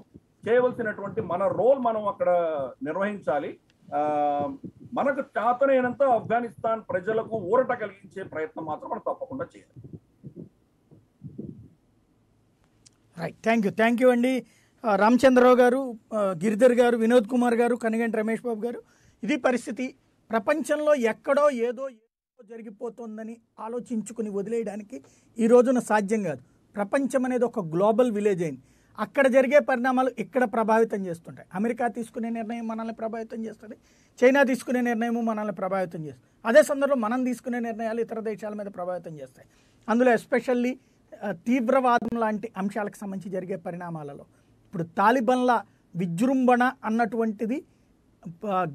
చేయవలసినటువంటి మన రోల్ మనం అక్కడ నిర్వహించాలి. మనకు చేతనైనంత ఆఫ్ఘనిస్తాన్ ప్రజలకు ఊరట కలిగించే ప్రయత్నం మాత్రం మనం తప్పకుండా చేయాలి. రైట్, థ్యాంక్ యూ అండి. రామచంద్రరావు గారు, గిరిధర్ గారు, వినోద్ కుమార్ గారు, కనిగంటి రమేష్ బాబు గారు. ఇది పరిస్థితి. ప్రపంచంలో ఎక్కడో ఏదో జరిగిపోతుందని ఆలోచించుకుని వదిలేయడానికి ఈ రోజున సాధ్యం కాదు. ప్రపంచం అనేది ఒక గ్లోబల్ విలేజ్ అయింది. అక్కడ జరిగే పరిణామాలు ఇక్కడ ప్రభావితం చేస్తుంటాయి. అమెరికా తీసుకునే నిర్ణయం మనల్ని ప్రభావితం చేస్తుంది, చైనా తీసుకునే నిర్ణయం మనల్ని ప్రభావితం చేస్తుంది. అదే సందర్భంలో మనం తీసుకునే నిర్ణయాలు ఇతర దేశాల మీద ప్రభావితం చేస్తాయి. అందులో ఎస్పెషల్లీ తీవ్రవాదం లాంటి అంశాలకు సంబంధించి జరిగే పరిణామాలలో ఇప్పుడు తాలిబాన్ల విజృంభణ అన్నటువంటిది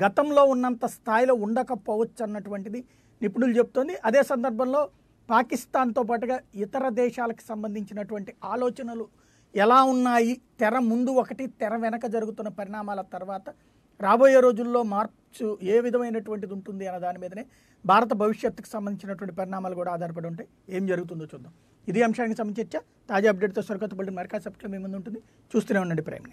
గతంలో ఉన్నంత స్థాయిలో ఉండకపోవచ్చు అన్నటువంటిది నిపుణులు చెప్తోంది. అదే సందర్భంలో పాకిస్తాన్తో పాటుగా ఇతర దేశాలకు సంబంధించినటువంటి ఆలోచనలు ఎలా ఉన్నాయి, తెర ముందు ఒకటి, తెర వెనక జరుగుతున్న పరిణామాల తర్వాత రాబోయే రోజుల్లో మార్పు ఏ విధమైనటువంటిది ఉంటుంది అన్న దాని మీదనే భారత భవిష్యత్తుకు సంబంధించినటువంటి పరిణామాలు కూడా ఆధారపడి ఉంటాయి. ఏం జరుగుతుందో చూద్దాం. ఇది అంశానికి సంబంధించి తాజా అప్డేట్తో సరికొత్త బులెటిన్ మరి కాసేపట్లో మీ ముందు ఉంటుంది. చూస్తూనే ఉండండి ప్రైమ్.